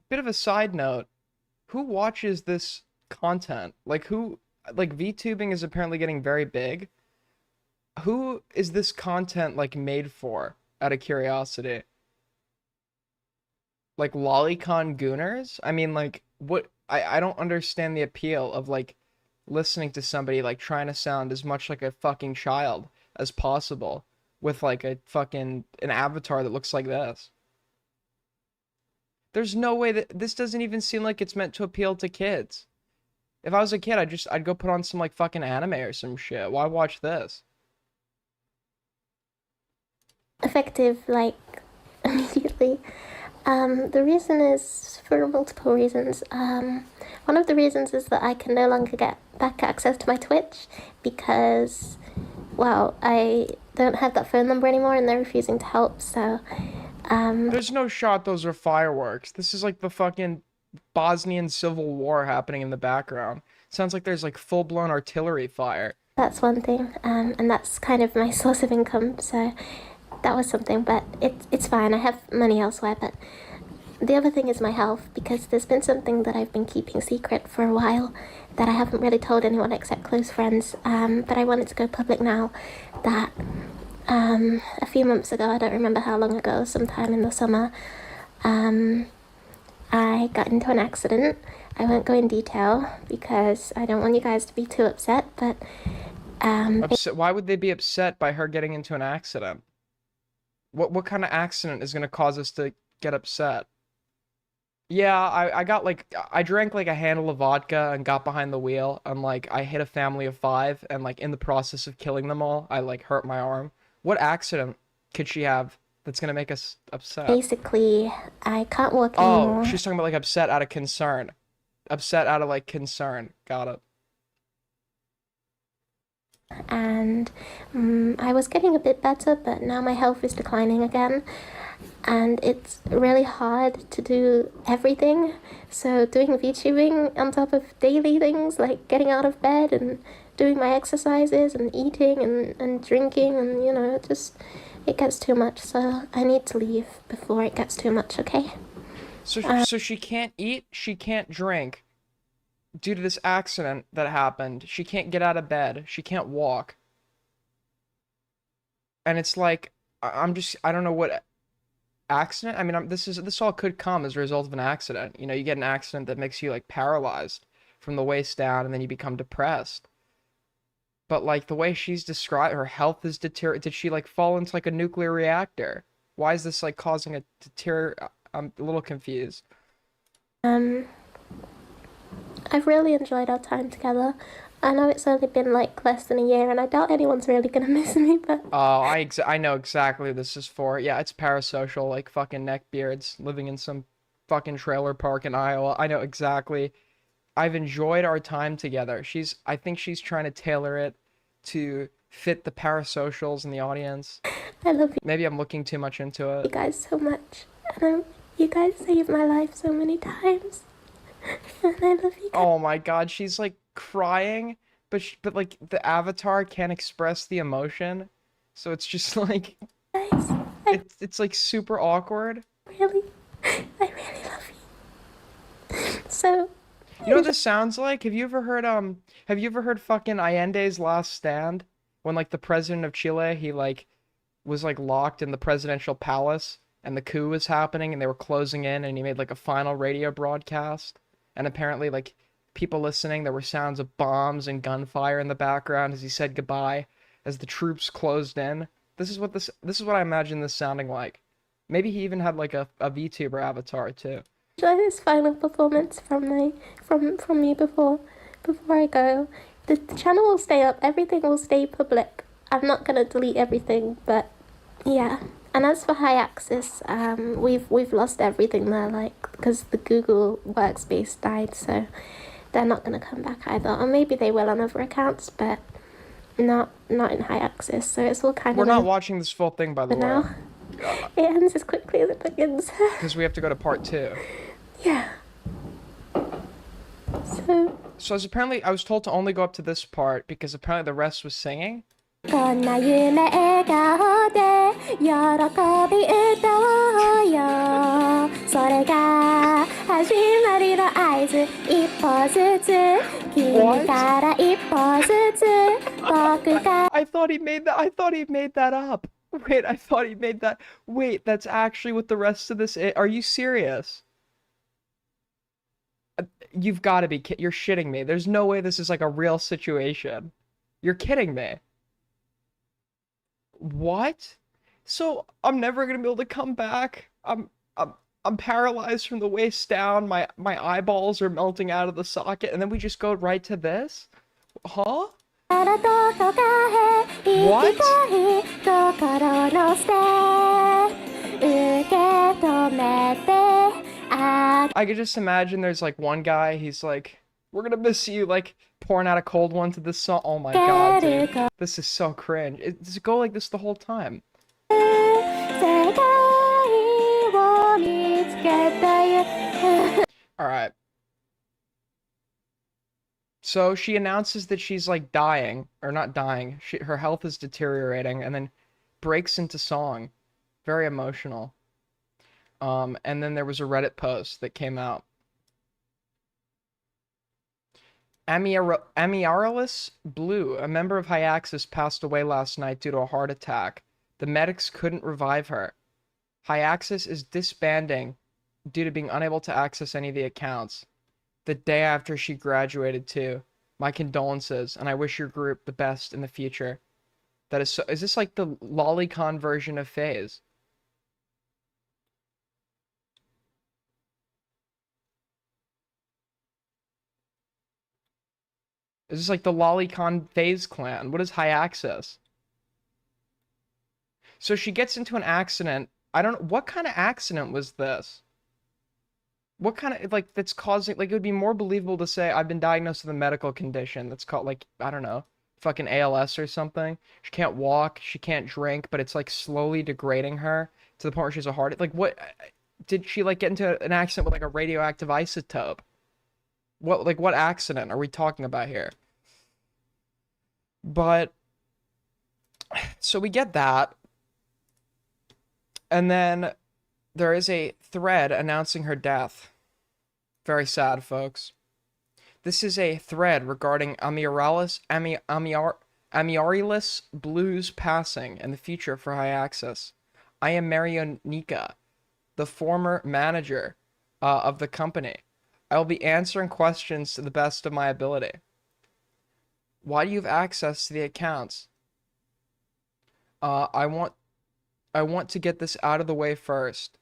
bit of a side note. Who watches this content? Like VTubing is apparently getting very big. Who is this content like made for? Out of curiosity. Like lolicon gooners? I mean, like, what? I don't understand the appeal of like listening to somebody like trying to sound as much like a fucking child as possible with like a fucking an avatar that looks like this. There's no way that this doesn't even seem like it's meant to appeal to kids. If I was a kid, I'd go put on some like fucking anime or some shit. Why watch this? Effective, like, immediately. The reason is for multiple reasons. One of the reasons is that I can no longer get back access to my Twitch because, well, I don't have that phone number anymore and they're refusing to help, so, There's no shot those are fireworks. This is like the fucking Bosnian Civil War happening in the background. Sounds like there's like full-blown artillery fire. that's one thing. And that's kind of my source of income, so that was something, but it's fine. I have money elsewhere, but the other thing is my health, because there's been something that I've been keeping secret for a while that I haven't really told anyone except close friends. But I wanted to go public now that a few months ago, I don't remember how long ago, sometime in the summer, I got into an accident. I won't go in detail because I don't want you guys to be too upset, but Upset? Why would they be upset by her getting into an accident? What kind of accident is gonna cause us to get upset? Yeah, I got like I drank like a handle of vodka and got behind the wheel and like I hit a family of five and like in the process of killing them all, I like hurt my arm. What accident could she have that's gonna make us upset? basically I can't walk Oh, anymore. she's talking about like upset out of concern. Upset out of like concern. Got it. And I was getting a bit better, but now my health is declining again. And it's really hard to do everything. So doing VTubing on top of daily things like getting out of bed and doing my exercises and eating and drinking and just it gets too much. So I need to leave before it gets too much, okay? So she can't eat, she can't drink due to this accident that happened. She can't get out of bed. She can't walk. And it's like I'm just I don't know what accident. I mean, this all could come as a result of an accident. You know, you get an accident that makes you like paralyzed from the waist down and then you become depressed. But like the way she's described, her health is deteriorated. Did she like fall into like a nuclear reactor? Why is this like causing a deterior? I'm a little confused. Um, I've really enjoyed our time together. I know it's only been like less than a year, and I doubt anyone's really gonna miss me, but Oh, I know exactly what this is for. Yeah, it's parasocial, like fucking neckbeards living in some fucking trailer park in Iowa. I know exactly. I've enjoyed our time together. I think she's trying to tailor it to fit the parasocials in the audience. I love Maybe I'm looking too much into you it. guys so much. And you guys saved my life so many times. And I love you Oh my God, she's like crying, but like the avatar can't express the emotion, so it's just like guys. I it's like super awkward. really, I really love you. So, You know what this sounds like? Have you ever heard fucking Allende's Last Stand? When like the president of Chile, he like was like locked in the presidential palace and the coup was happening and they were closing in and he made like a final radio broadcast and apparently like people listening there were sounds of bombs and gunfire in the background as he said goodbye as the troops closed in. This is what I imagine this sounding like. Maybe he even had like a VTuber avatar too. enjoy this final performance from me before I go. The channel will stay up. Everything will stay public. I'm not gonna delete everything, but yeah. And as for Hyaxis, we've lost everything there, like because the Google workspace died, so they're not gonna come back either. Or maybe they will on other accounts, but not in Hyaxis. So it's all kind We're of not over watching this full thing by the way, now. It ends as quickly as it begins. because we have to go to part two. Yeah. So So as apparently I was told to only go up to this part because apparently the rest was singing. こんな夢笑顔で喜び歌おうよそれが始まりの合図一歩ずつ君から一歩ずつ僕が I thought he made that. I thought he made that up. Wait, I thought he made that. Wait, that's actually what the rest of this is. Are you serious? You've got to be You're shitting me. There's no way this is like a real situation. You're kidding me. What? So I'm never gonna be able to come back. I'm paralyzed from the waist down. My eyeballs are melting out of the socket, and then we just go right to this? Huh? What? I could just imagine there's like one guy, he's like, we're gonna miss you, like pouring out a cold one to this song. Oh my god, dude. This is so cringe. Does it go like this the whole time? Alright. So she announces that she's like dying, or not dying, her health is deteriorating, and then breaks into song. Very emotional. And then there was a Reddit post that came out. Amiarilus Blue, a member of Hyaxis, passed away last night due to a heart attack. The medics couldn't revive her. Hyaxis is disbanding due to being unable to access any of the accounts. The day after she graduated too. My condolences, and I wish your group the best in the future. That is so. Is this like the lolicon version of FaZe? Is this like the lolicon FaZe clan? What is Hyaxis? So she gets into an accident. I don't know. What kind of accident was this? What kind of, like, that's causing, like, it would be more believable to say I've been diagnosed with a medical condition that's called, like, I don't know, fucking ALS or something. She can't walk, she can't drink, but it's, like, slowly degrading her to the point where she has a heart. Like, what, did she, like, get into an accident with, like, a radioactive isotope? What accident are we talking about here? But, so we get that. And then there is a thread announcing her death. Very sad, folks. This is a thread regarding Amiarilus Blue's passing and the future for Hyaxis. I am Marionika, the former manager of the company. I will be answering questions to the best of my ability. Why do you have access to the accounts? I want to get this out of the way first.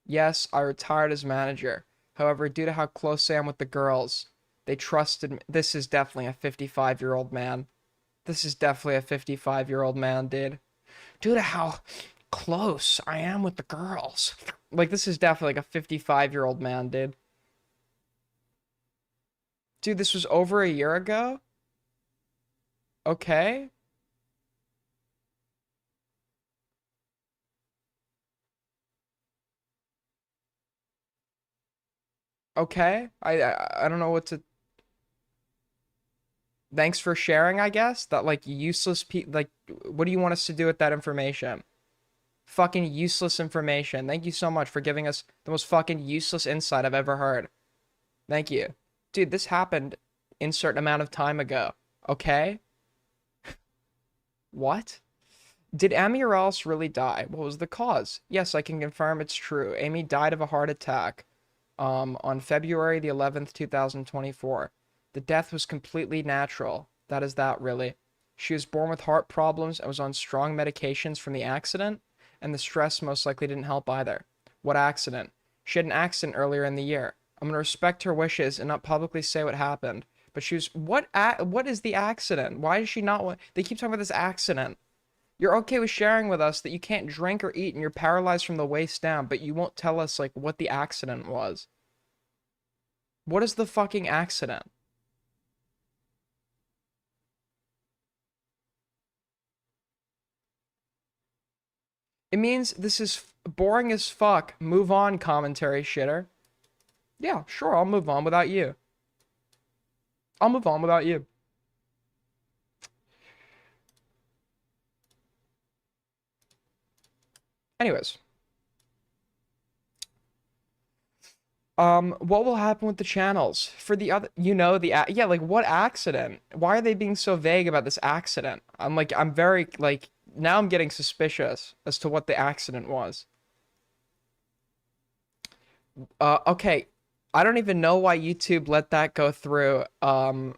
Yes, I retired as manager. However, due to how close I am with the girls, they trusted me. This is definitely a 55-year-old man. This is definitely a 55-year-old man, dude. Due to how close I am with the girls. Like, this is definitely like a 55-year-old man, dude. Dude, this was over a year ago? Okay. Okay. I don't know what to... Thanks for sharing, I guess. That, like, useless like, what do you want us to do with that information? Fucking useless information. Thank you so much for giving us the most fucking useless insight I've ever heard. Thank you. Dude, this happened insert amount of time ago. Okay? What? Did Amy Morales really die? What was the cause? Yes, I can confirm it's true. Amy died of a heart attack on February the 11th, 2024. The death was completely natural. That is that, really. She was born with heart problems and was on strong medications from the accident, and the stress most likely didn't help either. What accident? She had an accident earlier in the year. I'm gonna respect her wishes and not publicly say what happened. But she was... What is the accident? Why does she not want... They keep talking about this accident. You're okay with sharing with us that you can't drink or eat and you're paralyzed from the waist down, but you won't tell us, like, what the accident was. What is the fucking accident? It means this is boring as fuck. Move on, commentary shitter. Yeah, sure, I'll move on without you. I'll move on without you. Anyways. What will happen with the channels for the other, yeah, like what accident? Why are they being so vague about this accident? I'm very, like, now I'm getting suspicious as to what the accident was. Okay. I don't even know why YouTube let that go through. Can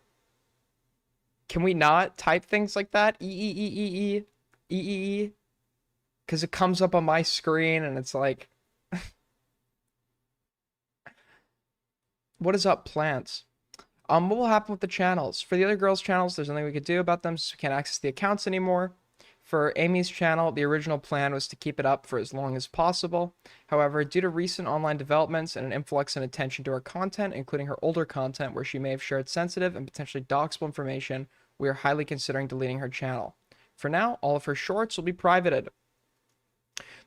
we not type things like that? E. Because it comes up on my screen and it's like, what is up, plants? What will happen with the channels? For the other girls' channels, there's nothing we could do about them since we can't access the accounts anymore. For Amy's channel, the original plan was to keep it up for as long as possible. However, due to recent online developments and an influx in attention to her content, including her older content where she may have shared sensitive and potentially doxable information, we are highly considering deleting her channel. For now, all of her shorts will be privated.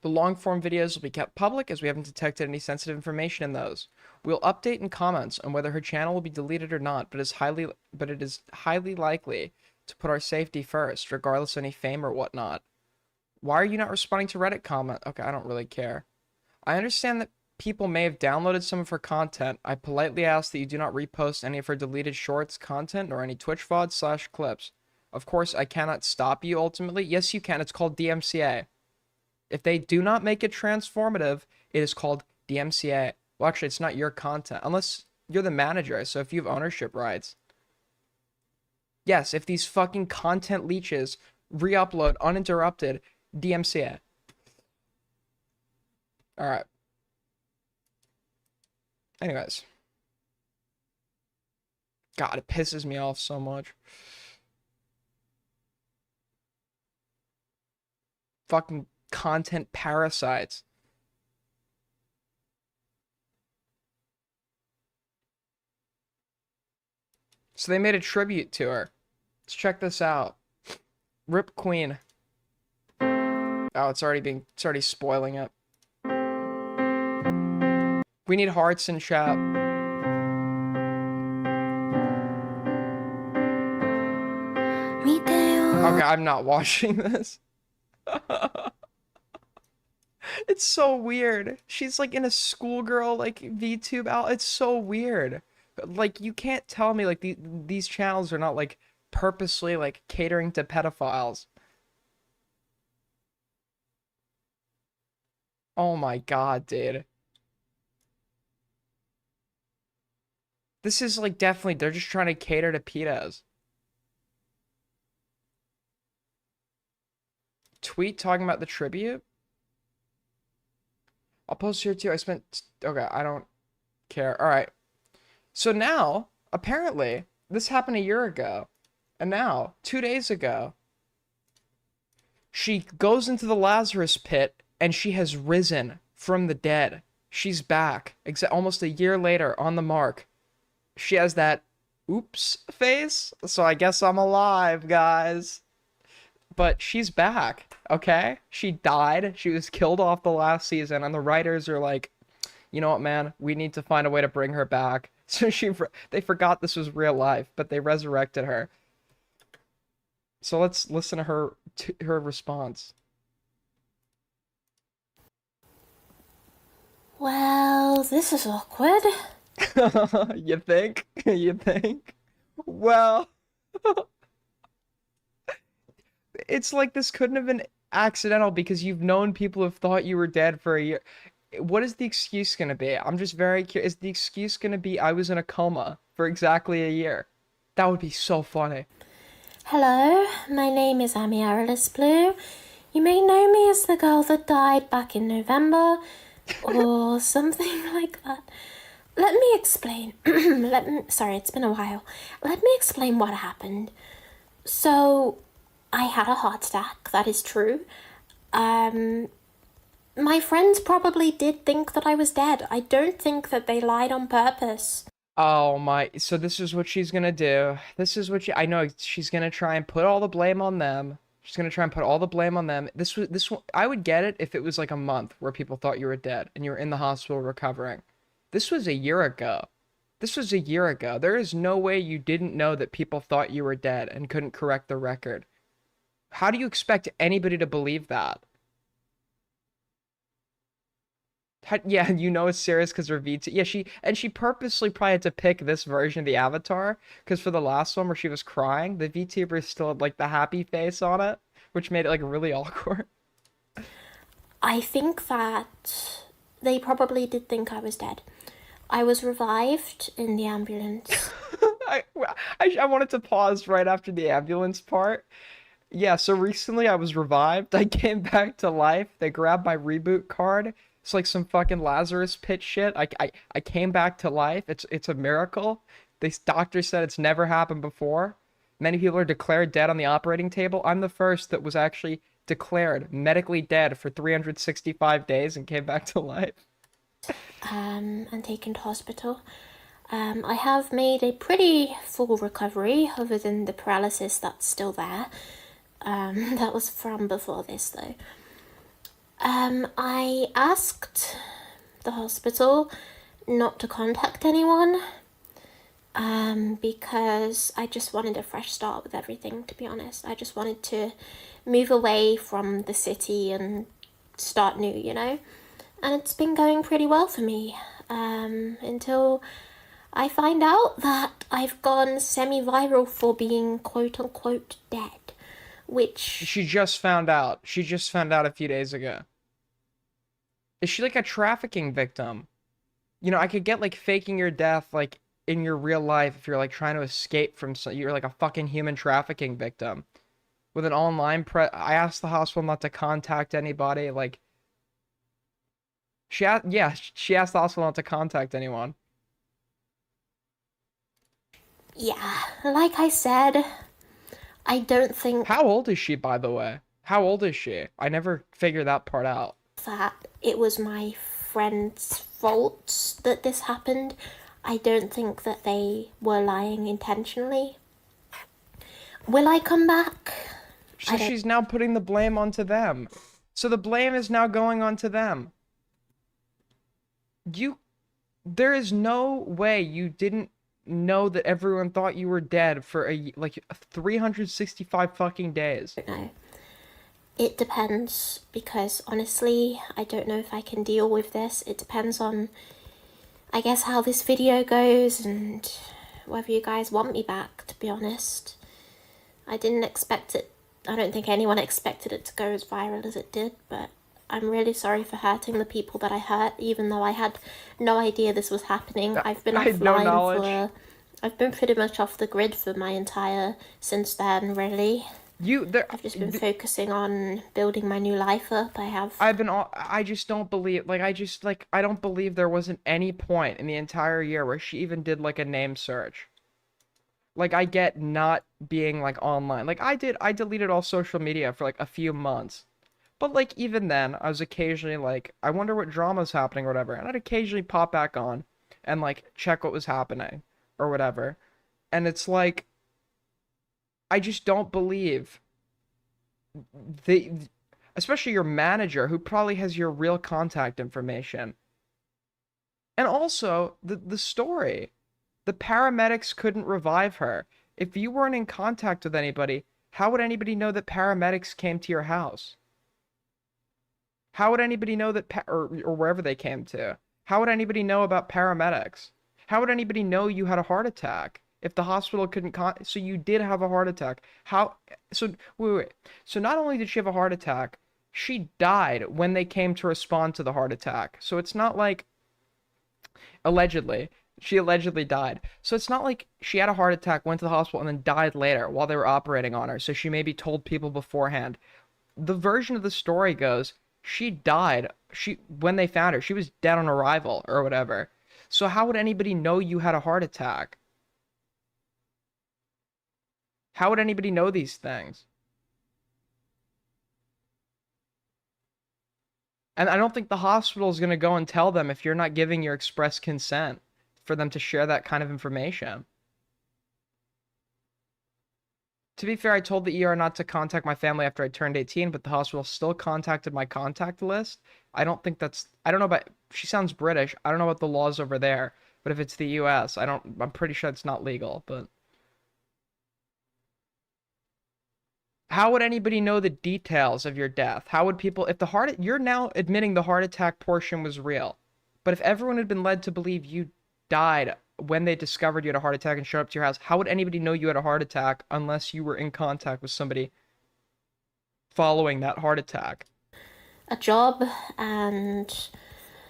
The long-form videos will be kept public as we haven't detected any sensitive information in those. We'll update in comments on whether her channel will be deleted or not, but it is highly likely to put our safety first, regardless of any fame or whatnot. Why are you not responding to Reddit comment? Okay, I don't really care. I understand that people may have downloaded some of her content. I politely ask that you do not repost any of her deleted shorts content or any Twitch VODs/clips. Of course, I cannot stop you ultimately. Yes, you can. It's called DMCA. If they do not make it transformative, it is called DMCA. Well, actually, it's not your content, unless you're the manager, so if you have ownership rights. Yes, if these fucking content leeches re-upload uninterrupted, DMCA. Alright. Anyways. God, it pisses me off so much. Fucking content parasites. So they made a tribute to her. Let's check this out. Rip Queen. Oh, it's already spoiling it. We need hearts in chat. Okay, I'm not watching this. It's so weird. She's like in a schoolgirl like VTube out. It's so weird. Like you can't tell me like these channels are not like purposely like catering to pedophiles. Oh my god, dude. This is like definitely they're just trying to cater to pedos. Tweet talking about the tribute? I'll post here too. Okay, I don't care. All right. So now, apparently, this happened a year ago. And now, 2 days ago, she goes into the Lazarus pit and she has risen from the dead. She's back. Almost a year later, on the mark. She has that oops face. So I guess I'm alive, guys. But she's back, okay? She died. She was killed off the last season, and the writers are like, you know what, man? We need to find a way to bring her back. So they forgot this was real life, but they resurrected her. So let's listen to her response. Well, this is awkward. You think? You think? Well, it's like this couldn't have been accidental because you've known people who've thought you were dead for a year. What is the excuse gonna be? I'm just very curious. Is the excuse gonna be I was in a coma for exactly a year? That would be so funny. Hello, my name is Amy Aralis Blue. You may know me as the girl that died back in November, or something like that. Let me explain. Sorry, it's been a while. Let me explain what happened. So, I had a heart attack, that is true. My friends probably did think that I was dead. I don't think that they lied on purpose. Oh my, so this is what she's gonna do. I know she's gonna try and put all the blame on them. She's gonna try and put all the blame on them. I would get it if it was like a month where people thought you were dead and you were in the hospital recovering. This was a year ago. This was a year ago. There is no way you didn't know that people thought you were dead and couldn't correct the record. How do you expect anybody to believe that? Yeah, you know it's serious because her VT. Yeah, she purposely probably had to pick this version of the avatar because for the last one where she was crying, the VTuber still had like the happy face on it, which made it like really awkward. I think that they probably did think I was dead. I was revived in the ambulance. I, I wanted to pause right after the ambulance part. Yeah, so recently I was revived. I came back to life. They grabbed my reboot card. It's like some fucking Lazarus pit shit. I came back to life. It's a miracle. This doctor said it's never happened before. Many people are declared dead on the operating table. I'm the first that was actually declared medically dead for 365 days and came back to life. And taken to hospital. I have made a pretty full recovery, other than the paralysis that's still there. That was from before this, though. I asked the hospital not to contact anyone, because I just wanted a fresh start with everything, to be honest. I just wanted to move away from the city and start new, you know? And it's been going pretty well for me, until I find out that I've gone semi-viral for being quote-unquote dead, which... She just found out. She just found out a few days ago. Is she like a trafficking victim? You know, I could get like faking your death like in your real life if you're like trying to escape from you're like a fucking human trafficking victim. With an online I asked the hospital not to contact anybody like she asked the hospital not to contact anyone. Yeah, like I said, I don't think How old is she, by the way? How old is she? I never figured that part out. that it was my friend's fault that this happened. I don't think that they were lying intentionally. Will I come back? So she's now putting the blame onto them. So the blame is now going onto them. There is no way you didn't know that everyone thought you were dead for like 365 fucking days. No. It depends, because honestly, I don't know if I can deal with this. It depends on, I guess, how this video goes and whether you guys want me back, to be honest. I didn't expect it. I don't think anyone expected it to go as viral as it did, but I'm really sorry for hurting the people that I hurt, even though I had no idea this was happening. I've been I had no knowledge. I've been pretty much off the grid for my entire, since then, really. I've just been focusing on building my new life up. I just don't believe, like, I don't believe there wasn't any point in the entire year where she even did, like, a name search. Like, I get not being, like, online. Like, I deleted all social media for, like, a few months. But, like, even then, I was occasionally, like, I wonder what drama's happening or whatever. And I'd occasionally pop back on and, like, check what was happening or whatever. And it's like, I just don't believe the, especially your manager who probably has your real contact information. And also the story. The paramedics couldn't revive her. If you weren't in contact with anybody, how would anybody know that paramedics came to your house? How would anybody know that or wherever they came to? How would anybody know about paramedics? How would anybody know you had a heart attack? If the hospital couldn't so you did have a heart attack. Wait. So not only did she have a heart attack, she died when they came to respond to the heart attack. So it's not like she allegedly died. So it's not like she had a heart attack, went to the hospital, and then died later while they were operating on her. So she maybe told people beforehand. The version of the story goes, she died. When they found her, she was dead on arrival or whatever. So how would anybody know you had a heart attack? How would anybody know these things? And I don't think the hospital is going to go and tell them if you're not giving your express consent for them to share that kind of information. To be fair, I told the ER not to contact my family after I turned 18, but the hospital still contacted my contact list. I don't know about, she sounds British. I don't know what the laws over there, but if it's the US, I'm pretty sure it's not legal, but How would anybody know the details of your death? How would people, if the heart, you're now admitting the heart attack portion was real. But if everyone had been led to believe you died when they discovered you had a heart attack and showed up to your house, how would anybody know you had a heart attack unless you were in contact with somebody following that heart attack? A job and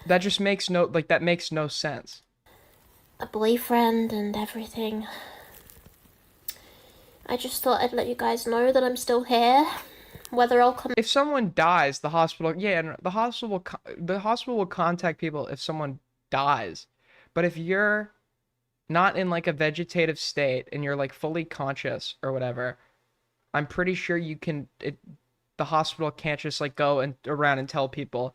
That just makes no, like, that makes no sense. a boyfriend and everything. I just thought I'd let you guys know that I'm still here. Whether I'll come. If someone dies, the hospital, yeah, and the hospital will contact people if someone dies. But if you're not in like a vegetative state and you're like fully conscious or whatever, I'm pretty sure the hospital can't just like go and around and tell people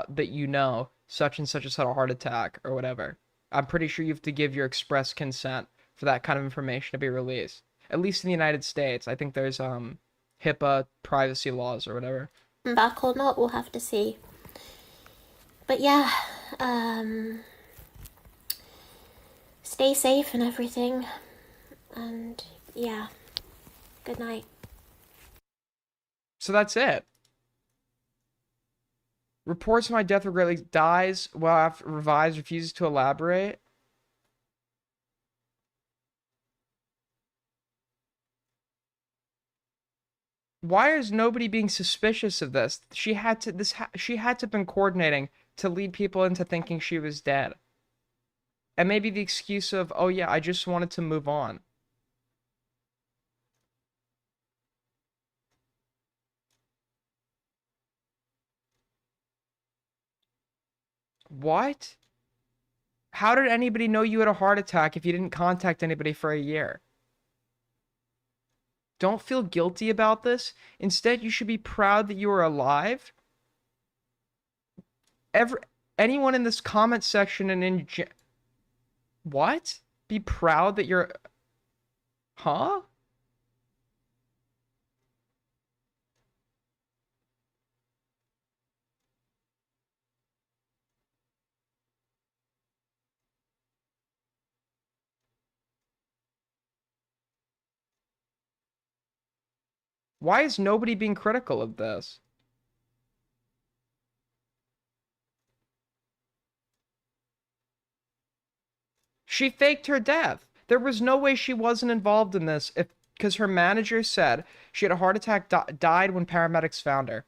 that you know such and such has had a heart attack or whatever. I'm pretty sure you have to give your express consent for that kind of information to be released. At least in the United States, I think there's HIPAA privacy laws or whatever. Back or not, we'll have to see. But yeah, stay safe and everything. And yeah, good night. So that's it. Reports of my death were greatly dies while after revised refuses to elaborate. Why is nobody being suspicious of this? She had to have been coordinating to lead people into thinking she was dead. And maybe the excuse of, "Oh yeah, I just wanted to move on." What? How did anybody know you had a heart attack if you didn't contact anybody for a year? Don't feel guilty about this. Instead, you should be proud that you are alive. Anyone in this comment section and what? Be proud that you're, huh? Why is nobody being critical of this? She faked her death. There was no way she wasn't involved in this because her manager said she had a heart attack, died when paramedics found her.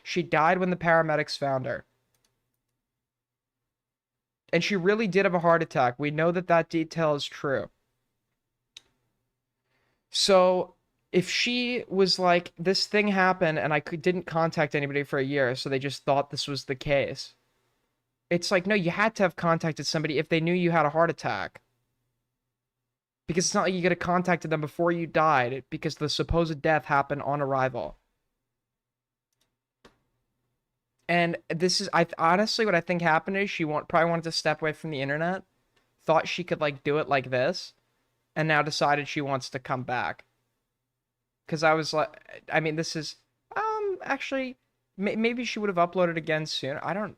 She died when the paramedics found her. And she really did have a heart attack. We know that that detail is true. So if she was like, this thing happened and I didn't contact anybody for a year, so they just thought this was the case. It's like, no, you had to have contacted somebody if they knew you had a heart attack. Because it's not like you could have contacted them before you died because the supposed death happened on arrival. And this is, honestly, what I think happened is she probably wanted to step away from the internet, thought she could like do it like this, and now decided she wants to come back. Because I was like, I mean, this is, actually, maybe she would have uploaded again soon. I don't.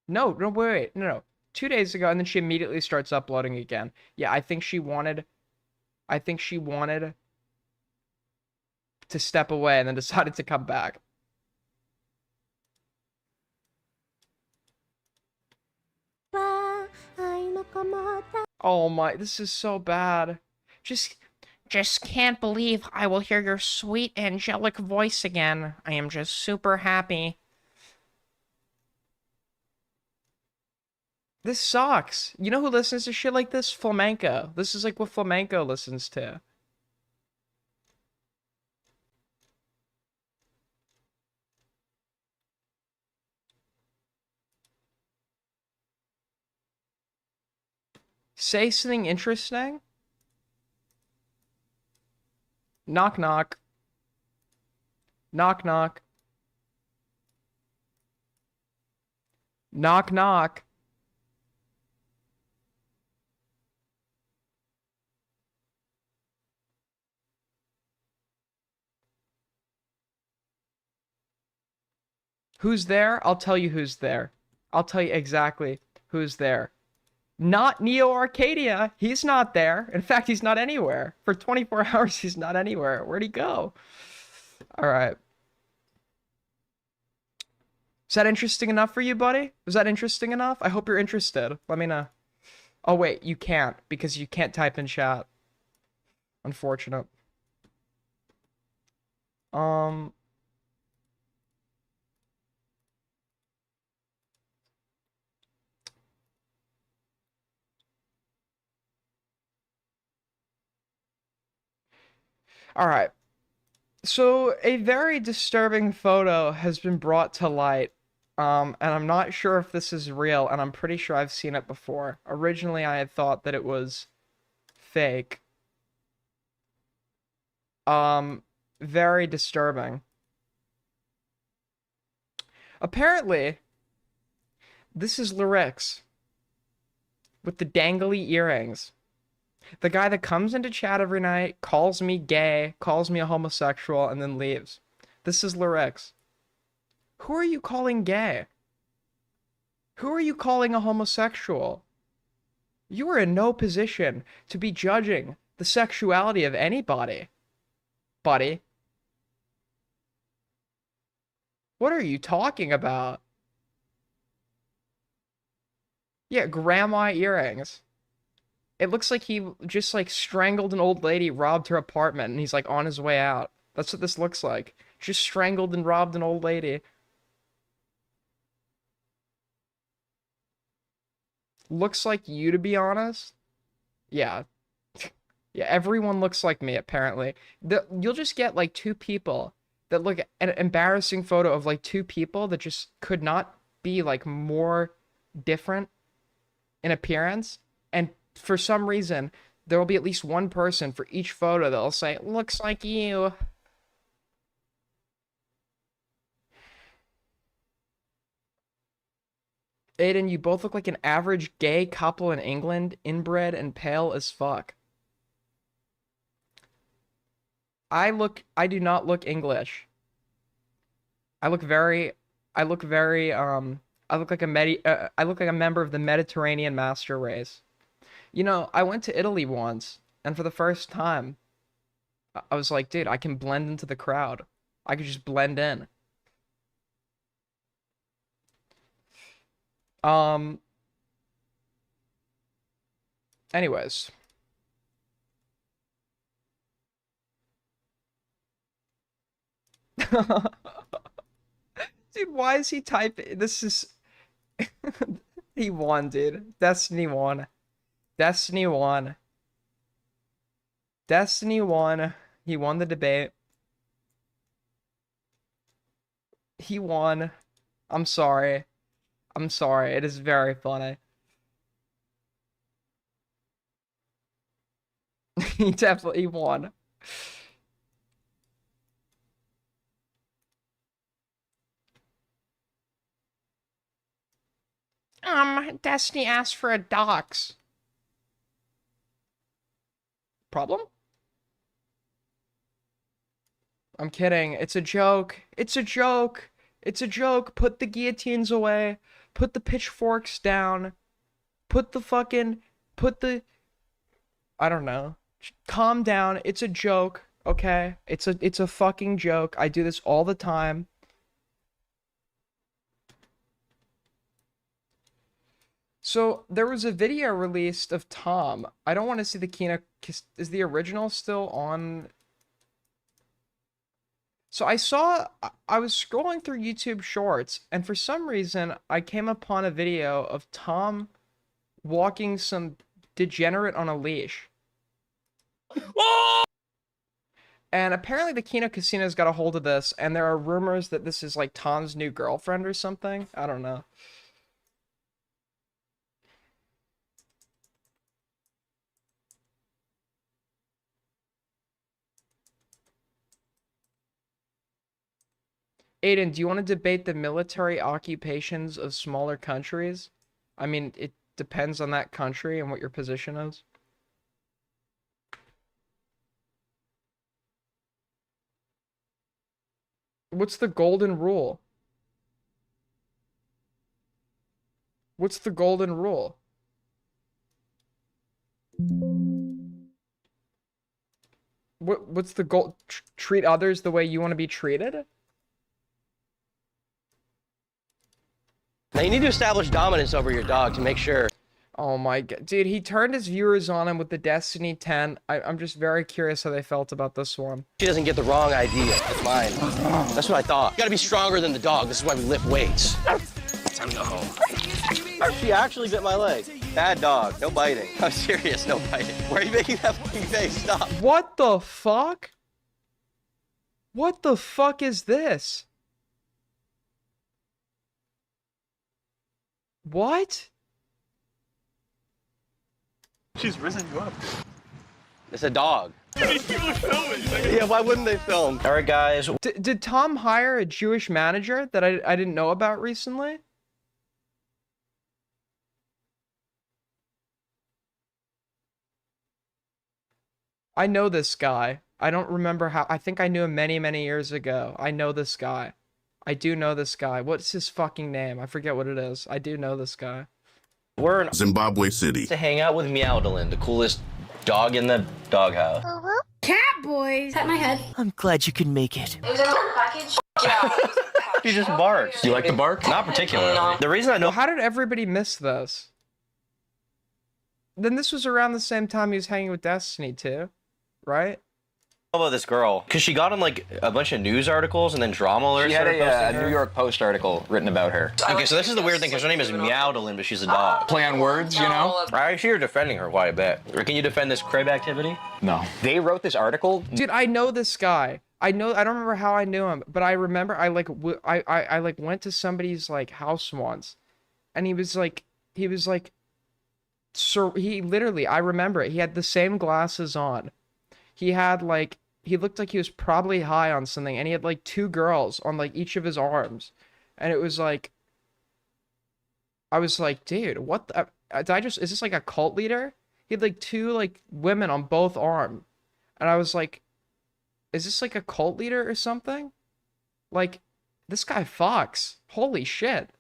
No, no, wait, no. 2 days ago, and then she immediately starts uploading again. Yeah, I think she wanted to step away and then decided to come back. Oh my, this is so bad. Just can't believe I will hear your sweet angelic voice again. I am just super happy. This sucks. You know who listens to shit like this? Flamenco. This is like what Flamenco listens to. Say something interesting. Knock knock. Knock knock. Knock knock. Who's there? I'll tell you who's there. I'll tell you exactly who's there. Not Neo Arcadia. He's not there. In fact, he's not anywhere. For 24 hours, he's not anywhere. Where'd he go? All right. Is that interesting enough for you, buddy? Was that interesting enough? I hope you're interested. Let me know. Oh, wait, you can't because you can't type in chat. Unfortunate. Um, all right. So a very disturbing photo has been brought to light. And I'm not sure if this is real, and I'm pretty sure I've seen it before. Originally, I had thought that it was fake. Um, Very disturbing. Apparently, this is Lyrics with the dangly earrings. The guy that comes into chat every night, calls me gay, calls me a homosexual, and then leaves. This is Lyrics. Who are you calling gay? Who are you calling a homosexual? You are in no position to be judging the sexuality of anybody, buddy. What are you talking about? Yeah, grandma earrings. It looks like he just like strangled an old lady, robbed her apartment, and he's like on his way out. That's what this looks like. Just strangled and robbed an old lady. Looks like you, to be honest. Yeah. Yeah, everyone looks like me, apparently. You'll just get like two people that look at an embarrassing photo of like two people that just could not be like more different in appearance. And for some reason, there will be at least one person for each photo that'll say, looks like you. Aiden, you both look like an average gay couple in England, inbred and pale as fuck. I do not look English. I look very, I look very, I look like I look like a member of the Mediterranean master race. You know, I went to Italy once, and for the first time, I was like, dude, I can blend into the crowd. I could just blend in. Um, Anyways. Dude, why is he typing? This is he won, dude. Destiny won. Destiny won. Destiny won. He won the debate. He won. I'm sorry. I'm sorry. It is very funny. He definitely won. Destiny asked for a dox. Problem? I'm kidding. It's a joke. It's a joke. It's a joke. Put the guillotines away. Put the pitchforks down. Put the fucking. Put the. I don't know. Calm down. It's a joke. Okay? It's a fucking joke. I do this all the time. So there was a video released of Tom. I don't want to see the Kino. Is the original still on? So I was scrolling through YouTube Shorts, and for some reason I came upon a video of Tom walking some degenerate on a leash. And apparently the Kino Casino's got a hold of this, and there are rumors that this is like Tom's new girlfriend or something. I don't know. Aiden, do you want to debate the military occupations of smaller countries? I mean, it depends on that country and what your position is. What's the golden rule? What's the golden rule? What's the goal? Treat others the way you want to be treated? Now you need to establish dominance over your dog to make sure. Oh my god, dude, he turned his viewers on him with the Destiny 10. I'm just very curious how they felt about this one. She doesn't get the wrong idea. That's mine. That's what I thought. You gotta be stronger than the dog. This is why we lift weights. Time to go home. She actually bit my leg. Bad dog. No biting. I'm serious. No biting. Why are you making that fucking face? Stop. What the fuck? What the fuck is this? What? She's risen you up. It's a dog. People are filming. Yeah, why wouldn't they film? All right, guys. Did Tom hire a Jewish manager that I didn't know about recently? I know this guy. I don't remember how. I think I knew him many, many years ago. I know this guy. I do know this guy. What's his fucking name? I forget what it is. I do know this guy. We're in Zimbabwe City. to hang out with Meowdolin, the coolest dog in the doghouse. Cat boys. Pat my head. I'm glad you could make it. It was in a little package. Yeah. He just barks. You like the bark? Not particularly. The reason I know Well, how did everybody miss this? Then this was around the same time he was hanging with Destiny too, right? about this girl, because she got on like a bunch of news articles and then drama alerts. She had started posting a her. New York Post article written about her. Okay, so this is the weird thing, because her name is Meowdolin, but she's a dog. Play on words, you know? I see you're defending her quite a bit. Or can you defend this crib activity? No. They wrote this article. Dude, I know this guy. I don't remember how I knew him, but I remember I went to somebody's like house once, and he was like, so he literally, I remember it. He had the same glasses on. He had like, he looked like he was probably high on something, and he had like two girls on like each of his arms, and it was like, I was like, dude, what the, is this like a cult leader? He had like two like women on both arms, and I was like, is this like a cult leader or something? Like, this guy fucks. Holy shit.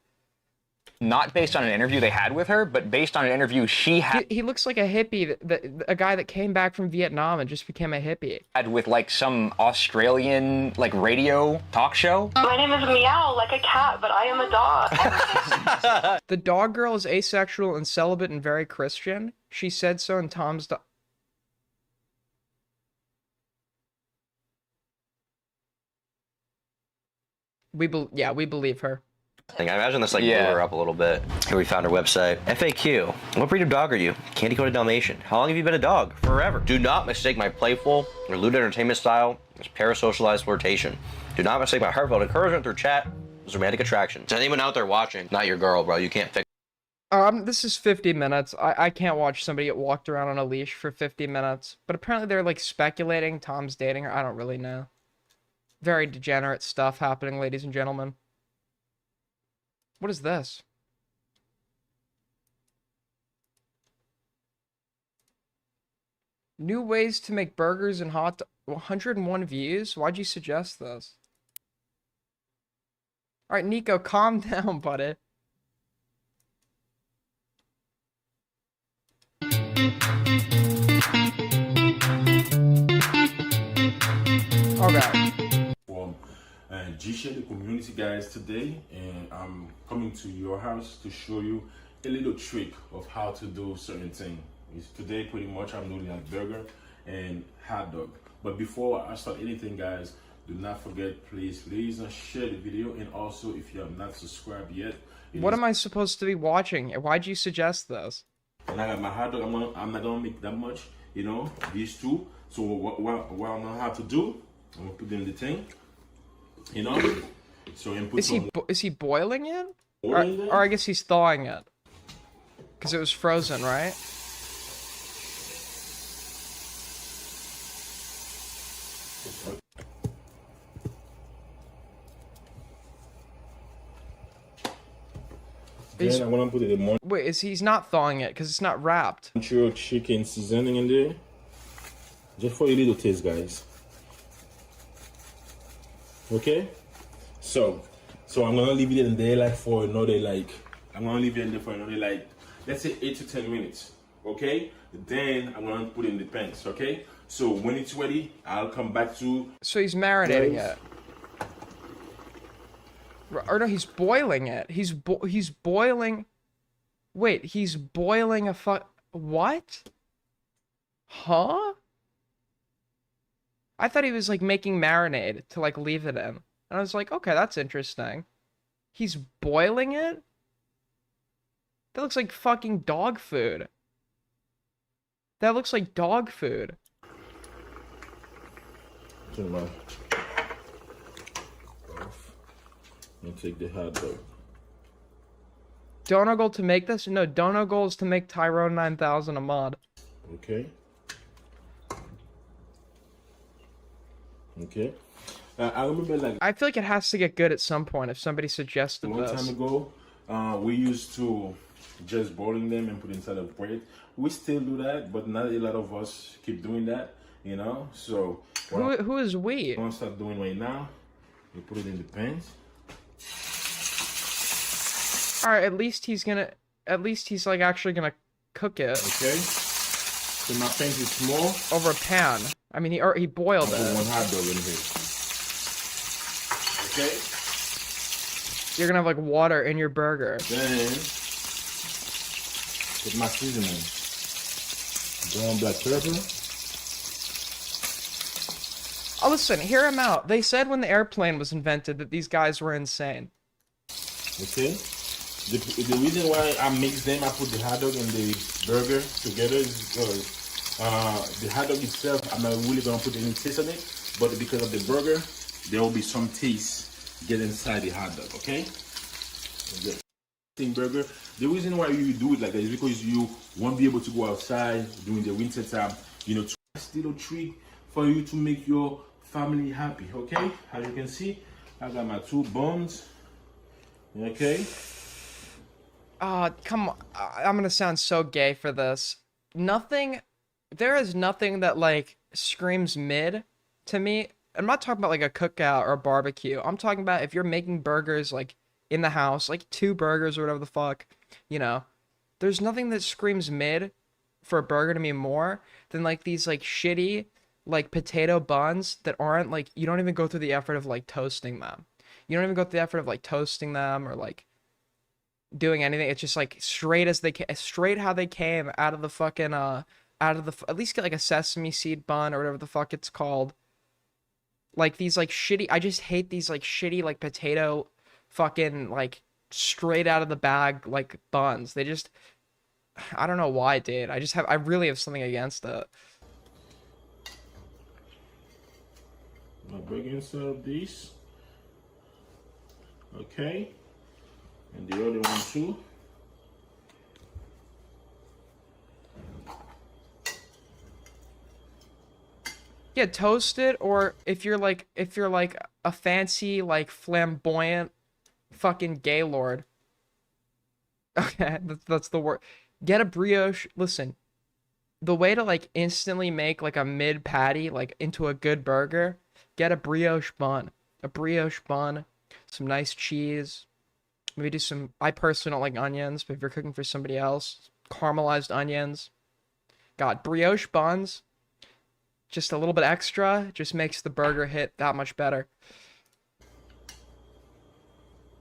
Not based on an interview they had with her, but based on an interview she He looks like a hippie, a guy that came back from Vietnam and just became a hippie. had with like some Australian like radio talk show. My name is Meow, like a cat, but I am a dog. The dog girl is asexual and celibate and very Christian. She said so in Tom's... We believe her. I imagine this like Yeah. blew her up a little bit. Here we found her website. FAQ. What breed of dog are you? Candy coated Dalmatian. How long have you been a dog? Forever. Do not mistake my playful or lewd entertainment style as parasocialized flirtation. Do not mistake my heartfelt encouragement through chat as romantic attraction. To anyone out there watching, not your girl, bro. You can't fix. This is 50 minutes. I can't watch somebody get walked around on a leash for 50 minutes. But apparently they're like speculating Tom's dating her. I don't really know. Very degenerate stuff happening, ladies and gentlemen. What is this? New ways to make burgers and 101 views? Why'd you suggest this? Alright, Nico, calm down, buddy. Okay. From G-Share, the community guys today, and I'm coming to your house to show you a little trick of how to do certain things. Today pretty much I'm doing like burger and hot dog. But before I start anything, guys, do not forget, please share the video, and also if you have not subscribed yet. What am I supposed to be watching? Why'd you suggest this? And I got my hot dog. I'm not gonna make that much, you know, these two. So what I'm gonna have to do, I'm gonna put them in the thing, you know. So input Is he boiling it? water in there. Or I guess he's thawing it. Because it was frozen, right? He's- Then I'm gonna put the Wait, he's not thawing it because it's not wrapped. Montreal chicken seasoning in there, just for a little taste, guys. Okay, so I'm gonna leave it in there like for another like, I'm gonna leave it in there for another like, let's say 8 to 10 minutes. okay? Then I'm gonna put it in the pans, okay? So when it's ready, I'll come back to. So he's marinating Guys. it. Or no, he's boiling it. He's boiling. Wait, he's boiling a what? Huh? I thought he was like making marinade to like leave it in. And I was like, okay, that's interesting. He's boiling it? That looks like fucking dog food. That looks like dog food. Turn my off and take the hot dog. Donegal to make this? No, Donegal is to make Tyrone 9000 a mod. Okay. Okay. I remember like I feel like it has to get good at some point if somebody a suggested long time this. ago, we used to just boiling them and put inside of bread. We still do that, but not a lot of us keep doing that, you know. So what Who is we? I'm gonna start doing right now, we put it in the pans. Alright, at least he's like actually gonna cook it Okay. So my pan is small. over a pan. I mean, he boiled I'll put it. one hot dog in here. Okay. You're gonna have like water in your burger. Then put my seasoning. Brown black pepper. Oh, listen, hear him out. They said when the airplane was invented that these guys were insane. Okay. The reason why I mix them, I put the hot dog and the burger together is because the hot dog itself, I'm not really gonna put any taste on it, but because of the burger, there will be some taste get inside the hot dog. Okay. The burger. The reason why you do it like that is because you won't be able to go outside during the winter time. You know, it's a little treat for you to make your family happy. Okay. As you can see, I got my 2 buns. Okay. Come on. I'm gonna sound so gay for this. There is nothing that, like, screams mid to me. I'm not talking about, like, a cookout or a barbecue. I'm talking about if you're making burgers, like, in the house, like 2 burgers or whatever the fuck, you know. There's nothing that screams mid for a burger to me more than, like, these, like, shitty, like, potato buns that aren't, like, you don't even go through the effort of, like, toasting them. You don't even go through the effort of, like, toasting them or, like, doing anything. It's just like straight how they came out of the fucking at least get like a sesame seed bun or whatever the fuck it's called. Like these like shitty, I just hate these like shitty like potato fucking like straight out of the bag like buns. They just, I don't know why, dude. I really have something against it. My burger inside of these. Okay. And the other one too. Yeah, toast it, or if you're like a fancy like flamboyant fucking gaylord. Okay, that's the word. Get a brioche. Listen, the way to like instantly make like a mid patty like into a good burger, get a brioche bun. A brioche bun, some nice cheese. Maybe do some, I personally don't like onions, but if you're cooking for somebody else, caramelized onions. God, brioche buns, just a little bit extra, just makes the burger hit that much better.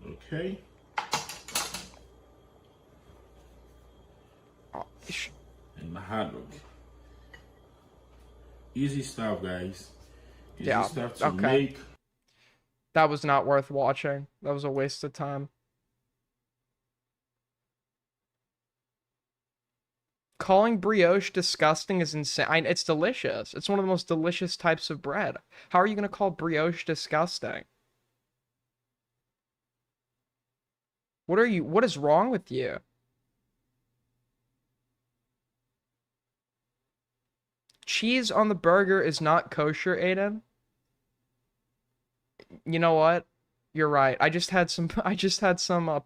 Okay. Oh, And my hot dog. Easy stuff, guys. Easy Yeah, stuff to okay. make. that was not worth watching. That was a waste of time. Calling brioche disgusting is insane. It's delicious. It's one of the most delicious types of bread. How are you going to call brioche disgusting? What is wrong with you? Cheese on the burger is not kosher, Aiden. You know what? You're right. I just had some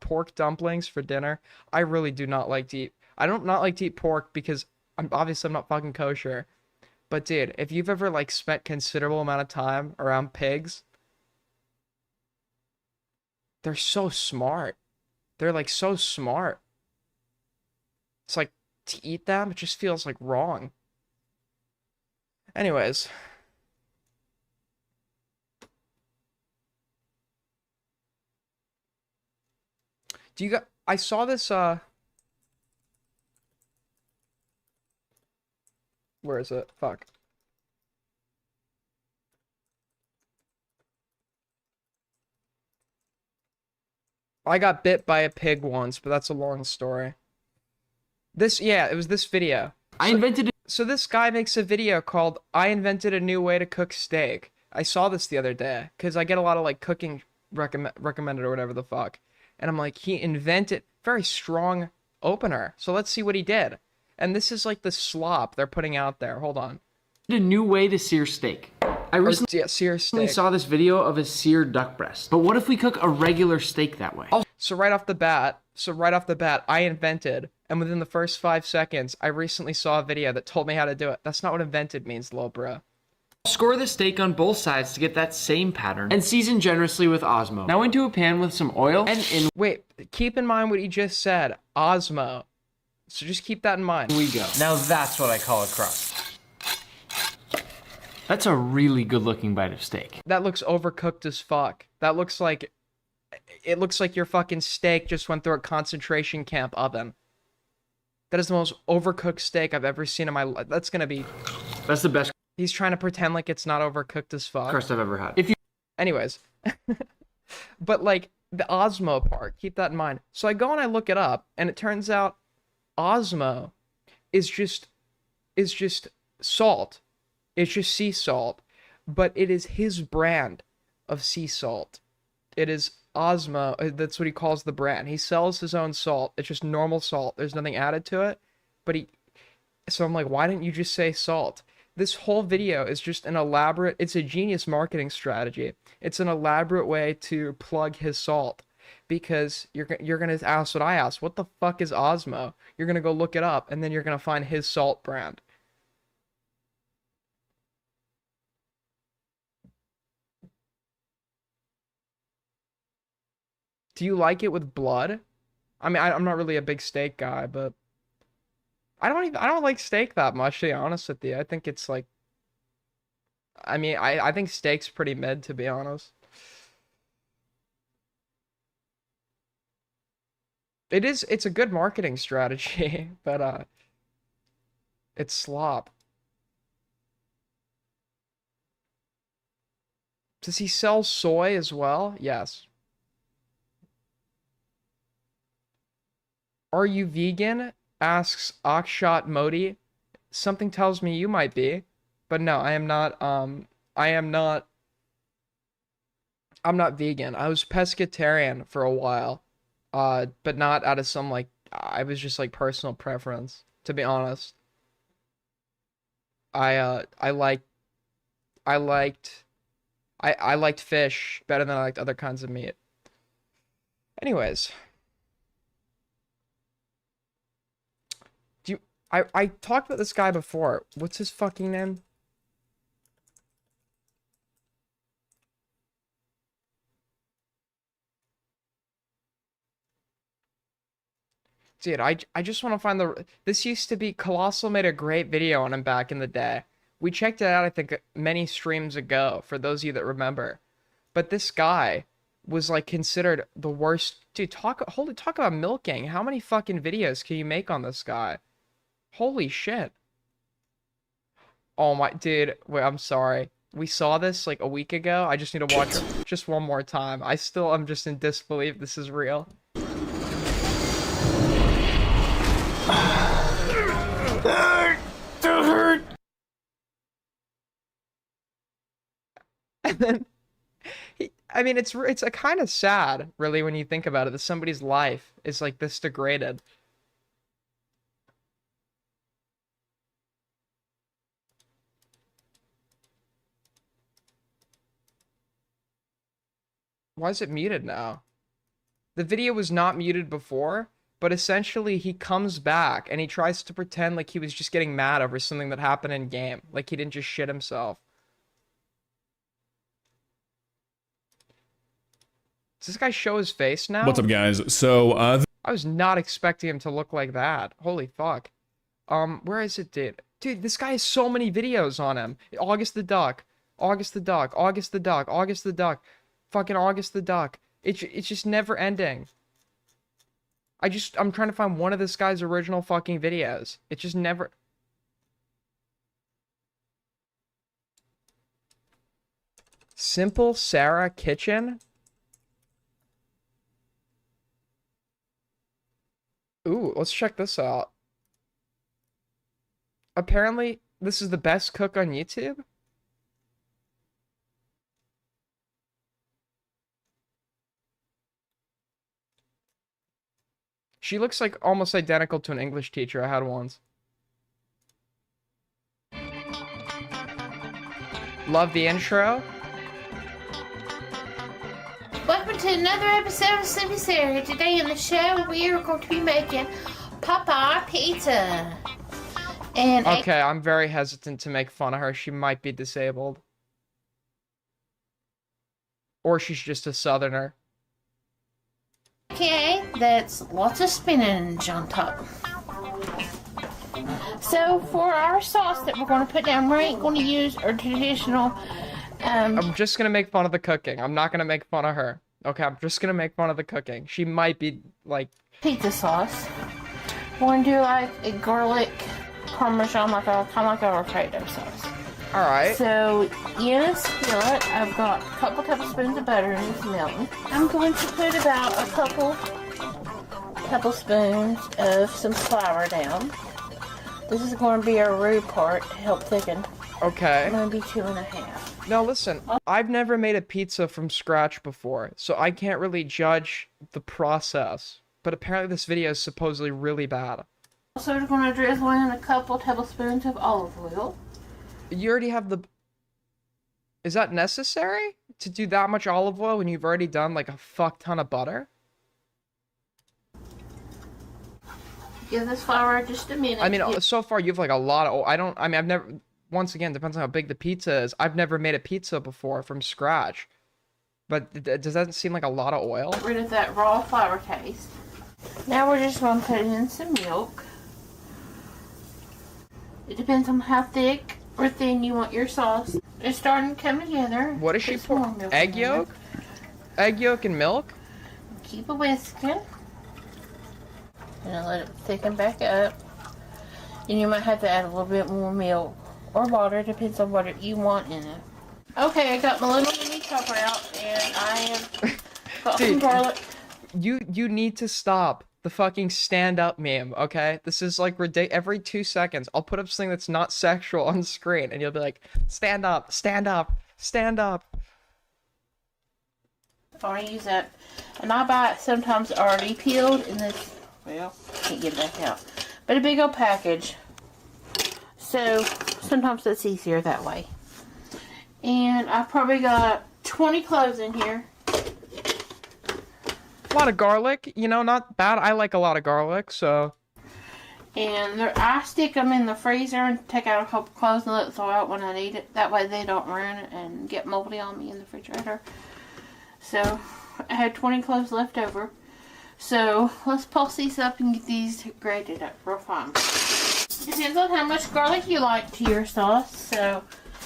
pork dumplings for dinner. I really do not like to eat. I don't not like to eat pork because I'm not fucking kosher. But dude, if you've ever like spent considerable amount of time around pigs, they're so smart. They're like so smart. It's like to eat them. It just feels like wrong. Anyways. Do you got, I saw this, where is it? Fuck. I got bit by a pig once, but that's a long story. Yeah, it was this video. So this guy makes a video called I Invented a New Way to Cook Steak. I saw this the other day because I get a lot of like cooking recommended or whatever the fuck. And I'm like, he invented very strong opener. So let's see what he did. And this is like the slop they're putting out there. Hold on. A new way to sear steak. I recently Yeah, sear steak. saw this video of a seared duck breast. But what if we cook a regular steak that way? So right off the bat, I invented, and within the first 5 seconds, I recently saw a video that told me how to do it. That's not what invented means, little bro. Score the steak on both sides to get that same pattern and season generously with Osmo. Now into a pan with some oil and in Wait, keep in mind what he just said. Osmo. So just keep that in mind. we go. Now that's what I call a crust. That's a really good looking bite of steak. That looks overcooked as fuck. That looks like... It looks like your fucking steak just went through a concentration camp oven. That is the most overcooked steak I've ever seen in my life. That's gonna be... That's the best He's trying to pretend like it's not overcooked as fuck. crust I've ever had. If you Anyways. But like, the Osmo part, keep that in mind. So I go and I look it up, and it turns out Osmo is just salt. It's just sea salt. But it is his brand of sea salt. It is Osmo. That's what he calls the brand. He sells his own salt. It's just normal salt. There's nothing added to it. But so I'm like, why didn't you just say salt? This whole video is just an elaborate, it's a genius marketing strategy. It's an elaborate way to plug his salt. Because you're going to ask what I asked. What the fuck is Osmo? You're going to go look it up, and then you're going to find his salt brand. Do you like it with blood? I mean, I'm not really a big steak guy, but I don't like steak that much, to be honest with you. I think it's like, I mean, I think steak's pretty mid, to be honest. It's a good marketing strategy, but it's slop. Does he sell soy as well? Yes. Are you vegan? Asks Akshat Modi. Something tells me you might be, but no, I am not. I'm not vegan. I was pescatarian for a while, but not out of some like. I was just like personal preference, to be honest. I liked fish better than I liked other kinds of meat. Anyways. I talked about this guy before. What's his fucking name? Dude, I just want to find this used to be Colossal made a great video on him back in the day. We checked it out, I think, many streams ago, for those of you that remember. But this guy was like considered the worst. Dude, talk about milking. How many fucking videos can you make on this guy? Holy shit. Oh my, dude, wait, I'm sorry. We saw this like a week ago. I just need to watch it just one more time. I'm just in disbelief this is real. And then, I mean, it's a kind of sad, really, when you think about it, that somebody's life is like this degraded. Why is it muted now? The video was not muted before, but essentially he comes back and he tries to pretend like he was just getting mad over something that happened in game. Like he didn't just shit himself. Does this guy show his face now? What's up, guys? So, I was not expecting him to look like that. Holy fuck. Where is it, dude? Dude, this guy has so many videos on him. August the Duck, August the Duck, August the Duck, August the Duck, fucking August the Duck. It's just never ending. I'm trying to find one of this guy's original fucking videos. It just never. Simple Sarah Kitchen. Ooh, let's check this out. Apparently, this is the best cook on YouTube. She looks like almost identical to an English teacher I had once. Love the intro. Welcome to another episode of Sleepy Sarah. Today in the show, we are going to be making Popeye pizza. And Okay, I'm very hesitant to make fun of her. She might be disabled. Or she's just a southerner. okay, that's lots of spinach on top. So for our sauce that we're going to put down, we ain't going to use our traditional I'm just gonna make fun of the cooking. I'm not gonna make fun of her. Okay, I'm just gonna make fun of the cooking. She might be, like... pizza sauce. We're going to do like a garlic parmesan, kind of like a Alfredo sauce. Alright. So, in a skillet, I've got a couple tablespoons of butter and it's melting. I'm going to put about a couple spoons of some flour down. This is going to be our roux part to help thicken. Okay. It's going to be 2.5. Now listen, I've never made a pizza from scratch before, so I can't really judge the process. But apparently this video is supposedly really bad. Also, we're going to drizzle in a couple tablespoons of olive oil. You already have the... Is that necessary? To do that much olive oil when you've already done like a fuck ton of butter? Give this flour just a minute. I mean, so far you have like a lot of... I've never... Once again, depends on how big the pizza is. I've never made a pizza before from scratch. But does that seem like a lot of oil? Get rid of that raw flour taste. Now we're just going to put in some milk. It depends on how thick or thin you want your sauce. It's starting to come together. What does she Put some pour? more milk Egg in there. yolk? Egg yolk and milk? Keep a whisking. And let it thicken back up. And you might have to add a little bit more milk or water, depends on what you want in it. Okay, I got my little mini chopper out and I have got some Dude. garlic. You need to stop the fucking stand up meme, okay? This is like every 2 seconds. I'll put up something that's not sexual on screen and you'll be like, stand up, stand up, stand up. I want to use that. And I buy it sometimes already peeled in this, well, can't get it back out. But a big old package. So sometimes it's easier that way. And I've probably got 20 cloves in here. A lot of garlic, you know, not bad. I like a lot of garlic, so... And I stick them in the freezer and take out a couple cloves and let it thaw out when I need it. That way they don't ruin it and get moldy on me in the refrigerator. So I had 20 cloves left over. So let's pulse these up and get these grated up real fine. Depends on how much garlic you like to your sauce. So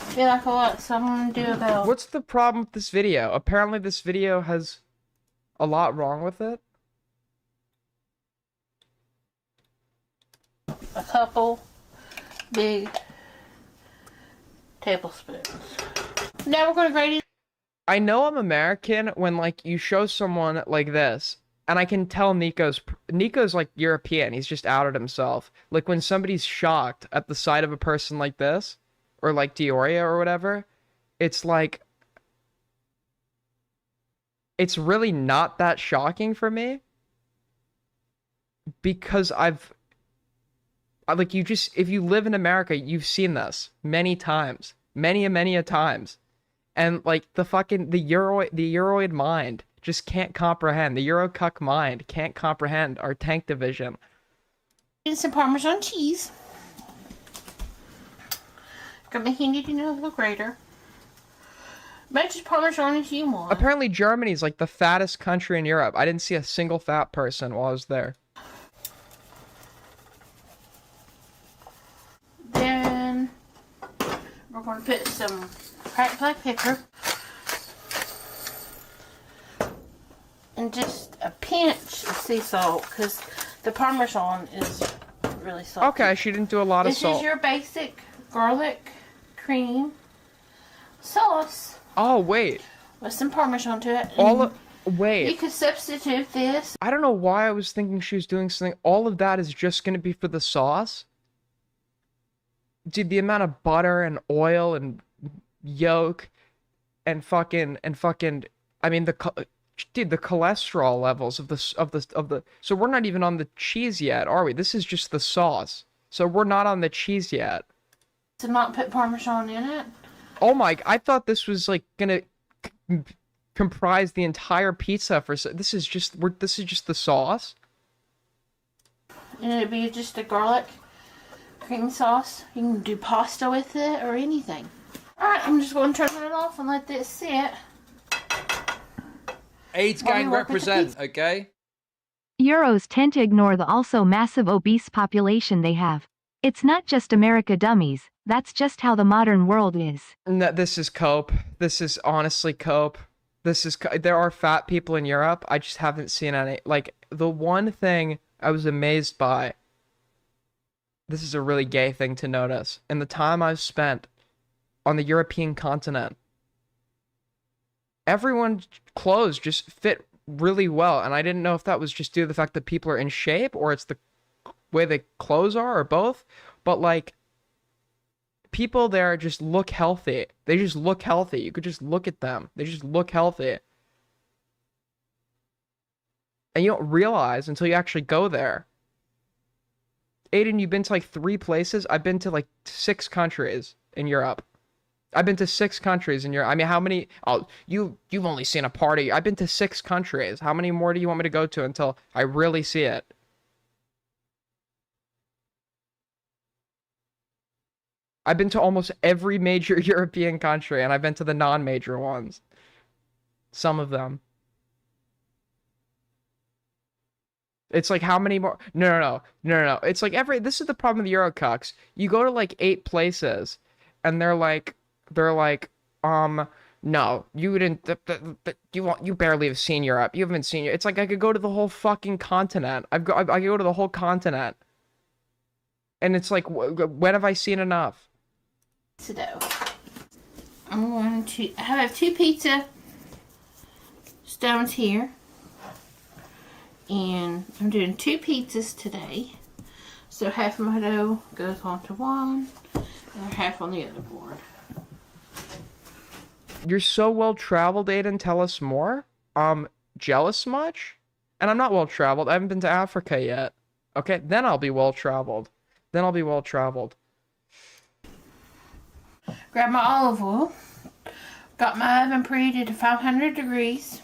if you like a lot, so I'm going to do about What's the problem with this video? Apparently this video has a lot wrong with it. a couple big tablespoons. Now we're going to grate it. I know I'm American when, like, you show someone like this, and I can tell Nico's like European. He's just outed himself. Like when somebody's shocked at the sight of a person like this, or like Dioria or whatever, it's like, it's really not that shocking for me. Because like, if you live in America, you've seen this many times, many a times. And like the Euroid mind just can't comprehend. The Eurocuck mind can't comprehend our tank division. And some Parmesan cheese. Got my handy dandy little grater. Much as Parmesan as you want. Apparently Germany's like the fattest country in Europe. I didn't see a single fat person while I was there. we're going to put some cracked black pepper. And just a pinch of sea salt, because the Parmesan is really salty. Okay, she didn't do a lot of salt. This is your basic garlic cream sauce Oh, wait. with some Parmesan to it. You Wait. could substitute this. I don't know why I was thinking she was doing something. All of that is just going to be for the sauce? Dude, the amount of butter and oil and yolk and fucking, I mean, dude, the cholesterol levels of the, so we're not even on the cheese yet, are we? This is just the sauce. So we're not on the cheese yet. To not put Parmesan in it. Oh my, I thought this was like gonna comprise the entire pizza this is just the sauce. And it'd be just a garlic cream sauce. You can do pasta with it or anything. Alright, I'm just going to turn it off and let this sit. AIDS While we gang work with the represent, okay? Euros tend to ignore the also massive obese population they have. It's not just America dummies, that's just how the modern world is. No, this is cope. This is honestly cope. There are fat people in Europe. I just haven't seen any. Like, the one thing I was amazed by, this is a really gay thing to notice, in the time I've spent on the European continent, everyone's clothes just fit really well, and I didn't know if that was just due to the fact that people are in shape, or it's the way the clothes are, or both, but like, people there just look healthy. They just look healthy. You could just look at them. They just look healthy. And you don't realize until you actually go there. Aiden, you've been to like 3 places? I've been to like 6 countries in Europe. I've been to 6 countries in Europe. I mean, how many? Oh, you've only seen a party. I've been to 6 countries. How many more do you want me to go to until I really see it? I've been to almost every major European country, and I've been to the non-major ones. Some of them. It's like, how many more? No. It's like this is the problem with Eurocucks. You go to like 8 places, and they're like, no, you didn't, you barely have seen Europe. You haven't seen it. It's like I could go to the whole fucking continent. I could go to the whole continent. And it's like, when have I seen enough? Dough. I have 2 pizza stones here, and I'm doing 2 pizzas today, so half of my dough goes onto one and half on the other board. You're so well traveled, Aiden. Tell us more. Jealous much? And I'm not well traveled. I haven't been to Africa yet. Okay, then I'll be well traveled. Grab my olive oil. Got my oven preheated to 500 degrees.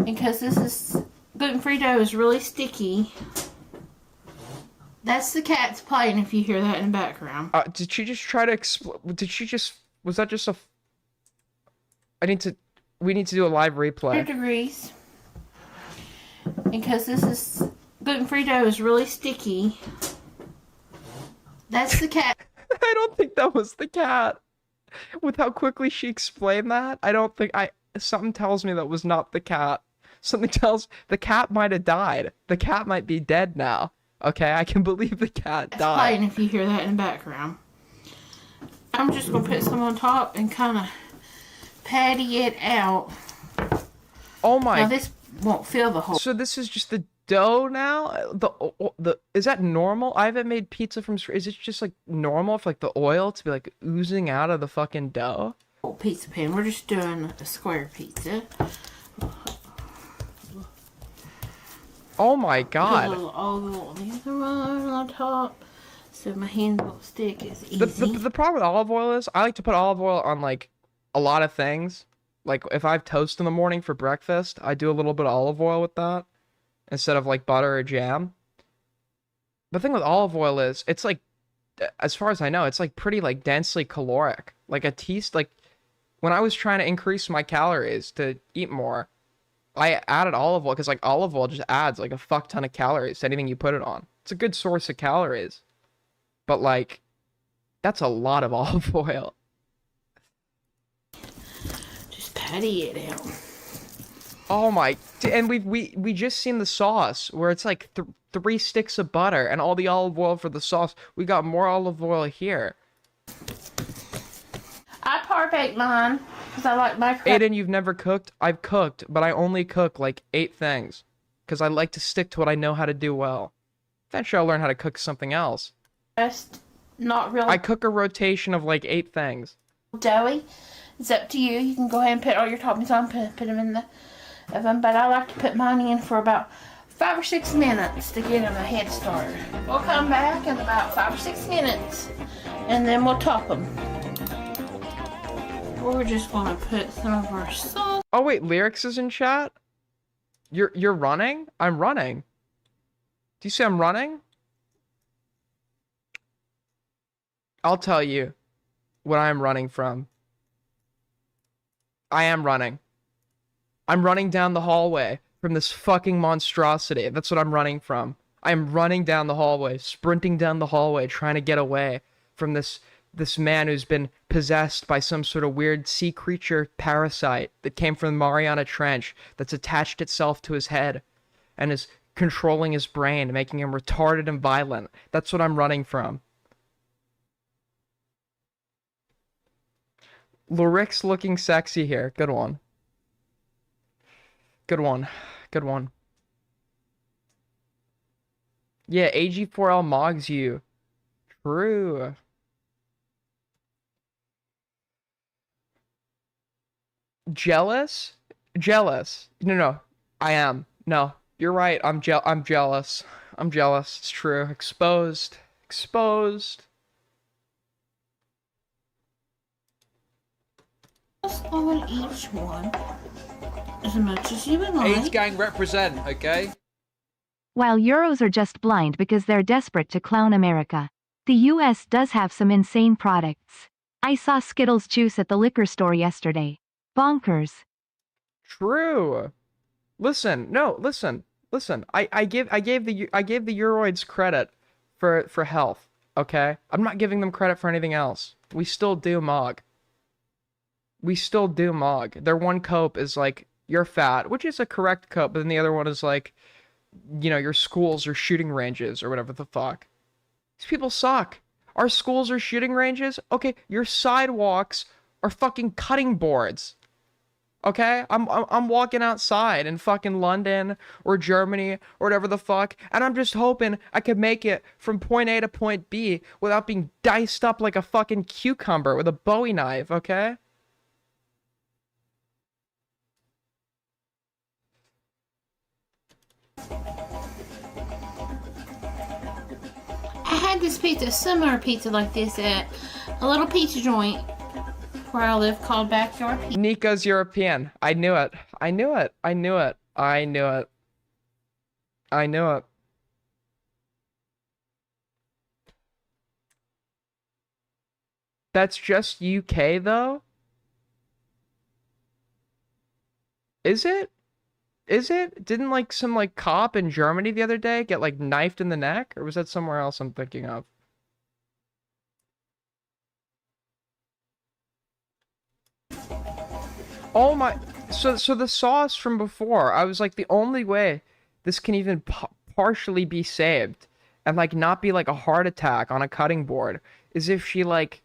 Because this is gluten-free dough is really sticky. That's the cat's playing if you hear that in the background. Did she just try to explode? Was that just a... we need to do a live replay. 100 degrees. Because this is gluten-free dough is really sticky. That's the cat. I don't think that was the cat. With how quickly she explained that, something tells me that was not the cat. Something tells the cat might have died. The cat might be dead now. Okay, I can believe the cat died. Playing if you hear that in the background. I'm just gonna put some on top and kind of patty it out. Oh my! Now this won't fill the whole. So this is just the dough now. Is that normal? I haven't made pizza from scratch. Is it just like normal for like the oil to be like oozing out of the fucking dough? Pizza pan. We're just doing a square pizza. Oh my god! Put a little olive oil on the other one on top, so my hands won't stick as easy. The problem with olive oil is I like to put olive oil on like a lot of things. Like if I have toast in the morning for breakfast, I do a little bit of olive oil with that instead of like butter or jam. The thing with olive oil is it's like, as far as I know, it's like pretty like densely caloric. Like like when I was trying to increase my calories to eat more, I added olive oil because like olive oil just adds like a fuck ton of calories to anything you put it on. It's a good source of calories. But like That's a lot of olive oil. Just patty it out. Oh my, and we just seen the sauce where it's like 3 sticks of butter and all the olive oil for the sauce. We got more olive oil here. I par bake mine because I like my Aiden, you've never cooked? I've cooked, but I only cook like 8 things because I like to stick to what I know how to do well. Eventually I'll learn how to cook something else. crust. Not really I cook a rotation of like 8 things. doughy. It's up to you. You can go ahead and put all your toppings on, put them in the oven. But I like to put mine in for about 5 or 6 minutes to get them a head start. We'll come back in about 5 or 6 minutes, and then we'll top them. We're just gonna put some of our sauce. Oh wait, Lyrics is in chat? You're running? I'm running. Do you see I'm running? I'll tell you what I'm running from. I am running. I'm running down the hallway from this fucking monstrosity. That's what I'm running from. I'm running down the hallway, sprinting down the hallway, trying to get away from this man who's been possessed by some sort of weird sea creature parasite that came from the Mariana Trench that's attached itself to his head and is controlling his brain, making him retarded and violent. That's what I'm running from. Lorix looking sexy here. Good one. Good one. Good one. Yeah, AG4L mogs you. True. Jealous? Jealous. No. I am. No. You're right. I'm jealous. I'm jealous. It's true. Exposed. Exposed. On each one, as much as you would like. AIDS gang represent, okay? While Euros are just blind because they're desperate to clown America, the US does have some insane products. I saw Skittles juice at the liquor store yesterday. Bonkers. True. Listen. I gave the Euroids credit for health, okay? I'm not giving them credit for anything else. We still do mog. We still do mog. Their one cope is like, you're fat, which is a correct cope, but then the other one is like, you know, your schools or shooting ranges or whatever the fuck. These people suck. Our schools are shooting ranges? Okay, your sidewalks are fucking cutting boards. Okay? I'm walking outside in fucking London or Germany or whatever the fuck, and I'm just hoping I could make it from point A to point B without being diced up like a fucking cucumber with a Bowie knife, okay? I had this pizza, similar pizza like this at a little pizza joint where I live called Backyard Pizza. Nico's European. I knew it. I knew it. I knew it. I knew it. I knew it. That's just UK though? Is it? Is it? Didn't like some like cop in Germany the other day get like knifed in the neck? Or was that somewhere else I'm thinking of? Oh my, so the sauce from before, I was like, the only way this can even partially be saved and like not be like a heart attack on a cutting board is if she like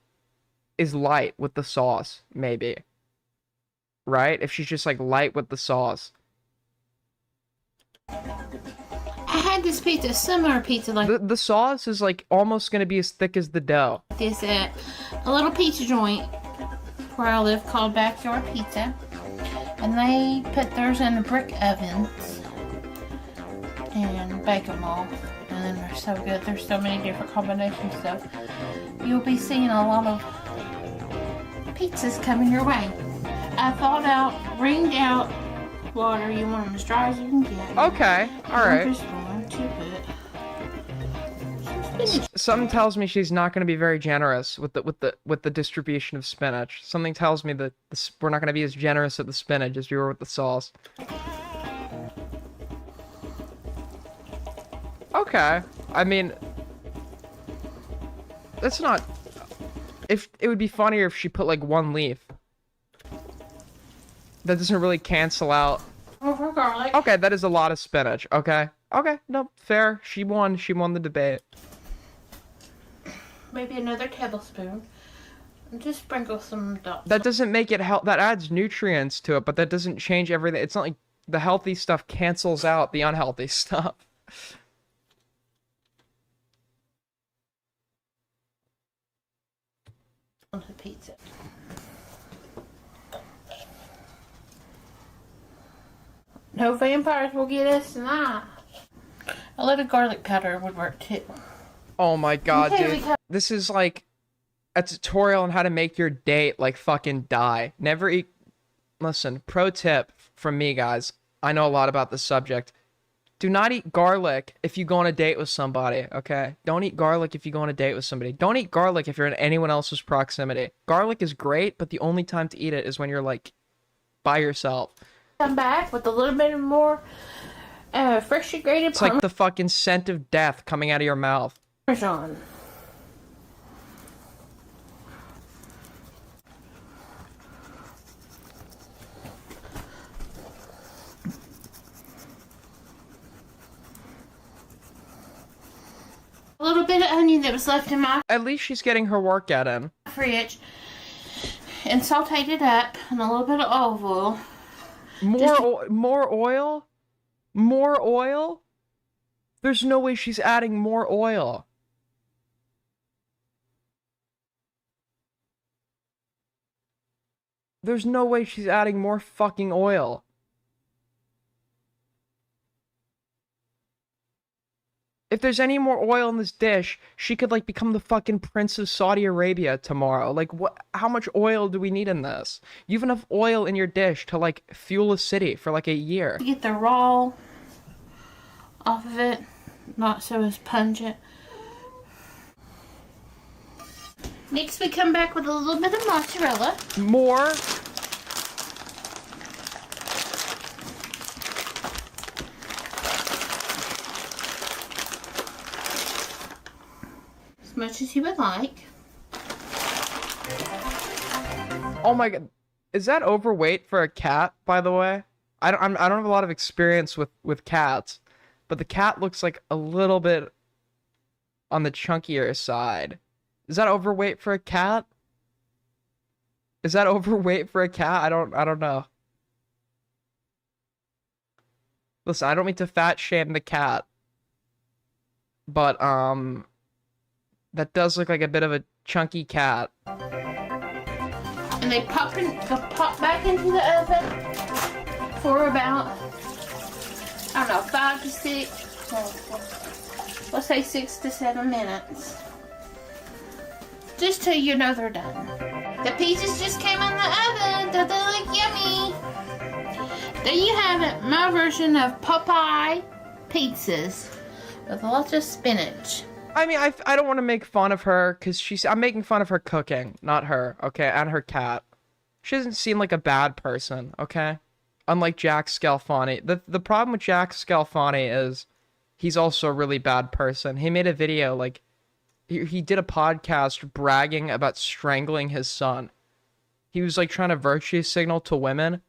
is light with the sauce, maybe. Right? If she's just like light with the sauce. I had this pizza, similar pizza like The sauce is like almost gonna be as thick as the dough. this at a little pizza joint where I live called Backyard Pizza, and they put theirs in brick ovens and bake them all, and then they're so good. There's so many different combinations, so you'll be seeing a lot of pizzas coming your way. I thought out, wringed out water. You want them as dry as you can get. Okay, alright. Just want to put Something tells me she's not going to be very generous with the distribution of spinach. Something tells me that we're not going to be as generous with the spinach as we were with the sauce. Okay, I mean, that's not If it would be funnier if she put like one leaf. That doesn't really cancel out. Over garlic. Okay, that is a lot of spinach. Okay. Okay, no, fair. She won. She won the debate. Maybe another tablespoon. And just sprinkle some dust. That doesn't make it that adds nutrients to it, but that doesn't change everything. It's not like the healthy stuff cancels out the unhealthy stuff. On the pizza. No vampires will get us tonight. A little garlic powder would work too. Oh my god, Okay, dude. This is like a tutorial on how to make your date like fucking die. Never eat. Listen, pro tip from me, guys. I know a lot about the subject. Do not eat garlic if you go on a date with somebody, okay? Don't eat garlic if you go on a date with somebody. Don't eat garlic if you're in anyone else's proximity. Garlic is great, but the only time to eat it is when you're like by yourself. Come back with a little bit more freshly grated It's like the fucking scent of death coming out of your mouth. Parmesan. A little bit of onion that was left in my At least she's getting her workout in. fridge. And sauteed it up in a little bit of olive oil. More oil? More oil? There's no way she's adding more oil. There's no way she's adding more fucking oil. If there's any more oil in this dish, she could like become the fucking Prince of Saudi Arabia tomorrow. Like what? How much oil do we need in this? You have enough oil in your dish to like fuel a city for like a year. Get the raw off of it, not so as pungent. Next we come back with a little bit of mozzarella. More. As much as you would like. Oh my god. Is that overweight for a cat, by the way? I don't have a lot of experience with cats, but the cat looks like a little bit on the chunkier side. Is that overweight for a cat? Is that overweight for a cat? I don't know. Listen, I don't mean to fat shame the cat, but that does look like a bit of a chunky cat. And they pop back into the oven for about, I don't know, 5 to 6, let's say 6 to 7 minutes. Just till you know they're done. The pizzas just came in the oven. Don't they look yummy? There you have it, my version of Popeye pizzas with lots of spinach. I mean, I don't want to make fun of her because I'm making fun of her cooking, not her, okay, and her cat. She doesn't seem like a bad person, okay? Unlike Jack Scalfani. The problem with Jack Scalfani is he's also a really bad person. He made a video, like, he did a podcast bragging about strangling his son. He was, like, trying to virtue signal to women.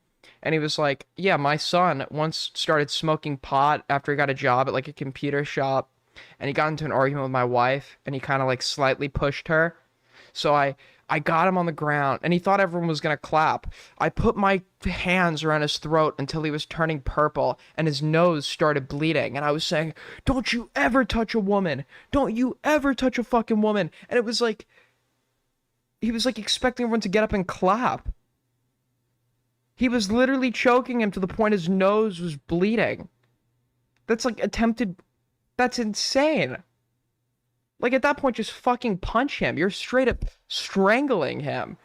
And he was like, yeah, my son once started smoking pot after he got a job at, like, a computer shop. And he got into an argument with my wife, and he kind of like slightly pushed her. So I got him on the ground, and he thought everyone was going to clap. I put my hands around his throat until he was turning purple, and his nose started bleeding. And I was saying, don't you ever touch a woman. Don't you ever touch a fucking woman. And it was like, he was like expecting everyone to get up and clap. He was literally choking him to the point his nose was bleeding. That's like attempted... That's insane. Like, at that point, just fucking punch him. You're straight up strangling him.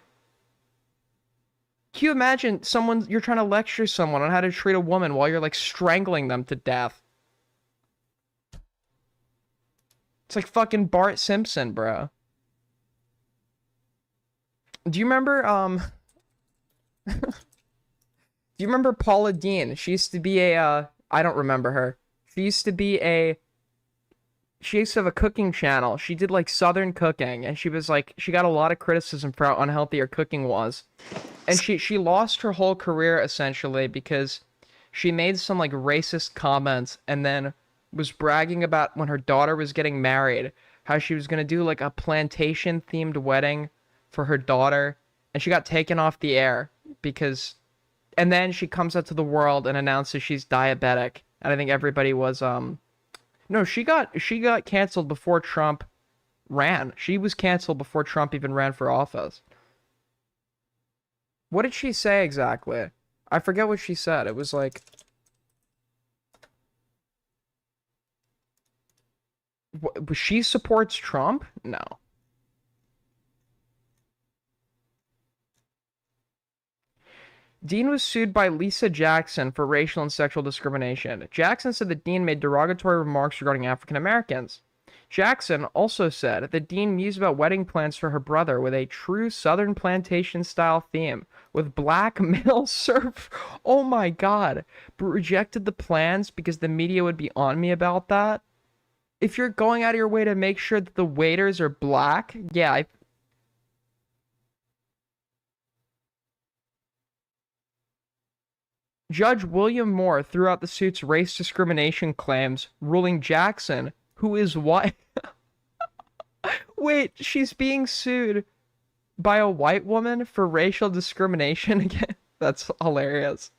Can you imagine you're trying to lecture someone on how to treat a woman while you're, like, strangling them to death? It's like fucking Bart Simpson, bro. Do you remember, do you remember Paula Deen? She used to be a, I don't remember her. She used to be a she used to have a cooking channel. She did like Southern cooking, and she was like, she got a lot of criticism for how unhealthy her cooking was. And she lost her whole career essentially because she made some like racist comments and then was bragging about when her daughter was getting married, how she was gonna do like a plantation themed wedding for her daughter, and she got taken off the air because, and then she comes out to the world and announces she's diabetic, and I think everybody was no, she got canceled before Trump ran. She was canceled before Trump even ran for office. What did she say exactly? I forget what she said. It was like, she supports Trump? No. Dean was sued by Lisa Jackson for racial and sexual discrimination. Jackson said that Dean made derogatory remarks regarding African Americans. Jackson also said that Dean mused about wedding plans for her brother with a true Southern plantation-style theme, with black male serf. Oh my god. But rejected the plans because the media would be on me about that. If you're going out of your way to make sure that the waiters are black, yeah, Judge William Moore threw out the suit's race discrimination claims, ruling Jackson, who is white. Wait, she's being sued by a white woman for racial discrimination again? That's hilarious.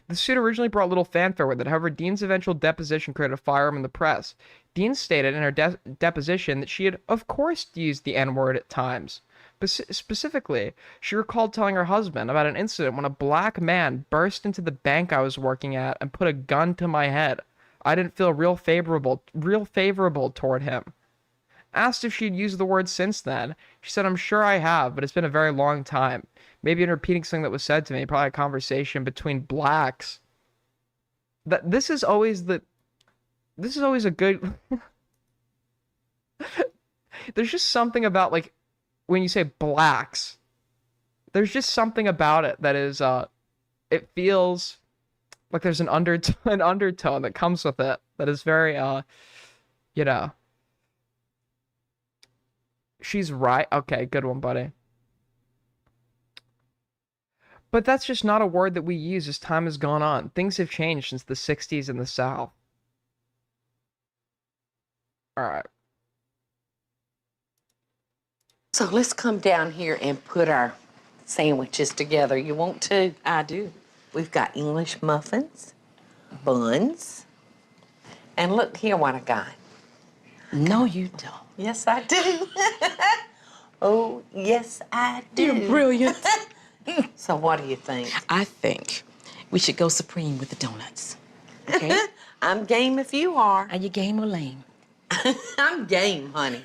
The suit originally brought little fanfare with it. However, Dean's eventual deposition created a firestorm in the press. Dean stated in her deposition that she had, of course, used the N-word at times. Specifically, she recalled telling her husband about an incident when a black man burst into the bank I was working at and put a gun to my head. I didn't feel real favorable toward him. Asked if she'd used the word since then, she said, "I'm sure I have, but it's been a very long time. Maybe in repeating something that was said to me, probably a conversation between blacks." This is always a good there's just something about, like, when you say blacks, there's just something about it that is it feels like there's an undertone that comes with it that is very you know. She's right. Okay, good one, buddy. But that's just not a word that we use as time has gone on. Things have changed since the 60s in the South. Alright. So let's come down here and put our sandwiches together. You want to? I do. We've got English muffins, buns, and look here what I got. No, you don't. Yes, I do. Oh, yes, I do. You're brilliant. So what do you think? I think we should go supreme with the donuts. Okay? I'm game if you are. Are you game or lame? I'm game, honey.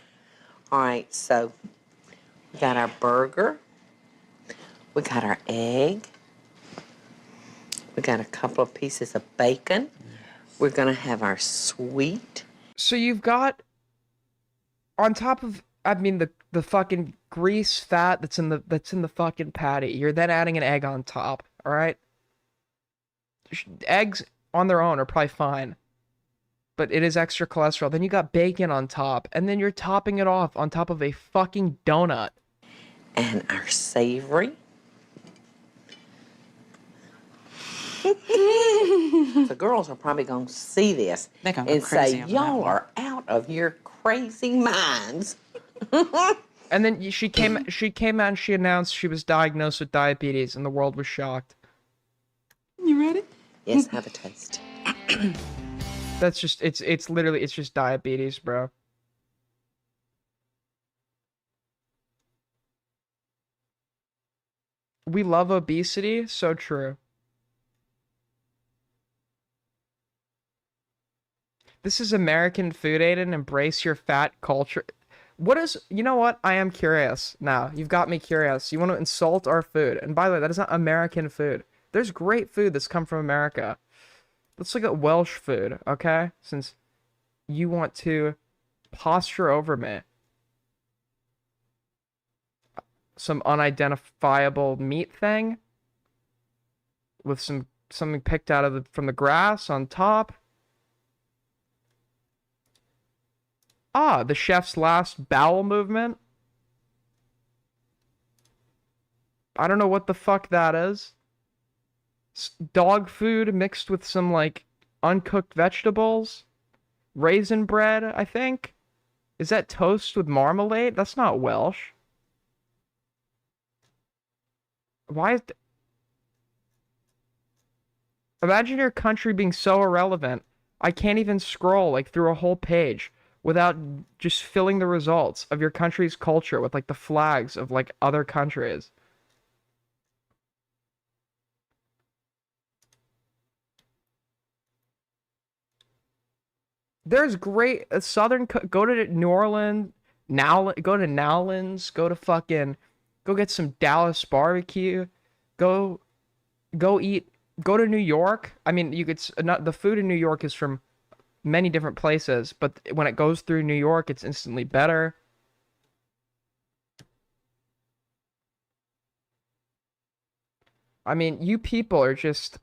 All right, so we got our burger. We got our egg. We got a couple of pieces of bacon. Yes. We're gonna have our sweet. So you've got, on top of, I mean, the fucking grease fat that's in the fucking patty, you're then adding an egg on top, all right? Eggs on their own are probably fine, but it is extra cholesterol. Then you got bacon on top, and then you're topping it off on top of a fucking donut. And our savory. The girls are probably gonna see this and say, "Y'all are out of your crazy minds." And then she came out and she announced she was diagnosed with diabetes, and the world was shocked. You ready? Yes, have a taste. That's just, it's literally, it's just diabetes, bro. We love obesity, so true. This is American Food, Aiden. Embrace your fat culture. What is, you know what? I am curious now. You've got me curious. You want to insult our food. And by the way, that is not American food. There's great food that's come from America. Let's look at Welsh food, okay? Since you want to posture over me. Some unidentifiable meat thing with some something picked out of from the grass on top. Ah, the chef's last bowel movement. I don't know what the fuck that is. Dog food mixed with some, like, uncooked vegetables. Raisin bread, I think. Is that toast with marmalade? That's not Welsh. Why is... Imagine your country being so irrelevant, I can't even scroll, like, through a whole page without just filling the results of your country's culture with, like, the flags of, like, other countries. There's great southern go to New Orleans, go to Nowlands, go get some Dallas barbecue, go to New York. I mean, you could not the food in New York is from many different places, but when it goes through New York, it's instantly better. I mean, you people are just...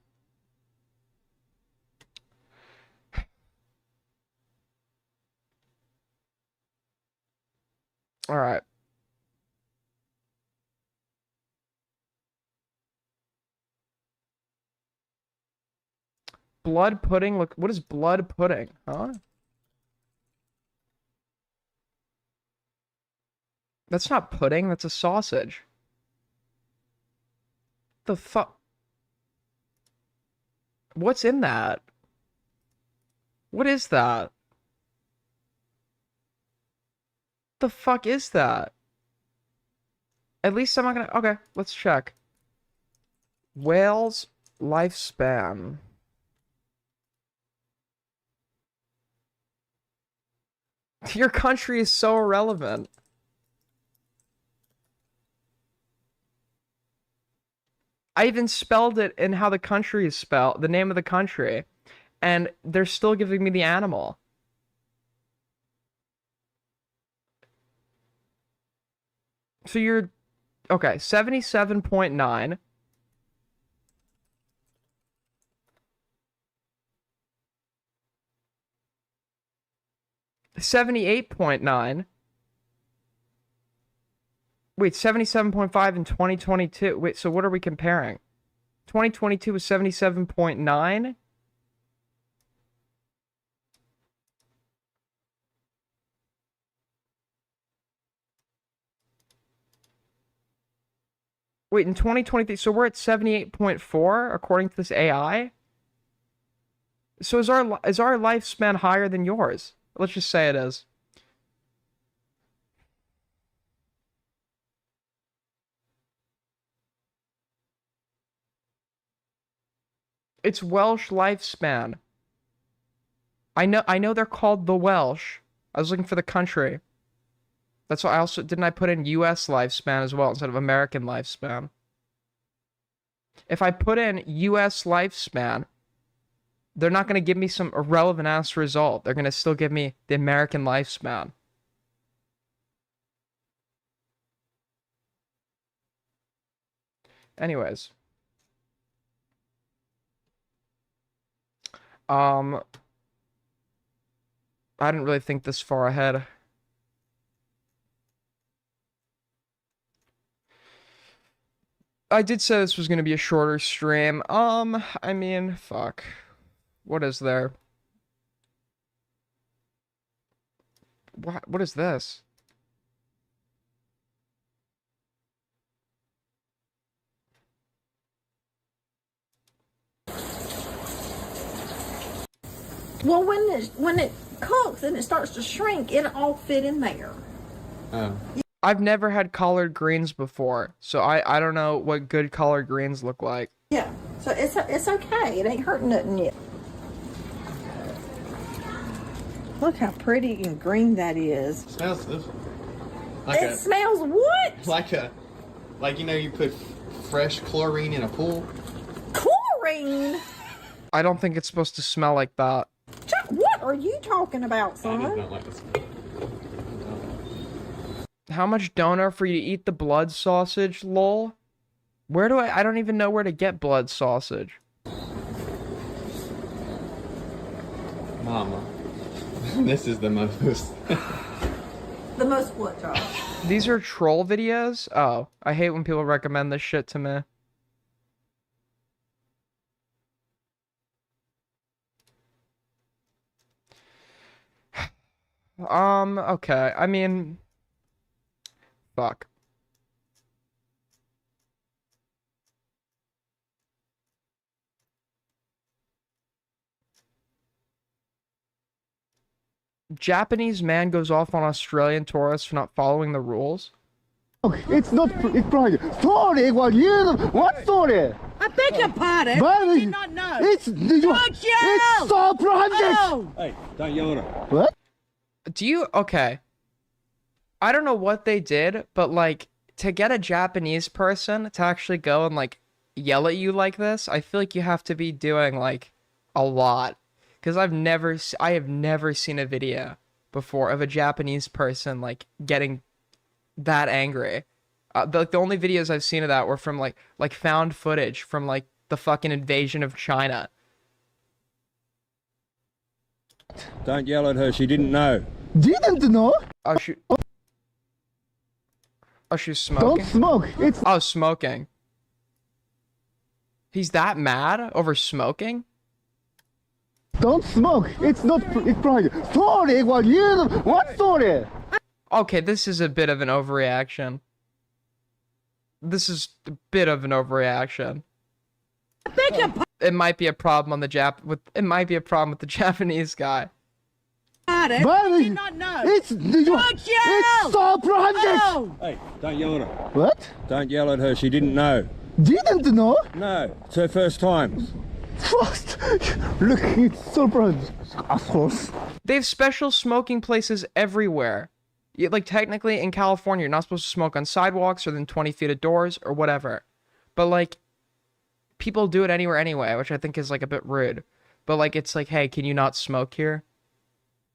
All right. Blood pudding. Look, what is blood pudding? Huh? That's not pudding. That's a sausage. The fuck? What's in that? What is that? The fuck is that? At least I'm not gonna... Okay, let's check. Whale's lifespan. Your country is so irrelevant. I even spelled it in how the country is spelled, the name of the country, and they're still giving me the animal. So you're, okay, 77.9. $78.9. Wait, 77.5 in 2022. Wait, so what are we comparing? 2022 was 77.9? Wait, in 2023, so we're at 78.4 according to this AI? So is our lifespan higher than yours? Let's just say it is. It's Welsh lifespan. I know they're called the Welsh. I was looking for the country. That's why didn't I put in US lifespan as well instead of American lifespan? If I put in US lifespan, they're not going to give me some irrelevant ass result. They're going to still give me the American lifespan. Anyways. I didn't really think this far ahead. I did say this was going to be a shorter stream. I mean, fuck. What is there? What is this? Well, when it cooks and it starts to shrink, it'll all fit in there. Oh. I've never had collard greens before, so I don't know what good collard greens look like. Yeah, so it's okay. It ain't hurting nothing yet. Look how pretty and green that is. It smells delicious. It smells what? Like you know, you put fresh chlorine in a pool. Chlorine? I don't think it's supposed to smell like that. What are you talking about, son? I do not like this. How much doner for you to eat the blood sausage, lol? Where do I don't even know where to get blood sausage. Mama. This is the most. The most what, Charles? These are troll videos? Oh, I hate when people recommend this shit to me. Okay. I mean, fuck. Japanese man goes off on Australian tourist for not following the rules. It's not. It's private. Sorry, what you? What story? I beg your pardon. I did not know. It's so private. Oh. Hey, don't yell at her. What? Do you? Okay. I don't know what they did, but like to get a Japanese person to actually go and like yell at you like this, I feel like you have to be doing like a lot. Because I have never seen a video before of a Japanese person like getting that angry. The only videos I've seen of that were from like found footage from like the fucking invasion of China. Don't yell at her. She didn't know. Didn't know? Oh, she's smoking. Don't smoke. It's smoking. He's that mad over smoking? Don't smoke. It's not. It's private. Sorry, what you? What story? Okay, this is a bit of an overreaction. It might be a problem on the it might be a problem with the Japanese guy. Pardon? I did not know. It's so private. Oh. Hey, don't yell at her. What? Don't yell at her. She didn't know. Didn't know? No, it's her first time. First, look, it's so private. Assholes. They have special smoking places everywhere. Like technically in California, you're not supposed to smoke on sidewalks or than 20 feet of doors or whatever. But like, people do it anywhere anyway, which I think is like a bit rude. But like, it's like, hey, can you not smoke here?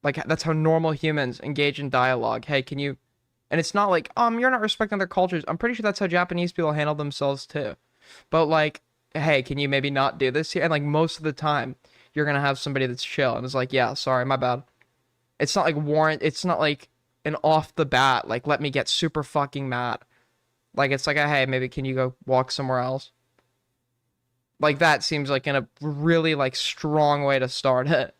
Like, that's how normal humans engage in dialogue. Hey, can you... And it's not like, you're not respecting their cultures. I'm pretty sure that's how Japanese people handle themselves too. But like, hey, can you maybe not do this here? And like, most of the time, you're gonna have somebody that's chill and is like, yeah, sorry, my bad. It's not like it's not like an off the bat, like, let me get super fucking mad. Like, it's like, hey, maybe can you go walk somewhere else? Like, that seems like in a really, like, strong way to start it.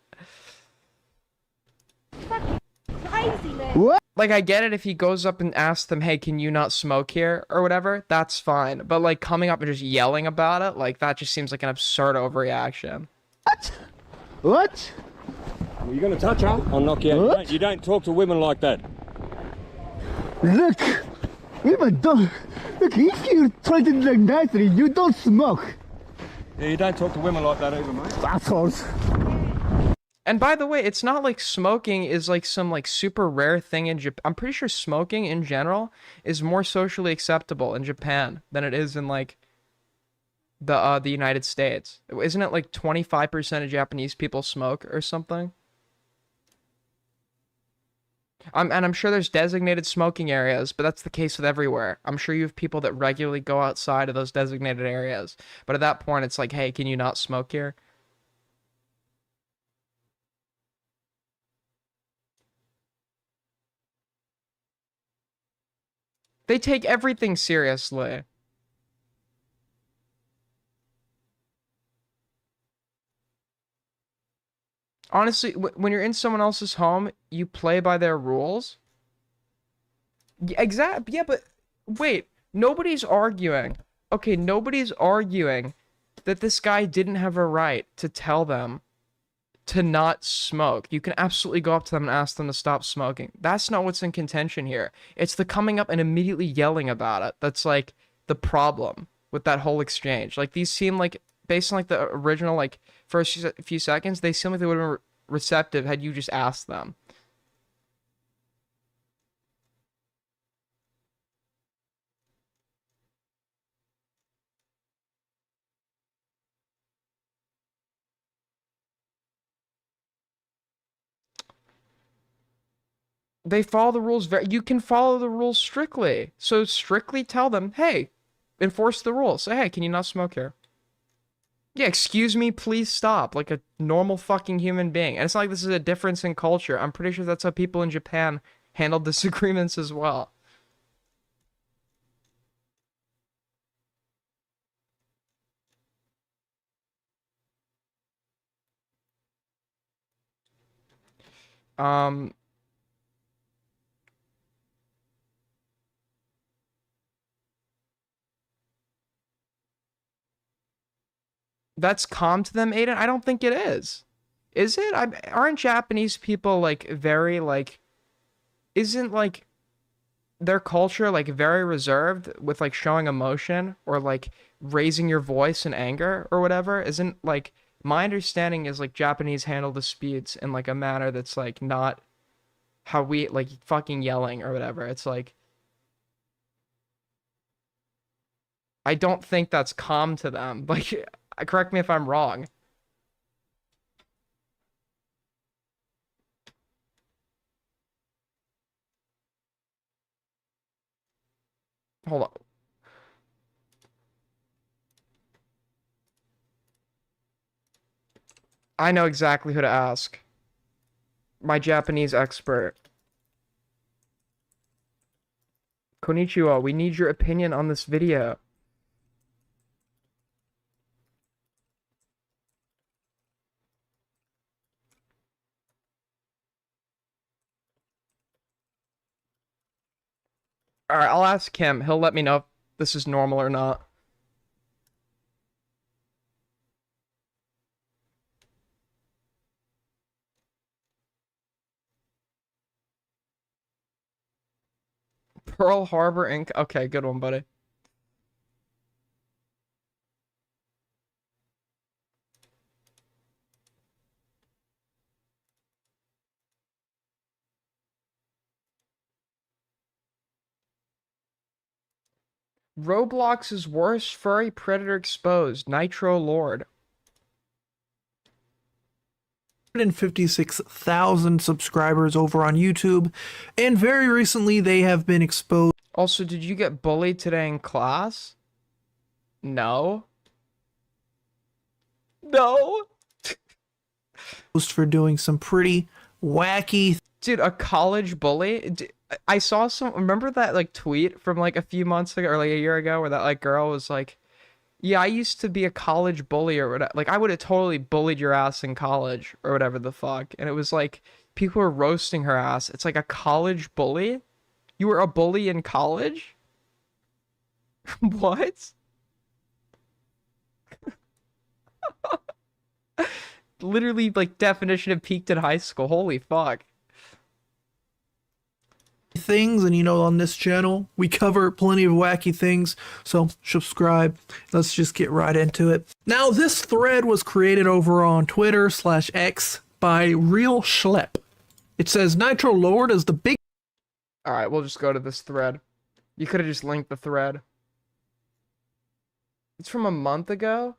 Crazy, man. What? Like, I get it if he goes up and asks them, hey, can you not smoke here? Or whatever, that's fine. But, like, coming up and just yelling about it, like, that just seems like an absurd overreaction. What? What? Well, you're gonna touch her, I'll knock you out. What? You don't talk to women like that. Look, even don't. Look, if you try to like nicely, you don't smoke. Yeah, you don't talk to women like that either, mate. Assholes. And by the way, it's not like smoking is like some like super rare thing in Japan. I'm pretty sure smoking in general is more socially acceptable in Japan than it is in like the United States. Isn't it like 25% of Japanese people smoke or something? And I'm sure there's designated smoking areas, but that's the case with everywhere. I'm sure you have people that regularly go outside of those designated areas. But at that point, it's like, hey, can you not smoke here? They take everything seriously. Honestly, when you're in someone else's home, you play by their rules. Yeah, but wait, nobody's arguing. Okay, nobody's arguing that this guy didn't have a right to tell them to not smoke. You can absolutely go up to them and ask them to stop smoking. That's not what's in contention here. It's the coming up and immediately yelling about it. That's like the problem with that whole exchange. Like, these seem like, based on like the original like first few seconds, they seem like they would have been receptive had you just asked them. They follow the rules you can follow the rules strictly. So strictly tell them, hey, enforce the rules. Say, hey, can you not smoke here? Yeah, excuse me, please stop. Like a normal fucking human being. And it's not like this is a difference in culture. I'm pretty sure that's how people in Japan handled disagreements as well. Um, that's calm to them, Aiden? I don't think it is. Is it? Aren't Japanese people like very like, isn't like their culture like very reserved with like showing emotion or like raising your voice in anger or whatever? Isn't like my understanding is like Japanese handle disputes in like a manner that's like not how we like fucking yelling or whatever. It's like I don't think that's calm to them. Like correct me if I'm wrong. Hold on. I know exactly who to ask. My Japanese expert. Konnichiwa, we need your opinion on this video. Alright, I'll ask him. He'll let me know if this is normal or not. Pearl Harbor Inc. Okay, good one, buddy. Roblox's worst furry predator exposed. Nitro Lord. 156,000 subscribers over on YouTube, and very recently they have been exposed. Also, did you get bullied today in class? No. No. For doing some pretty wacky. Dude, a college bully? I saw remember that like tweet from like a few months ago or like a year ago where that like girl was like, yeah, I used to be a college bully or whatever. Like I would have totally bullied your ass in college or whatever the fuck. And it was like people were roasting her ass. It's like a college bully? You were a bully in college? What? Literally like definition of peaked in high school. Holy fuck. Things, and you know, on this channel we cover plenty of wacky things, so subscribe. Let's just get right into it. Now, this thread was created over on Twitter/X by Real Schlep. It says Nitro Lord is the big. All right, we'll just go to this thread. You could have just linked the thread. It's from a month ago.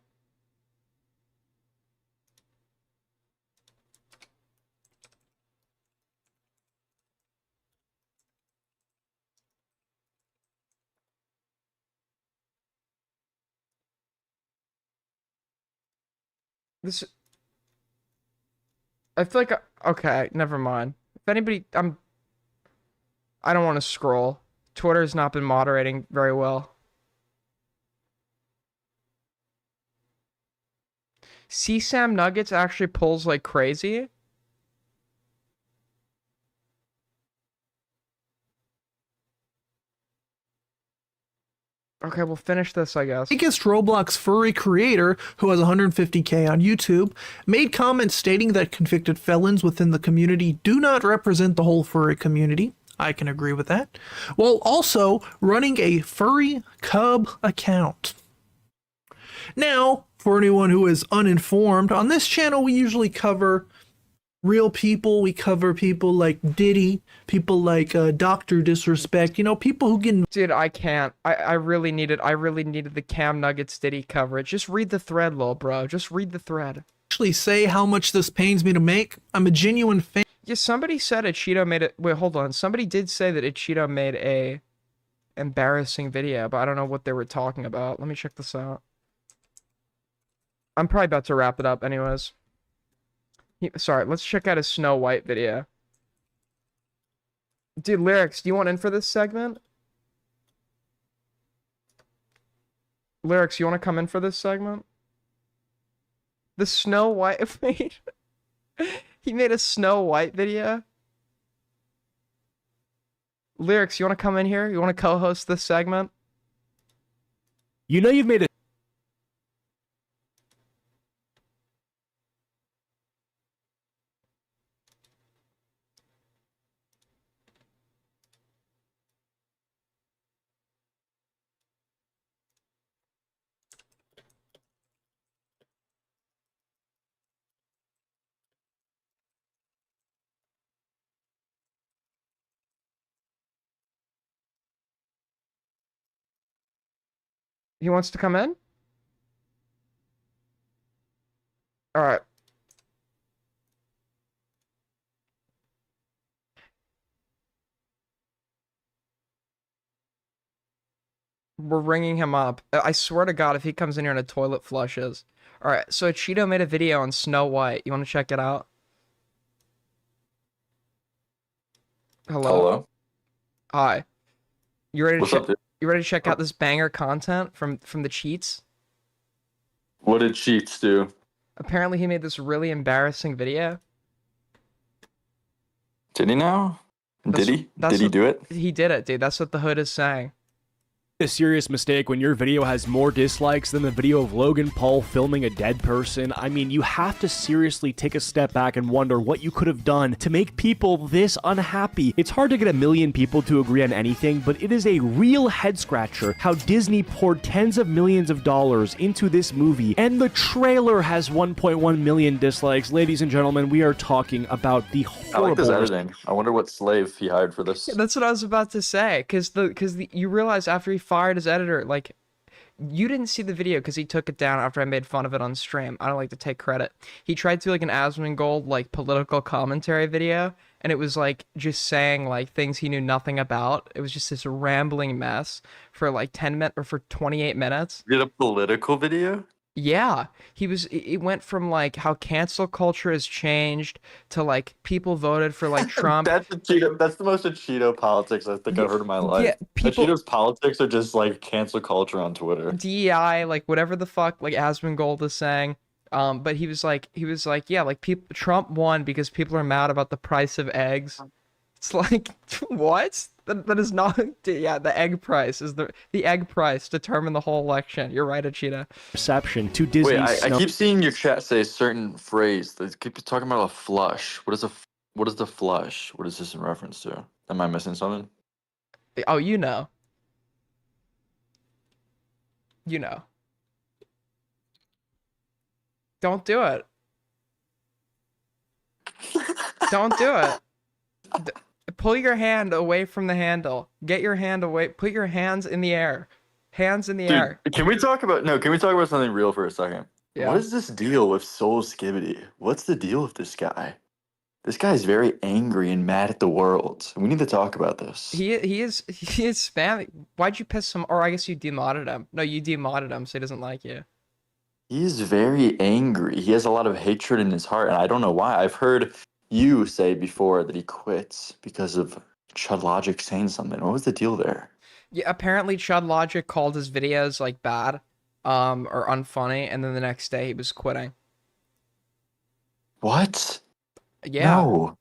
This, I feel like, okay, never mind. If anybody, I don't want to scroll. Twitter has not been moderating very well. CSAM Nuggets actually pulls like crazy. Okay, we'll finish this, I guess. Biggest Roblox furry creator, who has 150K on YouTube, made comments stating that convicted felons within the community do not represent the whole furry community. I can agree with that. While also running a furry cub account. Now, for anyone who is uninformed, on this channel we usually cover real people. We cover people like Diddy, people like Dr. Disrespect, you know, people who can. Dude, I can't. I really needed the Cam Nuggets Diddy coverage. Just read the thread, lol, bro. Just read the thread. Actually say how much this pains me to make. I'm a genuine fan. Yeah, somebody said Ichido made it. Wait, hold on. Somebody did say that Ichido made a embarrassing video, but I don't know what they were talking about. Let me check this out. I'm probably about to wrap it up anyways. Sorry, let's check out his Snow White video. Dude, Lyrics, do you want in for this segment? Lyrics, you want to come in for this segment? The Snow White he made a Snow White video. Lyrics, you want to come in here? You want to co-host this segment? You know you've made a He wants to come in? Alright. We're ringing him up. I swear to God, if he comes in here and a toilet flushes. Alright, so Cheeto made a video on Snow White. You want to check it out? Hello? Hello. Hi. You ready to What's up, dude? You ready to check out this banger content from the cheats? What did Cheats do? Apparently he made this really embarrassing video. Did he now? Did he? Did he what- do it? He did it, dude. That's what the hood is saying. a serious mistake when your video has more dislikes than the video of Logan Paul filming a dead person. I mean, you have to seriously take a step back and wonder what you could have done to make people this unhappy. It's hard to get a million people to agree on anything, but it is a real head scratcher how Disney poured tens of millions of dollars into this movie, and the trailer has 1.1 million dislikes. Ladies and gentlemen, we are talking about the I like this horrible editing. I wonder what slave he hired for this. Yeah, that's what I was about to say. Because you realize after he fired his editor, like, you didn't see the video because he took it down after I made fun of it on stream. I don't like to take credit. He tried to do like an Asmongold like political commentary video, and it was like just saying like things he knew nothing about. It was just this rambling mess for like 10 minutes or for 28 minutes. You did a political video? Yeah, it went from like how cancel culture has changed to like people voted for like Trump. That's the most Cheeto politics I think I've heard in my life. Yeah, people- Cheeto's politics are just like cancel culture on Twitter. DEI, like whatever the fuck, like Asmongold is saying. But he was like, yeah, like Trump won because people are mad about the price of eggs. It's like, what? That is not. Yeah, the egg price is the egg price determined the whole election. You're right, Achita. perception to Disney. Wait, I keep seeing your chat say a certain phrase. They keep talking about a flush. What is the flush? What is this in reference to? Am I missing something? Oh, you know. You know. Don't do it. Don't do it. Pull your hand away from the handle. Get your hand away. Put your hands in the air. Hands in the air. Can we talk about something real for a second? Yeah. What is this deal with Soul Skibbity? What's the deal with this guy? This guy's very angry and mad at the world. We need to talk about this. He is spamming. Why'd you piss him? Or I guess you demodded him. No, you demodded him, so he doesn't like you. He's very angry. He has a lot of hatred in his heart, and I don't know why. I've heard you say before that he quits because of Chud Logic saying something. What was the deal there? Yeah, apparently Chud Logic called his videos like bad, or unfunny, and then the next day he was quitting. What? Yeah. No.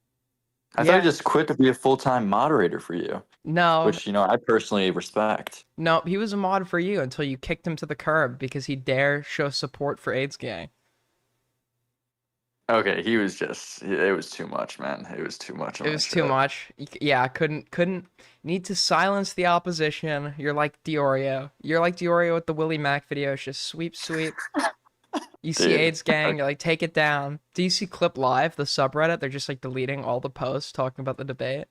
I thought he just quit to be a full-time moderator for you. No. Which, I personally respect. No, he was a mod for you until you kicked him to the curb because he dare show support for AIDS gang. Okay, it was too much, man. It was too much. It was too much. Yeah, couldn't need to silence the opposition. You're like Diorio. You're like Diorio with the Willie Mac videos. Just sweep. You see Dude. AIDS gang, you're like, take it down. Do you see Clip Live, the subreddit? They're just like deleting all the posts talking about the debate.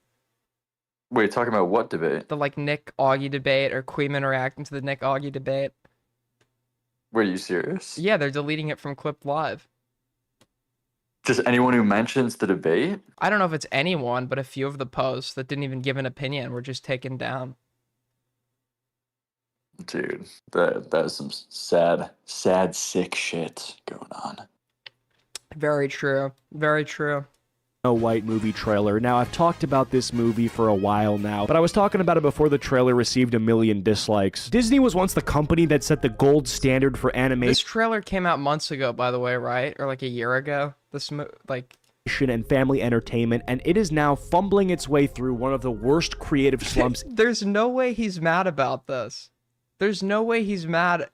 Wait, talking about what debate? The like Nick Augie debate or Queeman reacting to the Nick Augie debate. Were you serious? Yeah, they're deleting it from Clip Live. Just anyone who mentions the debate? I don't know if it's anyone, but a few of the posts that didn't even give an opinion were just taken down. Dude, that is some sad, sick shit going on. Very true. Very true. Snow White movie trailer. Now, I've talked about this movie for a while now, but I was talking about it before the trailer received 1 million dislikes. Disney was once the company that set the gold standard for animation. This trailer came out months ago, by the way, right? Or like a year ago. And family entertainment, and it is now fumbling its way through one of the worst creative slumps. There's no way he's mad about this. There's no way he's mad.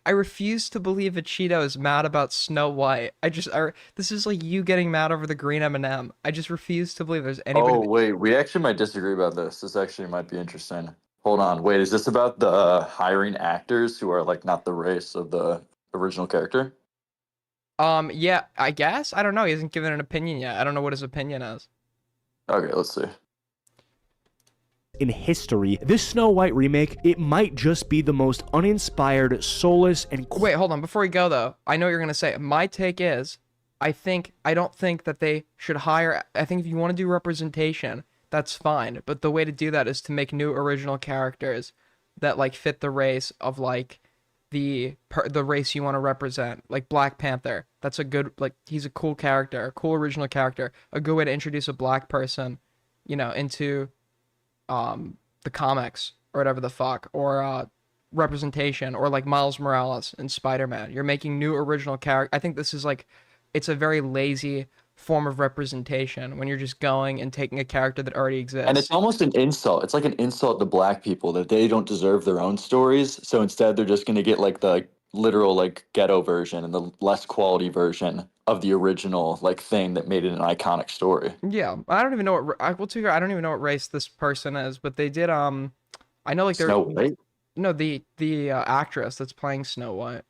I refuse to believe a Cheeto is mad about Snow White. This is like you getting mad over the green M&M. I just refuse to believe there's anybody. Oh, wait, we actually might disagree about this. This actually might be interesting. Hold on, wait, is this about the hiring actors who are like not the race of the original character? Yeah, I guess. I don't know. He hasn't given an opinion yet. I don't know what his opinion is. Okay, let's see. In history, this Snow White remake, it might just be the most uninspired, soulless, and... Wait, hold on. Before we go, though, I know what you're going to say. My take is, I don't think that they should hire... I think if you want to do representation, that's fine. But the way to do that is to make new original characters that, like, fit the race of, like, the race you want to represent. Like Black Panther. That's a good... Like, he's a cool character. A cool original character. A good way to introduce a black person, you know, into... the comics or whatever the fuck, or representation, or like Miles Morales and Spider-Man. You're making new original character. I think this is like, it's a very lazy form of representation when you're just going and taking a character that already exists. And it's almost an insult. It's like an insult to black people that they don't deserve their own stories. So instead they're just going to get like the literal like ghetto version and the less quality version of the original like thing that made it an iconic story. Yeah, I don't even know what I don't even know what race this person is, but they did I know like they're Snow White? No, the actress that's playing Snow White.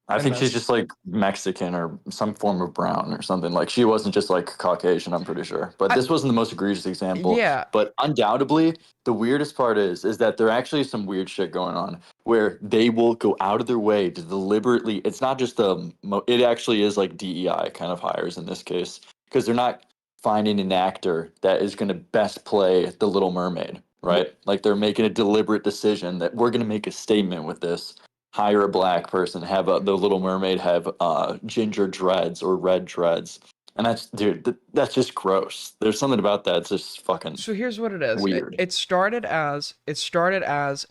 I think she's just like Mexican or some form of brown or something. Like she wasn't just like Caucasian, I'm pretty sure. But this wasn't the most egregious example. Yeah. But undoubtedly, the weirdest part is that there actually is some weird shit going on where they will go out of their way to deliberately. It's not just it actually is like DEI kind of hires in this case, because they're not finding an actor that is going to best play the Little Mermaid, right? Like they're making a deliberate decision that we're going to make a statement with this. Hire a black person, have the Little Mermaid have ginger dreads or red dreads, and that's just gross. There's something about that. It's just fucking. So here's what it is. Weird. It started as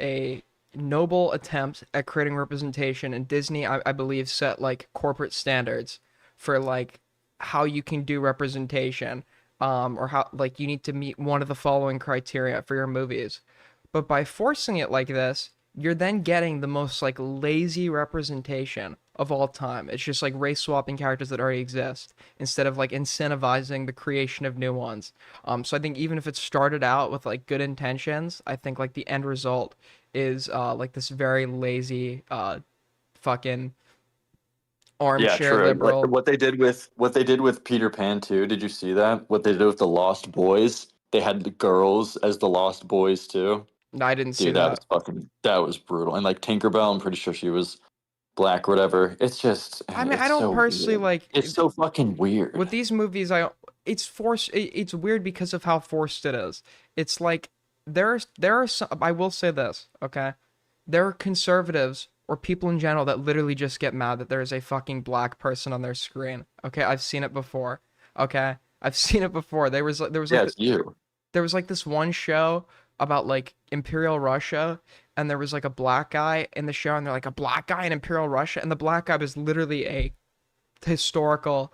a noble attempt at creating representation, and Disney, I believe, set like corporate standards for like how you can do representation, or how like you need to meet one of the following criteria for your movies. But by forcing it like this, you're then getting the most like lazy representation of all time. It's just like race swapping characters that already exist instead of like incentivizing the creation of new ones. So I think even if it started out with like good intentions, I think like the end result is like this very lazy fucking armchair liberal. Like, what they did with Peter Pan too. Did you see that? What they did with the Lost Boys? They had the girls as the Lost Boys too. No, I didn't see that. That was brutal. And like Tinkerbell, I'm pretty sure she was black or whatever. It's just. I mean, I don't personally like. It's so fucking weird. With these movies, it's forced. It's weird because of how forced it is. It's like there are some. I will say this, okay? There are conservatives or people in general that literally just get mad that there is a fucking black person on their screen. Okay, I've seen it before. Okay, I've seen it before. There was it's you. There was like this one show about like Imperial Russia, and there was like a black guy in the show, and they're like, a black guy in Imperial Russia, and the black guy was literally a historical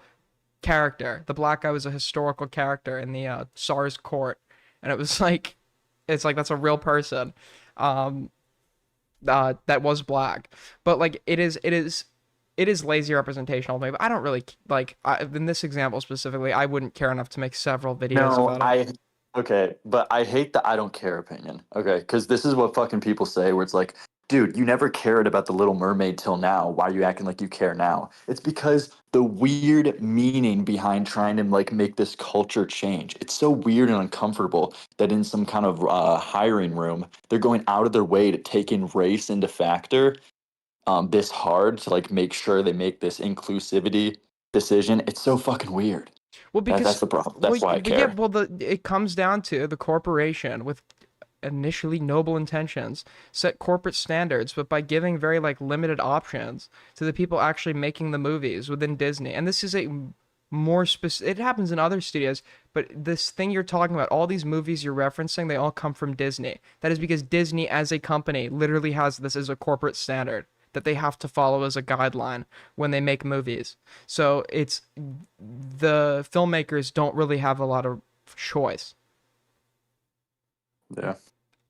character. The black guy was a historical character in the Tsar's court, and it was like, it's like that's a real person that was black. But like it is lazy representation ultimately. But I don't really like in this example specifically, I wouldn't care enough to make several videos about it. Okay, but I hate the I don't care opinion. Okay, because this is what fucking people say, where it's like, dude, you never cared about the Little Mermaid till now. Why are you acting like you care now? It's because the weird meaning behind trying to like make this culture change. It's so weird and uncomfortable that in some kind of hiring room, they're going out of their way to take in race into factor this hard to like make sure they make this inclusivity decision. It's so fucking weird. Well, because that's the problem. That's why I care. Yeah, well, it comes down to the corporation with initially noble intentions, set corporate standards, but by giving very like limited options to the people actually making the movies within Disney. And this is a more specific, it happens in other studios, but this thing you're talking about, all these movies you're referencing, they all come from Disney. That is because Disney as a company literally has this as a corporate standard that they have to follow as a guideline when they make movies. So it's, the filmmakers don't really have a lot of choice. Yeah.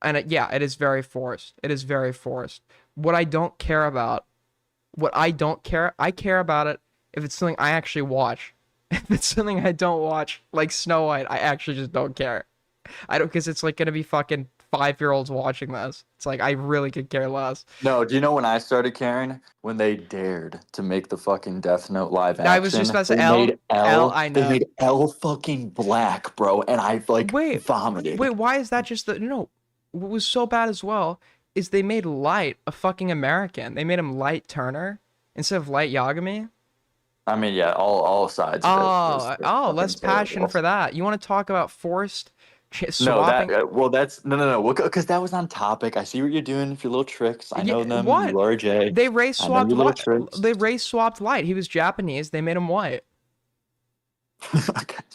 And it is very forced. It is very forced. What I don't care about, I care about it if it's something I actually watch. If it's something I don't watch, like Snow White, I actually just don't care. I don't, because it's like gonna be fucking 5-year-olds watching this. It's like, I really could care less. No, do you know when I started caring? When they dared to make the fucking Death Note live action. I was just about to say They L. made I know. They made L fucking black, bro, and I vomited. Wait, why is that just the, no, what was so bad as well is they made Light a fucking American. They made him Light Turner instead of Light Yagami. I mean, yeah, all sides. of it was Less fucking passion terrible. for that. You want to talk about forced No, swapping? that's no, because that was on topic. I see what you're doing with your little tricks. I know them. What? You are Jay. They race I know swapped your little Light. tricks. They race swapped Light. He was Japanese. They made him white.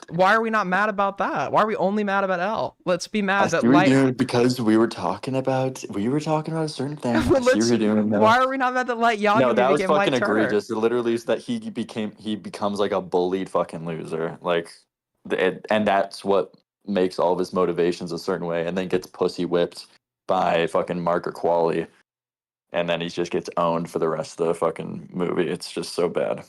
Why are we not mad about that? Why are we only mad about L? Let's be I mad see that what Light. you're doing because we were talking about a certain thing. I see what you're doing. No. Why are we not mad that Light Yagami No, that was became Light fucking Turner? egregious. It literally is that he becomes like a bullied fucking loser. Like, and that's what makes all of his motivations a certain way, and then gets pussy whipped by fucking Margaret Qualley, and then he just gets owned for the rest of the fucking movie. It's just so bad.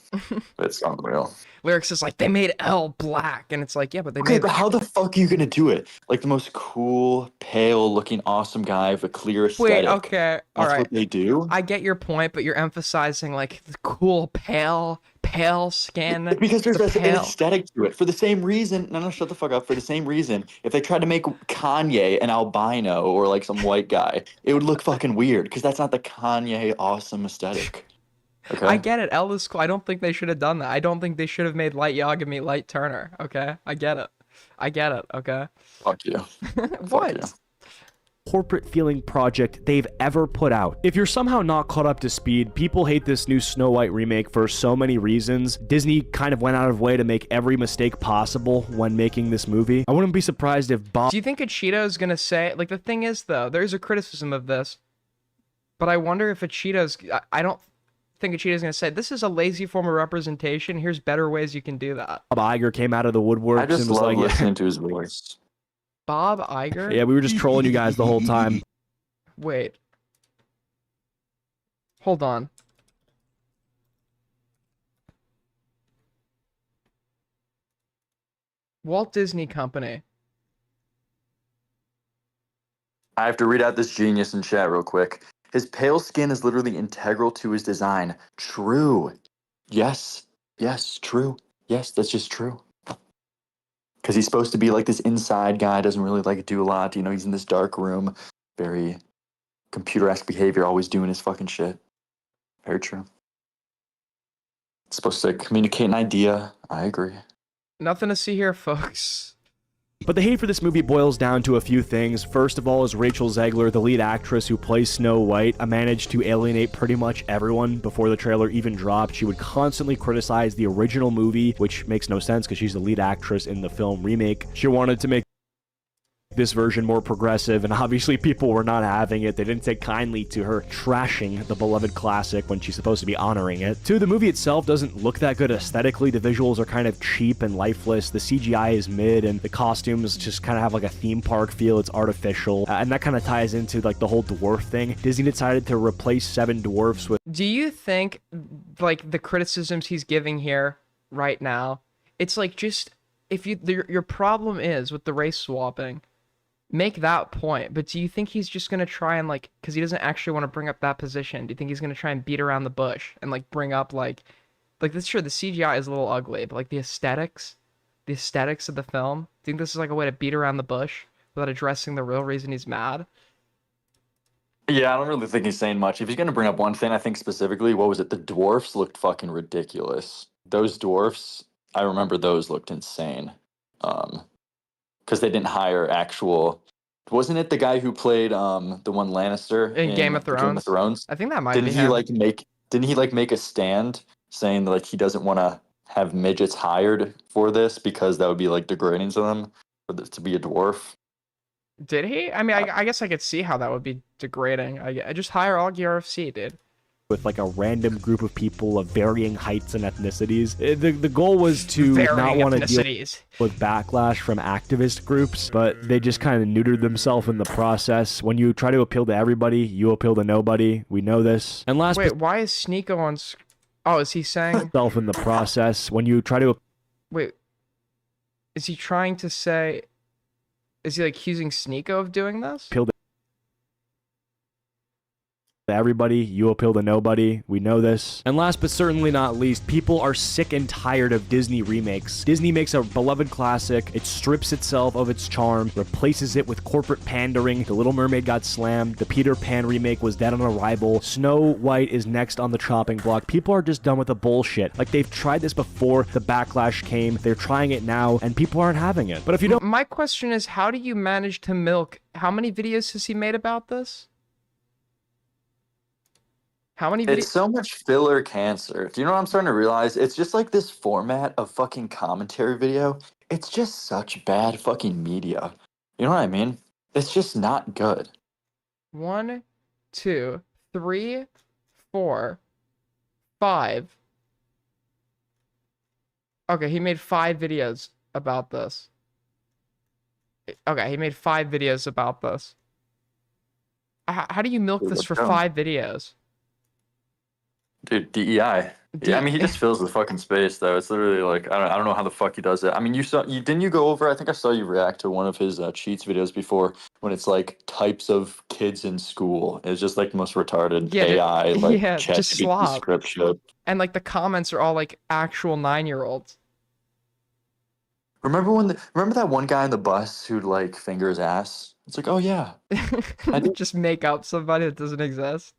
It's unreal. Lyrics is like, they made L black, and it's like, yeah, but they Okay, made. but how the fuck are you gonna do it? Like the most cool, pale looking, awesome guy with a clear aesthetic. Wait, okay, all That's right. what they do. I get your point, but you're emphasizing like the cool, pale skin. Because there's the an pale. aesthetic to it. For the same reason, no, shut the fuck up. For the same reason, if they tried to make Kanye an albino or like some white guy, it would look fucking weird because that's not the Kanye awesome aesthetic. Okay. I get it. L is cool. I don't think they should have done that. I don't think they should have made Light Yagami Light Turner. Okay, I get it. Okay. Fuck you. What? Corporate feeling project they've ever put out. If you're somehow not caught up to speed, people hate this new Snow White remake for so many reasons. Disney kind of went out of way to make every mistake possible when making this movie. I wouldn't be surprised if Bob... Do you think Ichido's gonna say, like, the thing is though, there's a criticism of this, but I wonder if Ichido's, I don't think Ichido's gonna say, this is a lazy form of representation, here's better ways you can do that. Bob Iger came out of the woodworks I just and was love like, listening to his voice. Bob Iger? yeah, we were just trolling you guys the whole time. Wait. Hold on. Walt Disney Company. I have to read out this genius in chat real quick. His pale skin is literally integral to his design. True. Yes. Yes, true. Yes, that's just true. Because he's supposed to be like this inside guy, doesn't really like do a lot. You know, he's in this dark room, very computer-esque behavior, always doing his fucking shit. Very true. It's supposed to communicate an idea. I agree. Nothing to see here, folks. But the hate for this movie boils down to a few things. First of all is Rachel Zegler, the lead actress who plays Snow White, managed to alienate pretty much everyone before the trailer even dropped. She would constantly criticize the original movie, which makes no sense because she's the lead actress in the film remake. She wanted to make this version more progressive, and obviously people were not having it. They didn't take kindly to her trashing the beloved classic when she's supposed to be honoring it. Two, the movie itself doesn't look that good aesthetically. The visuals are kind of cheap and lifeless. The CGI is mid, and the costumes just kind of have like a theme park feel. It's artificial, and that kind of ties into like the whole dwarf thing. Disney decided to replace 7 dwarfs with... Do you think, like, the criticisms he's giving here right now, it's like, just, if you, your problem is with the race swapping, make that point, but do you think he's just gonna try and, like, because he doesn't actually want to bring up that position, do you think he's gonna try and beat around the bush and, like, bring up, like this, sure, the CGI is a little ugly, but, like, the aesthetics of the film, do you think this is, like, a way to beat around the bush without addressing the real reason he's mad? Yeah, I don't really think he's saying much. If he's going to bring up one thing, I think specifically, what was it? The dwarfs looked fucking ridiculous. Those dwarfs, I remember those looked insane. Because they didn't hire actual wasn't it the guy who played the one Lannister In Game of the Game of Thrones? Thrones? I think that might Didn't be he him. didn't he like make a stand saying that like he doesn't want to have midgets hired for this because that would be like degrading to them to be a dwarf? Did he? I mean, I guess I could see how that would be degrading. I just hire Augie RFC, dude. With like a random group of people of varying heights and ethnicities. The goal was to not Varying want to deal ethnicities. with backlash from activist groups, but they just kind of neutered themselves in the process. When you try to appeal to everybody, you appeal to nobody. We know this. And last Wait, why is Sneeko on? Oh, is he saying? self in the process. When you try to Wait, is he trying to say? Is he like accusing Sneeko of doing this? appeal to everybody, you appeal to nobody. We know this. And last but certainly not least, people are sick and tired of Disney remakes. Disney makes a beloved classic, it strips itself of its charm, replaces it with corporate pandering. The Little Mermaid got slammed, the Peter Pan remake was dead on arrival, Snow White is next on the chopping block. People are just done with the bullshit. Like, they've tried this before, the backlash came, they're trying it now, and people aren't having it. But if you don't— My question is, how do you manage to milk? How many videos has he made about this? How many videos? It's so much filler cancer. Do you know what I'm starting to realize? It's just like this format of fucking commentary video. It's just such bad fucking media. You know what I mean? It's just not good. 1, 2, 3, 4, 5. Okay, he made 5 videos about this. Okay, he made 5 videos about this. How do you milk this for 5 videos? Dude, DEI. Yeah, I mean, he just fills the fucking space, though. It's literally like, I don't know how the fuck he does it. I mean, didn't you go over, I think I saw you react to one of his cheats videos before, when it's like types of kids in school. It's just like the most retarded AI, like just slop. script shit. And like the comments are all like actual 9-year-olds. Remember that one guy on the bus who'd like finger his ass? It's like, oh yeah. Just make up somebody that doesn't exist.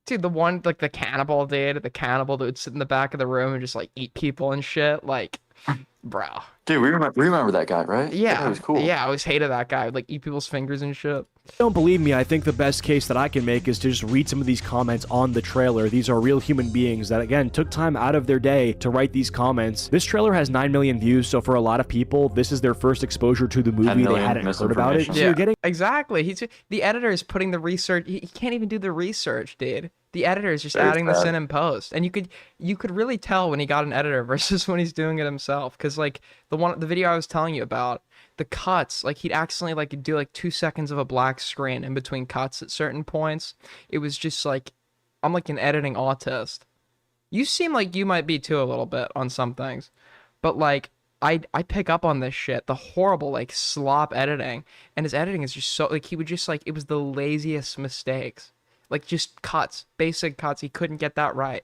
Dude, the one, like, the cannibal dude that would sit in the back of the room and just, like, eat people and shit, like, bro. Dude, we remember that guy, right? Yeah. That guy was cool. Yeah, I always hated that guy. Would, like, eat people's fingers and shit. Don't believe me, I think the best case that I can make is to just read some of these comments on the trailer. These are real human beings that, again, took time out of their day to write these comments. This trailer has 9 million views, so for a lot of people, this is their first exposure to the movie. They hadn't heard about it. So Yeah, you're getting— exactly. The editor is putting the research. He can't even do the research, dude. The editor is just Very adding this bad. in post, and you could really tell when he got an editor versus when he's doing it himself. Because like the video I was telling you about, the cuts, like he'd accidentally like do like 2 seconds of a black screen in between cuts at certain points. It was just like, I'm like an editing autist. You seem like you might be too a little bit on some things, but like I pick up on this shit, the horrible like slop editing, and his editing is just so like he would just like it was the laziest mistakes. Like, just cuts. Basic cuts. He couldn't get that right.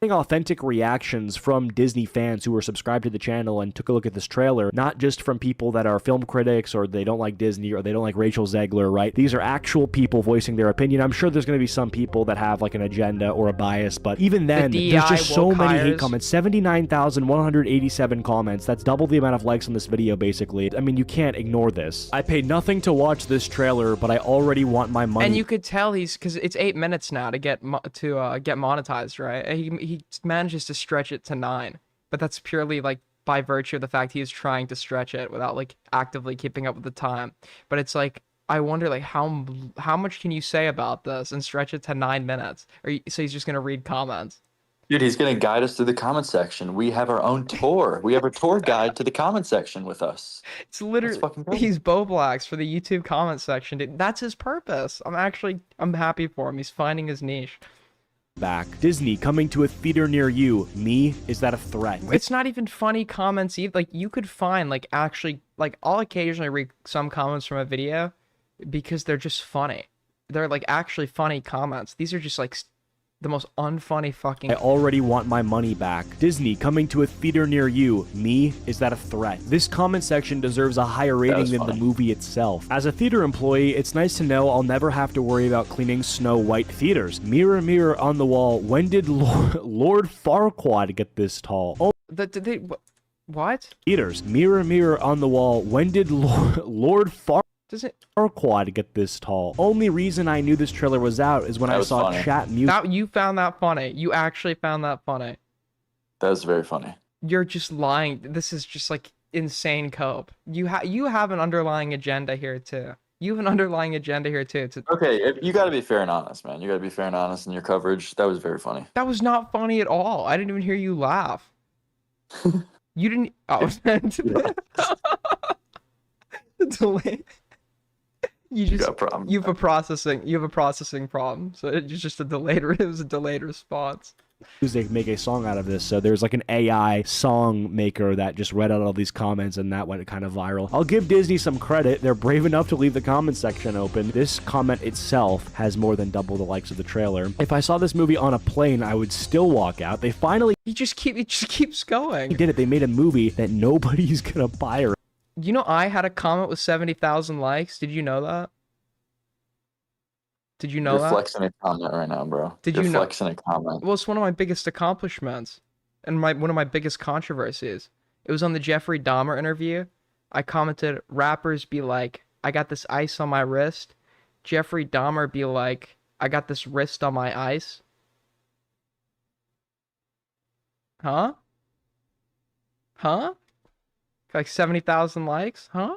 Authentic reactions from Disney fans who were subscribed to the channel and took a look at this trailer, not just from people that are film critics or they don't like Disney or they don't like Rachel Zegler, right? These are actual people voicing their opinion. I'm sure there's going to be some people that have like an agenda or a bias, but even then, there's just so many hate comments. 79,187 comments. That's double the amount of likes on this video, basically. I mean, you can't ignore this. I paid nothing to watch this trailer, but I already want my money. And you could tell because it's 8 minutes now to get monetized, right? He manages to stretch it to 9, but that's purely like by virtue of the fact he is trying to stretch it without like actively keeping up with the time. But it's like, I wonder like how much can you say about this and stretch it to 9 minutes? So he's just gonna read comments. Dude, he's gonna guide us through the comment section. We have our own tour. We have a tour guide to the comment section with us. It's literally he's Boblax for the YouTube comment section, dude. That's his purpose. I'm happy for him. He's finding his niche. Back. Disney coming to a theater near you. Me, is that a threat? It's not even funny comments either. Like, you could find, like, actually, like, I'll occasionally read some comments from a video because they're just funny. They're, like, actually funny comments. These are just, like, the most unfunny fucking... I already want my money back. Disney coming to a theater near you. Me, is that a threat? This comment section deserves a higher rating than the movie itself. As a theater employee, it's nice to know I'll never have to worry about cleaning Snow White theaters. Mirror, mirror on the wall, when did Lord Farquaad get this tall? Oh, what? Theaters. Mirror, mirror on the wall, when did Lord Farquaad Does it? Or quad to get this tall. Only reason I knew this trailer was out is when I saw chat music. That, you found that funny. You actually found that funny. That was very funny. You're just lying. This is just like insane cope. You have an underlying agenda here too. You have an underlying agenda here too. Okay, you got to be fair and honest, man. You got to be fair and honest in your coverage. That was very funny. That was not funny at all. I didn't even hear you laugh. You didn't. Oh, delay. You got a problem. You have a processing problem. So it's just a delayed. It was a delayed response. Music make a song out of this, so there's like an AI song maker that just read out all these comments, and that went kind of viral. I'll give Disney some credit. They're brave enough to leave the comment section open. This comment itself has more than double the likes of the trailer. If I saw this movie on a plane, I would still walk out. They finally it just keeps going. They did it. They made a movie that nobody's gonna buy. You know, I had a comment with 70,000 likes. Did you know that? Did you know You're that? flexing a comment right now, bro. You're flexing a comment. Well, it's one of my biggest accomplishments and one of my biggest controversies. It was on the Jeffrey Dahmer interview. I commented, rappers be like, I got this ice on my wrist. Jeffrey Dahmer be like, I got this wrist on my ice. Huh? Huh? Like 70,000 likes? Huh?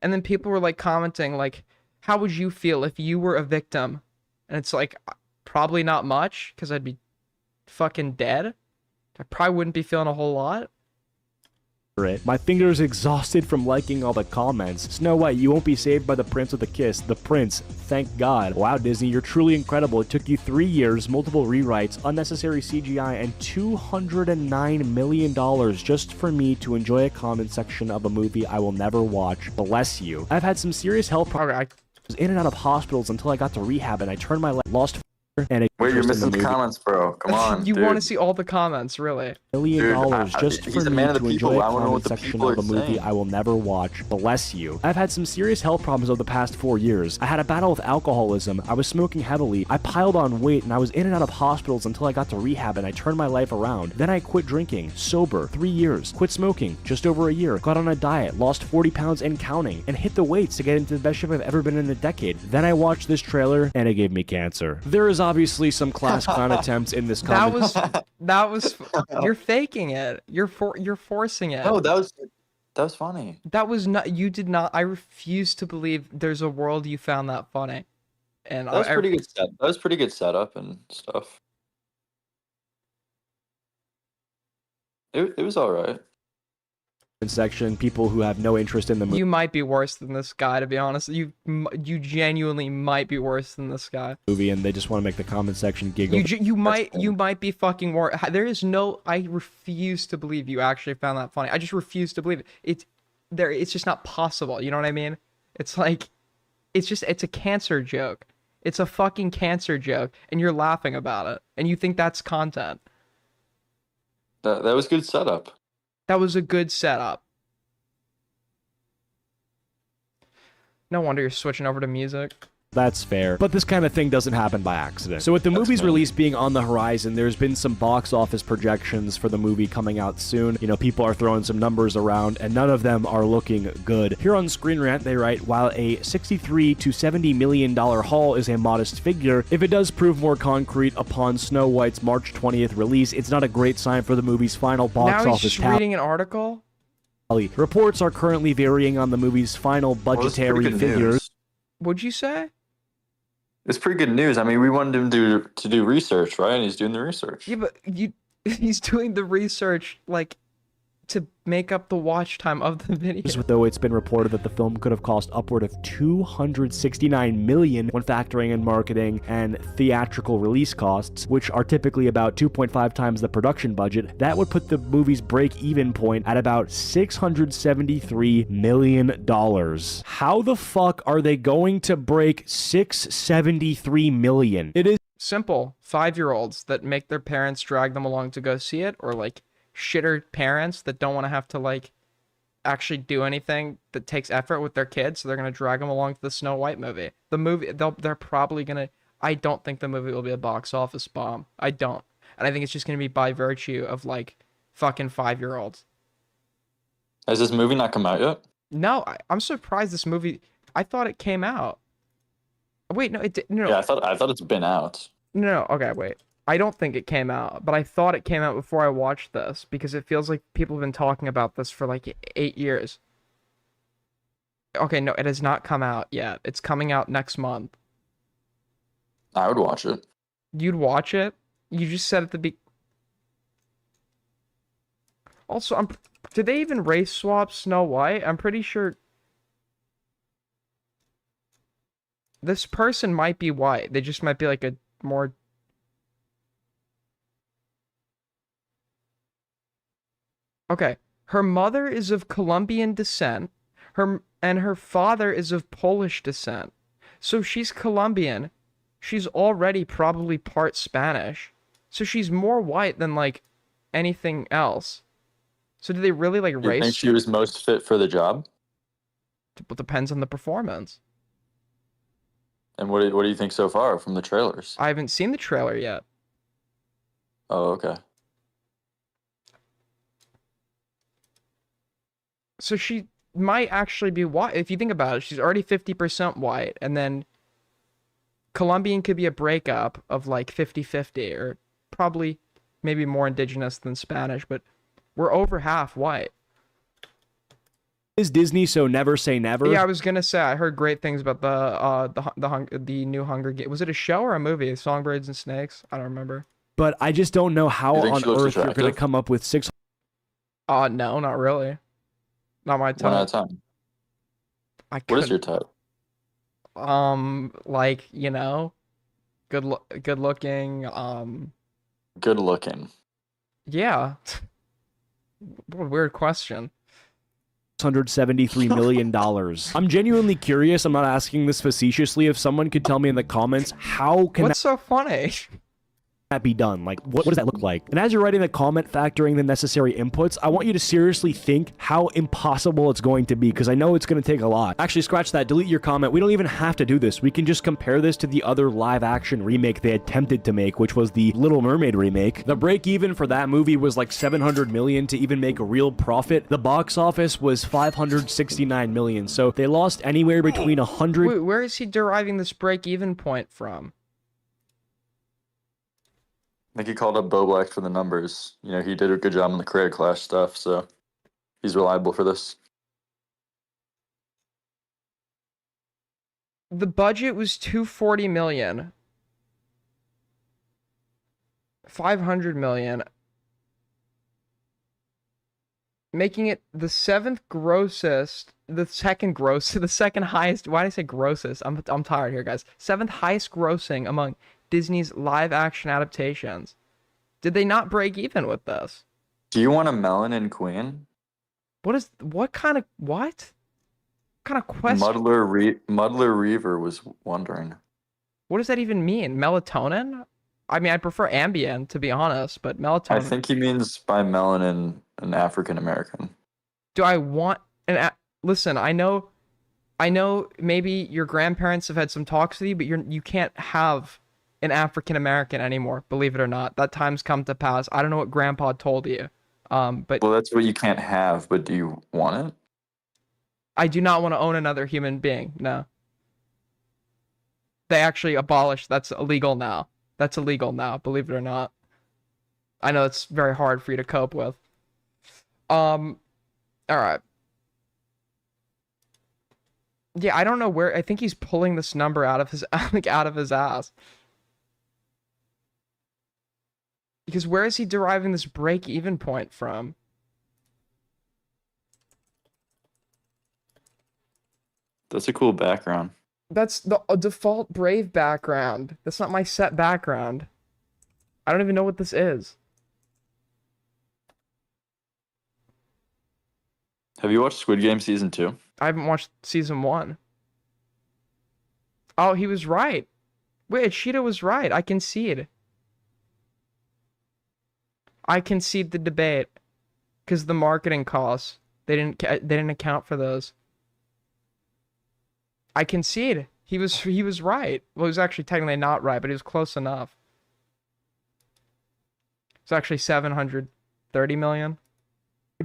And then people were like commenting like, how would you feel if you were a victim? And it's like, probably not much, because I'd be fucking dead. I probably wouldn't be feeling a whole lot. My fingers exhausted from liking all the comments. Snow White, you won't be saved by the prince with a kiss. The prince, thank God. Wow, Disney, you're truly incredible. It took you 3 years, multiple rewrites, unnecessary CGI, and $209 million just for me to enjoy a comment section of a movie I will never watch. Bless you. I've had some serious health problems. I was in and out of hospitals until I got to rehab, and I turned my lost and wait, you're missing the comments, bro. Come on, you want to see all the comments, really? $1 million just for me to enjoy a comment section of a movie I will never watch. Bless you. I've had some serious health problems over the past 4 years. I had a battle with alcoholism. I was smoking heavily. I piled on weight, and I was in and out of hospitals until I got to rehab, and I turned my life around. Then I quit drinking, sober, 3 years. Quit smoking, just over a year. Got on a diet, lost 40 pounds and counting, and hit the weights to get into the best shape I've ever been in a decade. Then I watched this trailer, and it gave me cancer. There is obviously some class clown attempts in this comment. That was you're faking it. You're forcing it. No, that was funny. That was not. You did not. I refuse to believe there's a world you found that funny. And that was pretty good. That was pretty good setup and stuff. It was all right. Section, people who have no interest in the movie. You might be worse than this guy, to be honest. You genuinely might be worse than this guy. And they just want to make the comment section giggle. You might be fucking worse. There is no. I refuse to believe you actually found that funny. I just refuse to believe it. It's just not possible. You know what I mean? It's like, it's a cancer joke. It's a fucking cancer joke, and you're laughing about it, and you think that's content. That was good setup. That was a good setup. No wonder you're switching over to music. That's fair. But this kind of thing doesn't happen by accident. So with the movie's release being on the horizon, there's been some box office projections for the movie coming out soon. You know, people are throwing some numbers around, and none of them are looking good. Here on Screen Rant, they write, while a $63 to $70 million haul is a modest figure, if it does prove more concrete upon Snow White's March 20th release, it's not a great sign for the movie's final box now office he's just reading an article? Reports are currently varying on the movie's final budgetary figures. What'd you say? It's pretty good news. I mean, we wanted him to do research, right? And he's doing the research. Yeah, but he's doing the research, like, to make up the watch time of the video. Though it's been reported that the film could have cost upward of $269 million when factoring in marketing and theatrical release costs, which are typically about 2.5 times the production budget, that would put the movie's break-even point at about $673 million. How the fuck are they going to break $673 million? It is simple. 5-year-olds that make their parents drag them along to go see it, or like shitter parents that don't want to have to like actually do anything that takes effort with their kids, so they're gonna drag them along to the Snow White movie. The movie, they're probably gonna. I don't think the movie will be a box office bomb. I don't, and I think it's just gonna be by virtue of like fucking 5-year-olds. Has this movie not come out yet? No, I'm surprised this movie. I thought it came out. Wait, no, it did. No, Yeah, I thought it's been out. no. Okay, wait. I don't think it came out, but I thought it came out before I watched this because it feels like people have been talking about this for like 8 years. Okay, no, it has not come out yet. It's coming out next month. I would watch it. You'd watch it? You just said at the be. Also, did they even race swap Snow White? I'm pretty sure this person might be white. They just might be like a more. Okay, her mother is of Colombian descent. Her father is of Polish descent. So she's Colombian. She's already probably part Spanish. So she's more white than like anything else. So do they really like Do you race? think she was most fit for the job? It depends on the performance. And what do you think so far from the trailers? I haven't seen the trailer yet. Oh, okay. So she might actually be white. If you think about it, she's already 50% white. And then Colombian could be a breakup of like 50-50 or probably maybe more indigenous than Spanish, but we're over half white. Is Disney, so never say never. Yeah, I was gonna say I heard great things about the new Hunger Games. Was it a show or a movie? Songbirds and Snakes? I don't remember. But I just don't know how You think on she looks earth you're going to attractive? come up with 600. No, not really. Not my type. 1 out of 10. What is your type? Like, you know, good looking, Good looking. yeah. What a weird question. $673 million. I'm genuinely curious. I'm not asking this facetiously. If someone could tell me in the comments, how can What's so funny? that be done? Like, what does that look like? And as you're writing the comment, factoring the necessary inputs, I want you to seriously think how impossible it's going to be, because I know it's going to take a lot. Actually, scratch that. Delete your comment. We don't even have to do this. We can just compare this to the other live-action remake they attempted to make, which was the Little Mermaid remake. The break-even for that movie was like $700 million to even make a real profit. The box office was $569 million, so they lost anywhere between 100. Wait, where is he deriving this break-even point from? I think he called up Bo Black for the numbers. You know, he did a good job on the Creator Clash stuff, so he's reliable for this. The budget was $240 million. $500 million. Making it the second highest. Why did I say grossest? I'm tired here, guys. 7th highest grossing among Disney's live action adaptations. Did they not break even with this? Do you want a Melanin Queen? What kind of question? Muddler Reaver was wondering. What does that even mean? Melatonin? I mean, I prefer Ambien, to be honest, but melatonin. I think he means by melanin an African American. Do I want listen, I know maybe your grandparents have had some talks with you, but you can't have an African American anymore, believe it or not. That time's come to pass. I don't know what grandpa told you. But Well, that's what you can't have, but do you want it? I do not want to own another human being. No. They actually abolished that's illegal now. That's illegal now, believe it or not. I know it's very hard for you to cope with. All right. Yeah, I don't know where. I think he's pulling this number out of his out of his ass. Because where is he deriving this break-even point from? That's a cool background. That's the default Brave background. That's not my set background. I don't even know what this is. Have you watched Squid Game season 2? I haven't watched season 1. Oh, he was right. Wait, Cheetah was right. I concede. I concede the debate. Because the marketing costs. They didn't account for those. I concede. He was right. Well, he was actually technically not right, but he was close enough. It's actually $730 million.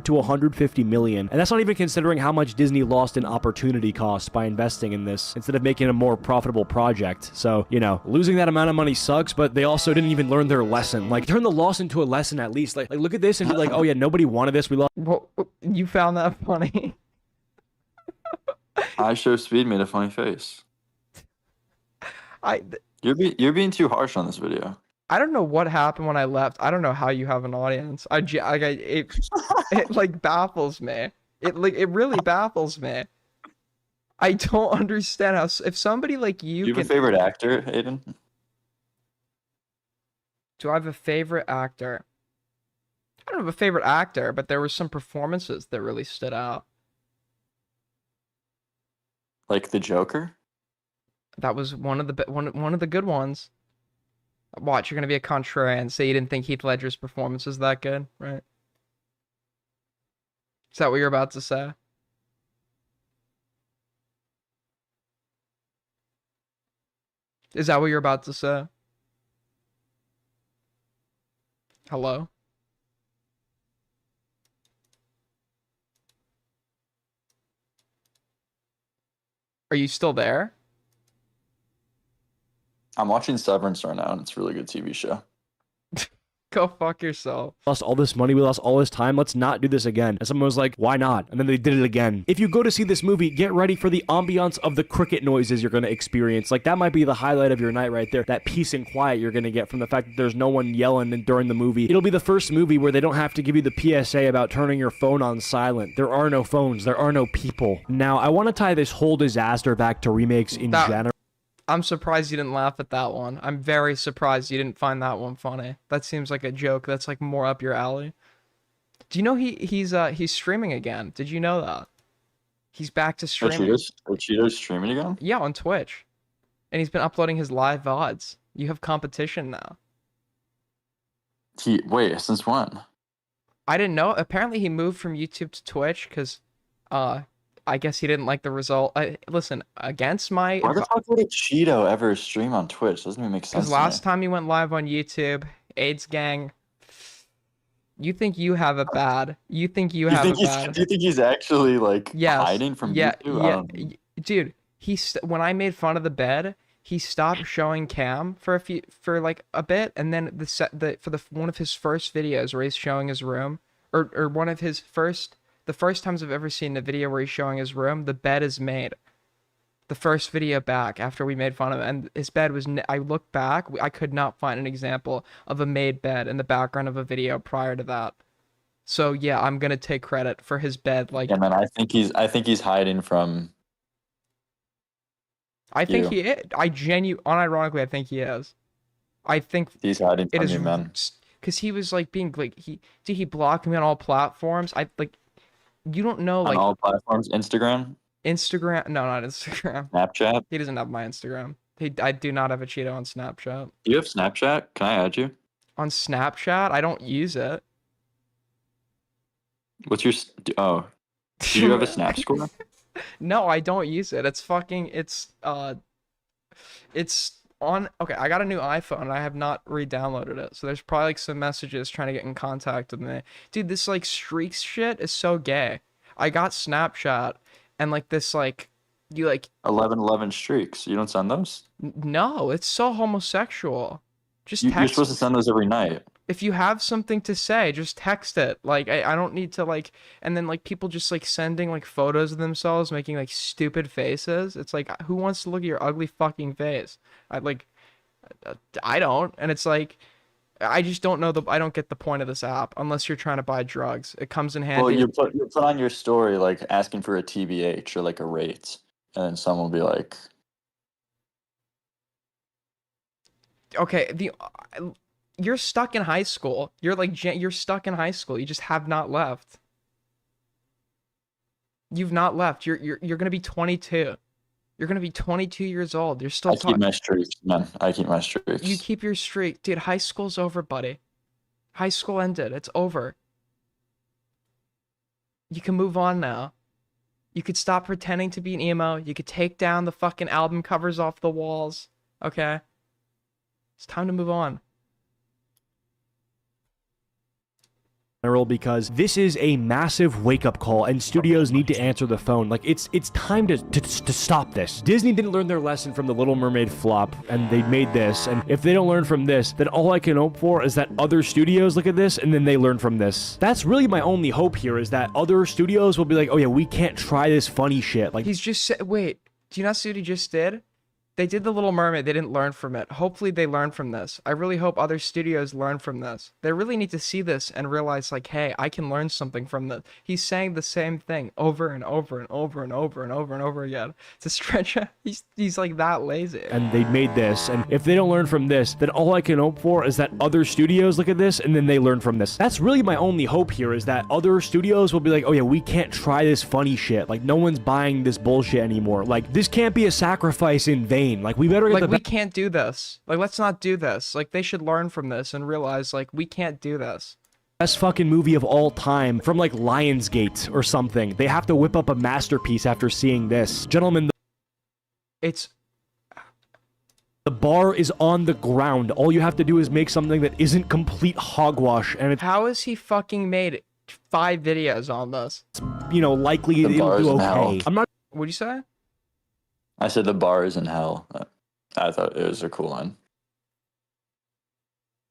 to 150 million. And that's not even considering how much Disney lost in opportunity cost by investing in this instead of making a more profitable project. So, you know, losing that amount of money sucks, but they also didn't even learn their lesson. Like, turn the loss into a lesson at least. Like look at this and be like, oh yeah, nobody wanted this. We lost. Well, you found that funny. I Show Speed made a funny face. I You're being too harsh on this video. I don't know what happened when I left. I don't know how you have an audience. It like baffles me. It really baffles me. I don't understand how if somebody like you Do you have a favorite actor, Aiden? Do I have a favorite actor? I don't have a favorite actor, but there were some performances that really stood out. Like the Joker? That was one of the good ones. Watch, you're gonna be a contrarian and say you didn't think Heath Ledger's performance was that good, right? Is that what you're about to say? Is that what you're about to say? Hello? Are you still there? I'm watching Severance right now, and it's a really good TV show. Go fuck yourself. Lost all this money, we lost all this time, let's not do this again. And someone was like, why not? And then they did it again. If you go to see this movie, get ready for the ambiance of the cricket noises you're going to experience. Like, that might be the highlight of your night right there. That peace and quiet you're going to get from the fact that there's no one yelling during the movie. It'll be the first movie where they don't have to give you the PSA about turning your phone on silent. There are no phones. There are no people. Now, I want to tie this whole disaster back to remakes in general. I'm surprised you didn't laugh at that one. I'm very surprised you didn't find that one funny. That seems like a joke. That's like more up your alley. Do you know he's streaming again? Did you know that? He's back to streaming. Cheeto's streaming again? Yeah, on Twitch. And he's been uploading his live VODs. You have competition now. Wait, since when? I didn't know. Apparently he moved from YouTube to Twitch because I guess he didn't like the result. Listen, against my... Why the fuck would a Cheeto ever stream on Twitch? Doesn't even make sense. Because last time he went live on YouTube, AIDS Gang, you think you have it bad. You think you have it bad. Do you think he's actually, like, hiding from YouTube? Yeah. Dude, when I made fun of the bed, he stopped showing cam for like a bit, and then one of his first videos where he's showing his room, or one of his the first times I've ever seen a video where he's showing his room, the bed is made. The first video back after we made fun of it, and his bed was, I looked back, I could not find an example of a made bed in the background of a video prior to that. So yeah, I'm gonna take credit for his bed. Like, yeah, man, I think he's hiding from. I think he is. Unironically, I think he is. I think he's hiding from you, man. Because he was like being like he blocked me on all platforms. You don't know, like, on all platforms. Instagram, no, not Instagram. Snapchat. He doesn't have my Instagram. I do not have a Cheeto on Snapchat. Do you have Snapchat? Can I add you? On Snapchat, I don't use it. What's your? Do you have a Snap score? No, I don't use it. It's on. Okay, I got a new iPhone and I have not re-downloaded it. So there's probably like some messages trying to get in contact with me. Dude, this like streaks shit is so gay. I got Snapchat and like this like you like 11 streaks. You don't send those? No, it's so homosexual. Just you're text. Supposed to send those every night. If you have something to say, just text it. Like I don't need to like, and then like people just like sending like photos of themselves making like stupid faces. It's like, who wants to look at your ugly fucking face? I don't, and it's like, I just don't know I don't get the point of this app unless you're trying to buy drugs. It comes in handy. Well, you put on your story like asking for a TBH or like a rate, and then someone will be like, okay, you're stuck in high school. You're stuck in high school. You just have not left. You've not left. You're gonna be 22. You're gonna be 22 years old. You're still. I keep my streaks, man. I keep my streaks. You keep your streak, dude. High school's over, buddy. High school ended. It's over. You can move on now. You could stop pretending to be an emo. You could take down the fucking album covers off the walls. Okay. It's time to move on. because this is a massive wake-up call and studios need to answer the phone. Like, it's time to stop this. Disney didn't learn their lesson from the Little Mermaid flop, and they made this, and if they don't learn from this, then all I can hope for is that other studios look at this and then they learn from this. That's really my only hope here, is that other studios will be like, oh yeah, we can't try this funny shit. Like, He's just said, wait, do you not see what he just did? They did The Little Mermaid. They didn't learn from it. Hopefully they learn from this. I really hope other studios learn from this. They really need to see this and realize, like, hey, I can learn something from this. He's saying the same thing over and over and over and over and over and over again. To stretch, he's like that lazy. and they made this, and if they don't learn from this, then all I can hope for is that other studios look at this and then they learn from this. That's really my only hope here, is that other studios will be like, oh yeah, we can't try this funny shit. Like, no one's buying this bullshit anymore. Like, this can't be a sacrifice in vain. Like, we better get Like, we can't do this. Like, let's not do this. Like, they should learn from this and realize, like, we can't do this. best fucking movie of all time from like Lionsgate or something. They have to whip up a masterpiece after seeing this. Gentlemen, the bar is on the ground. All you have to do is make something that isn't complete hogwash, and it's, how has he fucking made 5 videos on this? You know, likely it'll do okay. I'm not. What'd you say? I said the bar is in hell. I thought it was a cool line.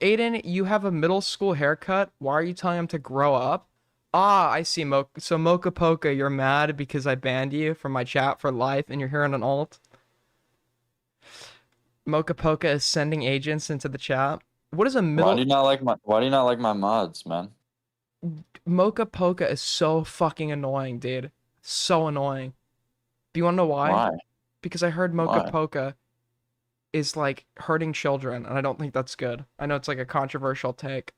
Aiden, you have a middle school haircut. Why are you telling him to grow up? Ah, I see. So Mocha Poca, you're mad because I banned you from my chat for life, and you're here on an alt. Mocha Poca is sending agents into the chat. What is a middle? Why do you not like my mods, man? Mocha Poca is so fucking annoying, dude. So annoying. Do you want to know why? Why? Because I heard Mocha Why? Poca is like hurting children, and I don't think that's good. I know it's like a controversial take.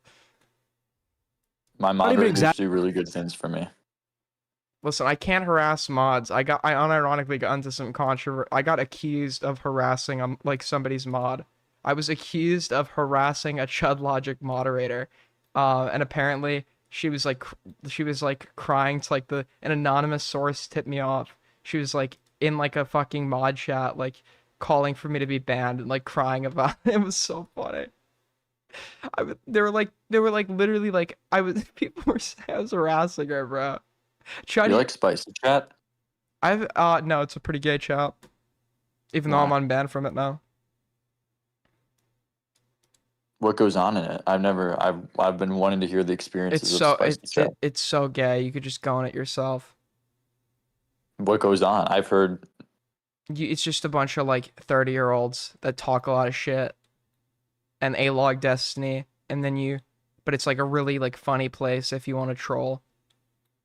My moderators do really good things for me. Listen, I can't harass mods. I unironically got into some controversy. I got accused of harassing like somebody's mod. I was accused of harassing a Chud Logic moderator, and apparently she was like crying to like an anonymous source tipped me off. She was like in like a fucking mod chat, like calling for me to be banned and like crying about it. It was so funny. They were like literally like people were saying I was harassing her, bro. You like spicy chat? No, it's a pretty gay chat. Even though I'm unbanned from it now. What goes on in it? I've been wanting to hear the experiences of spicy chat. It's so gay. You could just go on it yourself. What goes on? I've heard. It's just a bunch of like 30-year-olds that talk a lot of shit, and A-Log Destiny, and then but it's like a really like funny place if you want to troll.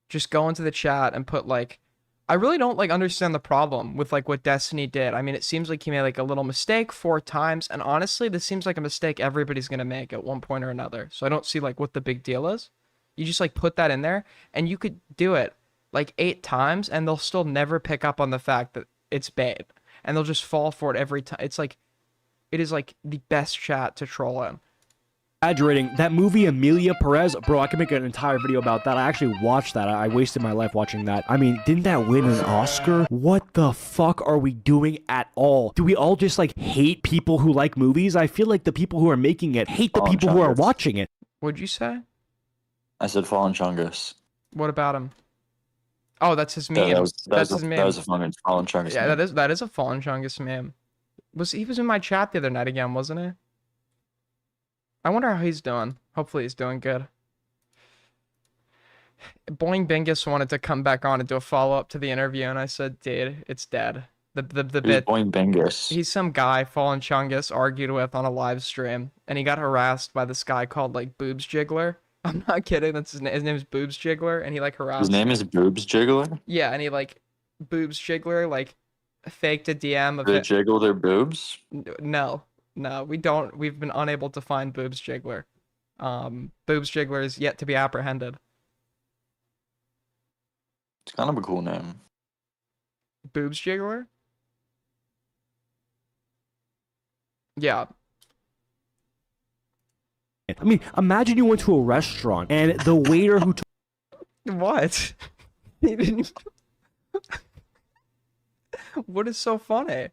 Just go into the chat and put like, I really don't like understand the problem with like what Destiny did. I mean, it seems like he made like a little mistake 4 times, and honestly, this seems like a mistake everybody's gonna make at one point or another. So I don't see like what the big deal is. You just like put that in there, and you could do it like 8 times, and they'll still never pick up on the fact that it's bad, and they'll just fall for it every time. It is like the best chat to troll in. Exaggerating. That movie Emilia Perez, bro, I can make an entire video about that. I actually watched that. I wasted my life watching that. I mean, didn't that win an Oscar? What the fuck are we doing at all? Do we all just like hate people who like movies? I feel like the people who are making it hate the people who are watching it. What'd you say? I said Fallen Chungus. What about him? Oh, that's his meme. That's his meme. That was a Fallen Chungus. Yeah, that is a Fallen Chungus meme. He was in my chat the other night again, wasn't he? I wonder how he's doing. Hopefully he's doing good. Boing Bingus wanted to come back on and do a follow-up to the interview, and I said, dude, it's dead. The bit. Boing Bingus? He's some guy Fallen Chungus argued with on a live stream, and he got harassed by this guy called like Boobs Jiggler. I'm not kidding. That's his name. His name is Boobs Jiggler, and he like harassed. His name is Boobs Jiggler? Yeah, and he like Boobs Jiggler like faked a DM of They it. jiggle their boobs? No, we don't. We've been unable to find Boobs Jiggler. Boobs Jiggler is yet to be apprehended. It's kind of a cool name. Boobs Jiggler? Yeah. I mean, imagine you went to a restaurant and the waiter who What? He didn't. What is so funny?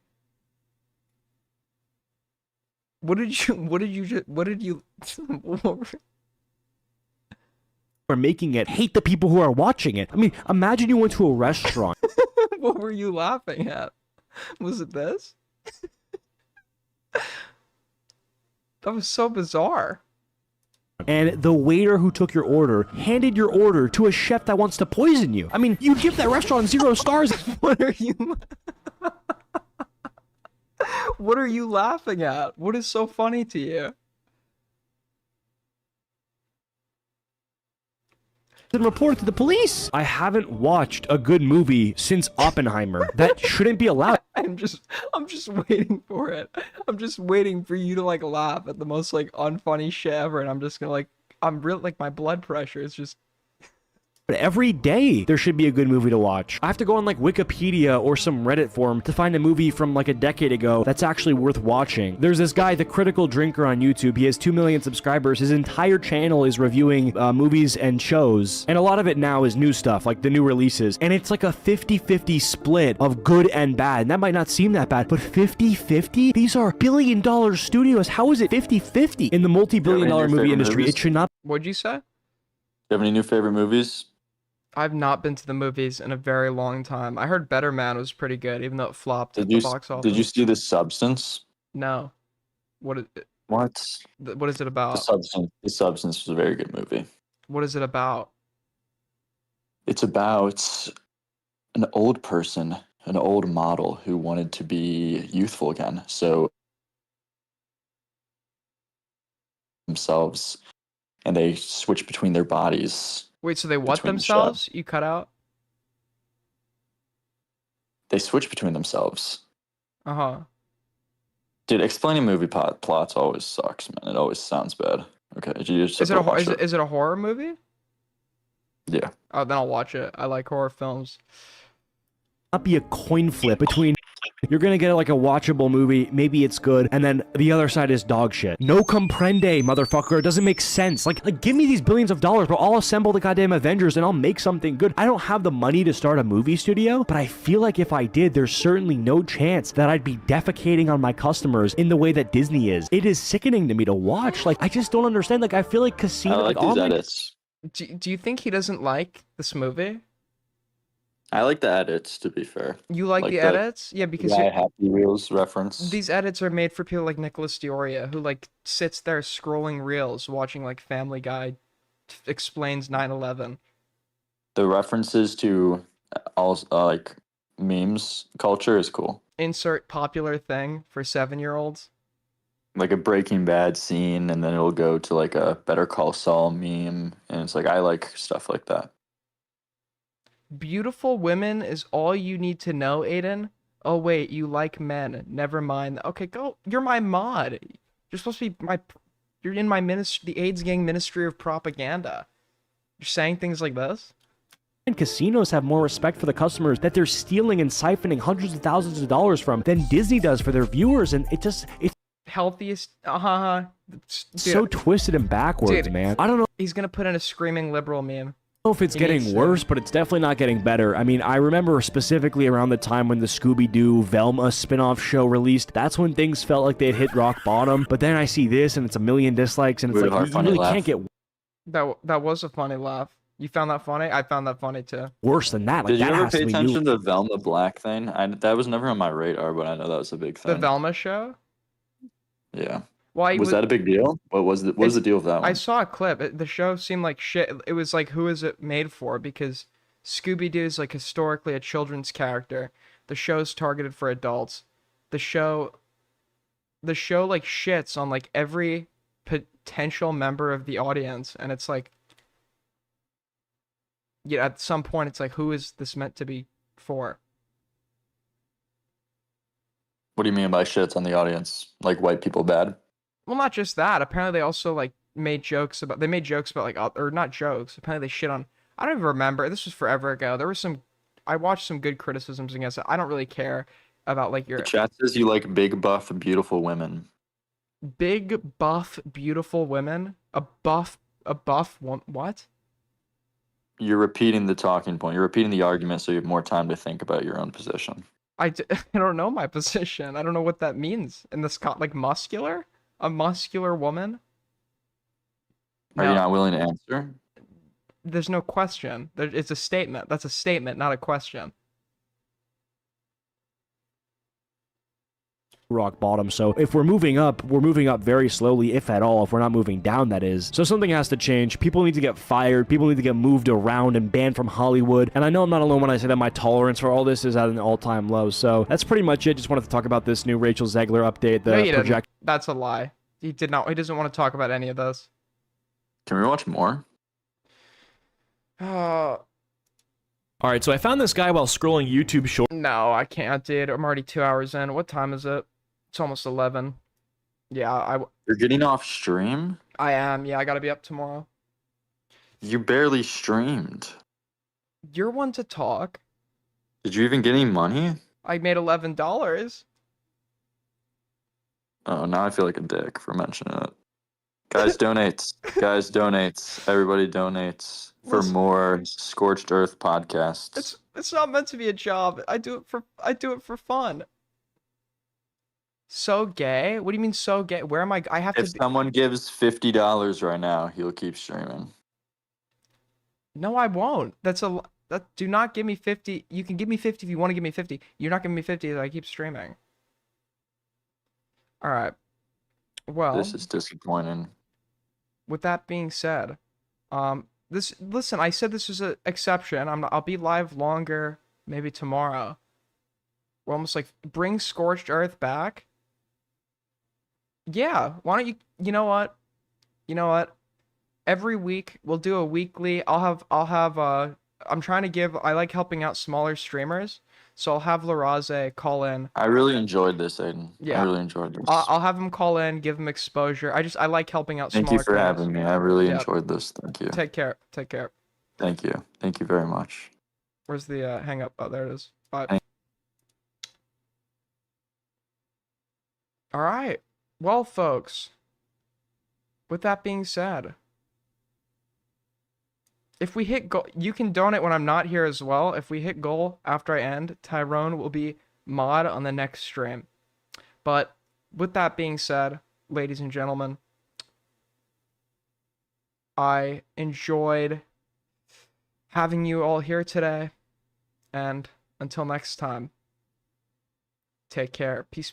What did you are making it hate the people who are watching it. I mean, imagine you went to a restaurant. What were you laughing at? Was it this? That was so bizarre. And the waiter who took your order handed your order to a chef that wants to poison you. I mean, you give that restaurant 0 stars. What are you... What are you laughing at? What is so funny to you? And report it to the police. I haven't watched a good movie since Oppenheimer. That shouldn't be allowed. I'm just waiting for it. I'm just waiting for you to like laugh at the most like unfunny shit ever, and I'm just gonna like, I'm real like my blood pressure is just. But every day there should be a good movie to watch. I have to go on like Wikipedia or some Reddit forum to find a movie from like a decade ago that's actually worth watching. There's this guy, The Critical Drinker on YouTube. He has 2 million subscribers. His entire channel is reviewing movies and shows. And a lot of it now is new stuff, like the new releases. And it's like a 50-50 split of good and bad. And that might not seem that bad, but 50-50? These are billion-dollar studios. How is it 50-50 in the multi-billion-dollar movie industry? It should not. What'd you say? Do you have any new favorite movies? I've not been to the movies in a very long time. I heard Better Man was pretty good, even though it flopped at the box office. Did you see The Substance? No. What is it? What? What is it about? The Substance was a very good movie. What is it about? It's about an old person, an old model who wanted to be youthful again. So themselves, and they switch between their bodies. Wait, so they what between themselves? You cut out? They switch between themselves. Uh-huh. Dude, explaining movie plots always sucks, man. It always sounds bad. Okay, you just Is it a horror movie? Yeah. Oh, then I'll watch it. I like horror films. Not be a coin flip between you're gonna get like a watchable movie, maybe it's good, and then the other side is dog shit. No comprende, motherfucker. It doesn't make sense. Like give me these billions of dollars, but I'll assemble the goddamn Avengers and I'll make something good. I don't have the money to start a movie studio, but I feel like if I did, there's certainly no chance that I'd be defecating on my customers in the way that Disney is. It is sickening to me to watch. Like I just don't understand. Like I feel like Casino. I like these edits. Do you think he doesn't like this movie? I like the edits, to be fair. You like the edits? Yeah, because Happy Wheels reference. These edits are made for people like Nicholas Dioria, who like sits there scrolling reels, watching like Family Guy explains 9/11. The references to all like memes culture is cool. Insert popular thing for 7-year-olds. Like a Breaking Bad scene, and then it'll go to like a Better Call Saul meme, and it's like I like stuff like that. Beautiful women is all you need to know, Aiden. Oh wait, you like men. Never mind. Okay, go. You're my mod. You're supposed to be you're in my ministry, the AIDS gang Ministry of Propaganda. You're saying things like this? And casinos have more respect for the customers that they're stealing and siphoning hundreds of thousands of dollars from than Disney does for their viewers, and it's healthiest. so twisted and backwards, dude, man. I don't know. He's gonna put in a screaming liberal meme. I don't know if it's getting worse, but it's definitely not getting better. I mean, I remember specifically around the time when the Scooby-Doo Velma spin-off show released. That's when things felt like they'd hit rock bottom. But then I see this, and it's 1 million dislikes, and it's like, you really can't get That was a funny laugh. You found that funny? I found that funny too. Worse than that. Like, Did you that ever has pay to be attention new. to the Velma Black thing? That was never on my radar, but I know that was a big thing. The Velma show? Yeah. Why was that a big deal? What was the deal with that one? I saw a clip. The show seemed like shit. It was like, who is it made for? Because Scooby-Doo is like historically a children's character. The show's targeted for adults. The show like shits on like every potential member of the audience, and it's like, yeah, at some point it's like, who is this meant to be for? What do you mean by shits on the audience? Like white people bad? Well, not just that. Apparently, they also like made jokes about like, or not jokes. Apparently, they shit on. I don't even remember. This was forever ago. There was some. I watched some good criticisms against it. I don't really care about like your. The chat says you like big, buff, beautiful women. Big, buff, beautiful women. A buff one. What? You're repeating the talking point. You're repeating the argument, so you have more time to think about your own position. I don't know my position. I don't know what that means. In this, like muscular. A muscular woman? Are you not willing to answer? there's no question. It's a statement. That's a statement, not a question. Rock bottom. So if we're moving up very slowly, if at all. If we're not moving down, that is. So something has to change. People need to get fired. People need to get moved around and banned from Hollywood. And I know I'm not alone when I say that my tolerance for all this is at an all-time low. So that's pretty much it. Just wanted to talk about this new Rachel Zegler update. No, you didn't. That's a lie. He did not. He doesn't want to talk about any of this. Can we watch more? All right, so I found this guy while scrolling YouTube short. No, I can't, dude. I'm already 2 hours in. What time is it? It's almost 11. Yeah, You're getting off stream? I am. Yeah, I gotta be up tomorrow. You barely streamed. You're one to talk. Did you even get any money? I made $11. Oh, now I feel like a dick for mentioning it. Guys, donates. Guys, donates. Everybody donates for more Scorched Earth podcasts. It's not meant to be a job. I do it for fun. So gay? What do you mean so gay? Where am I? I have to. If someone gives $50 right now, he'll keep streaming. No, I won't. Do not give me 50. You can give me 50 if you want to give me 50. You're not giving me 50 if I keep streaming. All right. Well, this is disappointing. With that being said, listen, I said this is an exception. I'll be live longer, maybe tomorrow. We're almost like bring Scorched Earth back. Yeah, why don't you know what? Every week we'll do a weekly. I'm trying to give, I like helping out smaller streamers. So I'll have Laraze call in. I really enjoyed this, Aiden. Yeah. I really enjoyed this. I'll have him call in, give him exposure. I like helping out smaller Thank you for creators. having me. I really enjoyed this. Thank you. Take care. Take care. Thank you. Thank you very much. Where's the hang up? Oh, there it is. Bye. All right. Well, folks, with that being said, if we hit goal, you can donate when I'm not here as well. If we hit goal after I end, Tyrone will be mod on the next stream. But with that being said, ladies and gentlemen, I enjoyed having you all here today. And until next time, take care. Peace.